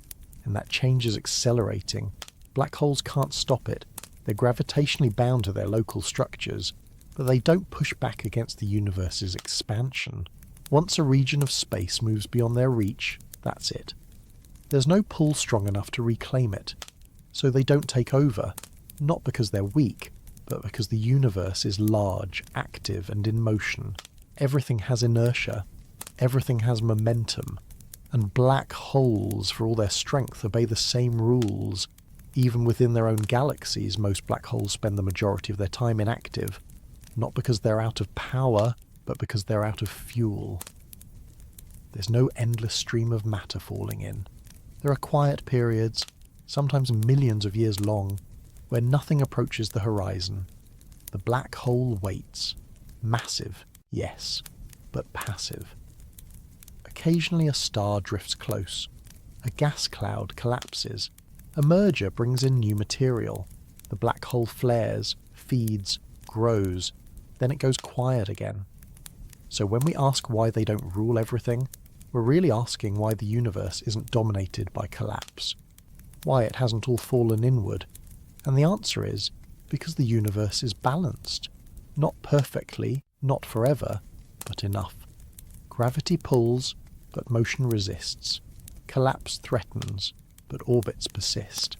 And that change is accelerating. Black holes can't stop it. They're gravitationally bound to their local structures, but they don't push back against the universe's expansion. Once a region of space moves beyond their reach, that's it. There's no pull strong enough to reclaim it, so they don't take over, not because they're weak, but because the universe is large, active, and in motion. Everything has inertia, everything has momentum, and black holes, for all their strength, obey the same rules. Even within their own galaxies, most black holes spend the majority of their time inactive, not because they're out of power, but because they're out of fuel. There's no endless stream of matter falling in. There are quiet periods, sometimes millions of years long, where nothing approaches the horizon. The black hole waits. Massive, yes, but passive. Occasionally a star drifts close. A gas cloud collapses. A merger brings in new material. The black hole flares, feeds, grows, then it goes quiet again. So when we ask why they don't rule everything, we're really asking why the universe isn't dominated by collapse, why it hasn't all fallen inward. And the answer is, because the universe is balanced. Not perfectly, not forever, but enough. Gravity pulls, but motion resists. Collapse threatens, but orbits persist.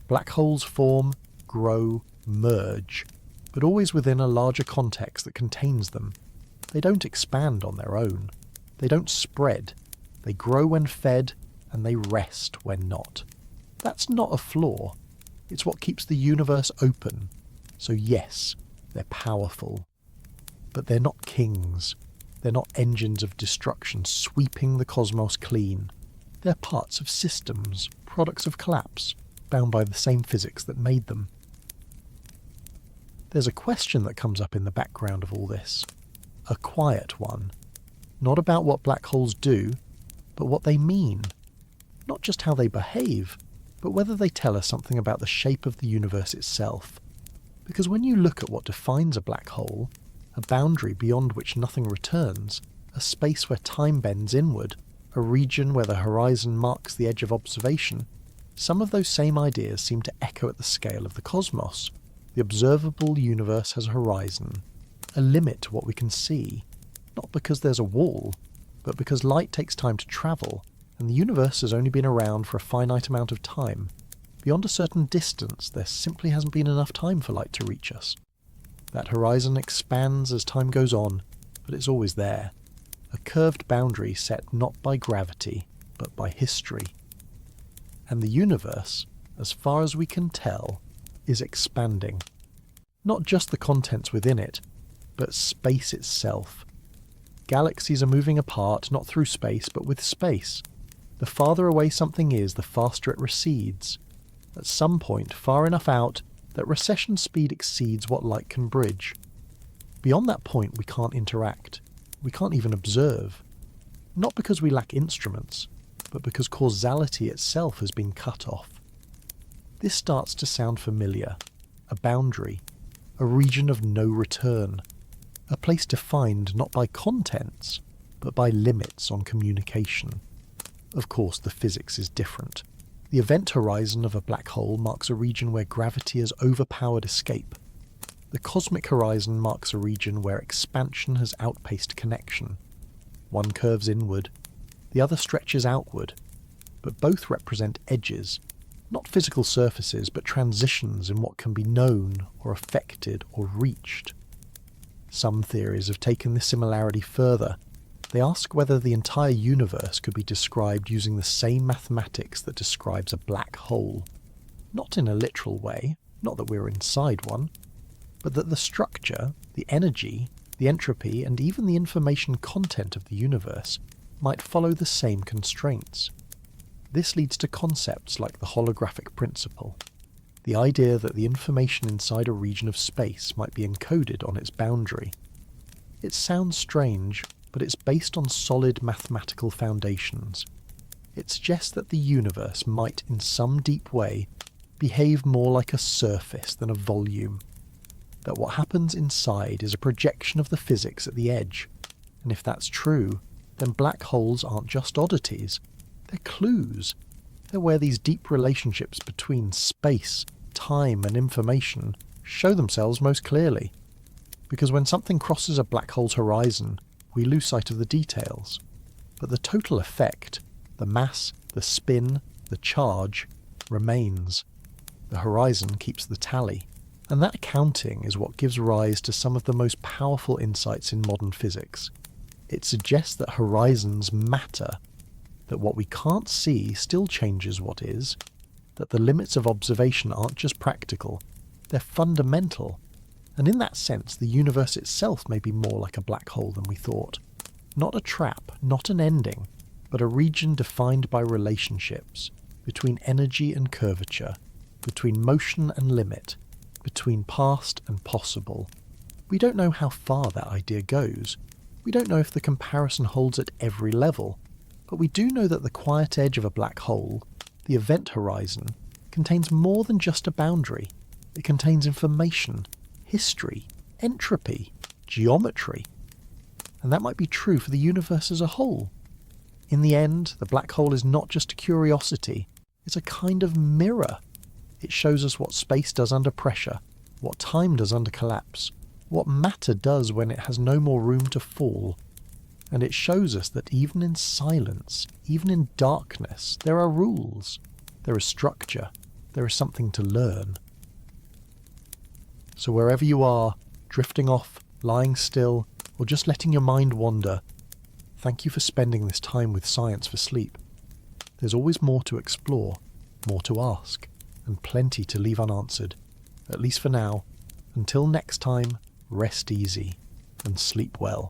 Black holes form, grow, merge, but always within a larger context that contains them. They don't expand on their own. They don't spread. They grow when fed, and they rest when not. That's not a flaw. It's what keeps the universe open. So yes, they're powerful. But they're not kings. They're not engines of destruction sweeping the cosmos clean. They're parts of systems, products of collapse, bound by the same physics that made them. There's a question that comes up in the background of all this. A quiet one. Not about what black holes do, but what they mean. Not just how they behave, but whether they tell us something about the shape of the universe itself. Because when you look at what defines a black hole, a boundary beyond which nothing returns, a space where time bends inward, a region where the horizon marks the edge of observation, some of those same ideas seem to echo at the scale of the cosmos. The observable universe has a horizon, a limit to what we can see, not because there's a wall, but because light takes time to travel, and the universe has only been around for a finite amount of time. Beyond a certain distance, there simply hasn't been enough time for light to reach us. That horizon expands as time goes on, but it's always there. A curved boundary set not by gravity, but by history. And the universe, as far as we can tell, is expanding. Not just the contents within it, but space itself. Galaxies are moving apart, not through space, but with space. The farther away something is, the faster it recedes. At some point, far enough out, that recession speed exceeds what light can bridge. Beyond that point, we can't interact. We can't even observe. Not because we lack instruments, but because causality itself has been cut off. This starts to sound familiar. A boundary. A region of no return. A place defined not by contents, but by limits on communication. Of course, the physics is different. The event horizon of a black hole marks a region where gravity has overpowered escape. The cosmic horizon marks a region where expansion has outpaced connection. One curves inward, the other stretches outward, but both represent edges, not physical surfaces, but transitions in what can be known or affected or reached. Some theories have taken this similarity further. They ask whether the entire universe could be described using the same mathematics that describes a black hole. Not in a literal way, not that we're inside one, but that the structure, the energy, the entropy, and even the information content of the universe might follow the same constraints. This leads to concepts like the holographic principle, the idea that the information inside a region of space might be encoded on its boundary. It sounds strange, but it's based on solid mathematical foundations. It suggests that the universe might, in some deep way, behave more like a surface than a volume. That what happens inside is a projection of the physics at the edge. And if that's true, then black holes aren't just oddities. They're clues. They're where these deep relationships between space, time, and information show themselves most clearly. Because when something crosses a black hole's horizon, we lose sight of the details. But the total effect, the mass, the spin, the charge, remains. The horizon keeps the tally. And that counting is what gives rise to some of the most powerful insights in modern physics. It suggests that horizons matter, that what we can't see still changes what is, that the limits of observation aren't just practical, they're fundamental. And in that sense, the universe itself may be more like a black hole than we thought. Not a trap, not an ending, but a region defined by relationships, between energy and curvature, between motion and limit, between past and possible. We don't know how far that idea goes. We don't know if the comparison holds at every level, but we do know that the quiet edge of a black hole, the event horizon, contains more than just a boundary. It contains information, history, entropy, geometry. And that might be true for the universe as a whole. In the end, the black hole is not just a curiosity, it's a kind of mirror. It shows us what space does under pressure, what time does under collapse, what matter does when it has no more room to fall. And it shows us that even in silence, even in darkness, there are rules, there is structure, there is something to learn. So wherever you are, drifting off, lying still, or just letting your mind wander, thank you for spending this time with Science for Sleep. There's always more to explore, more to ask, and plenty to leave unanswered, at least for now. Until next time, rest easy and sleep well.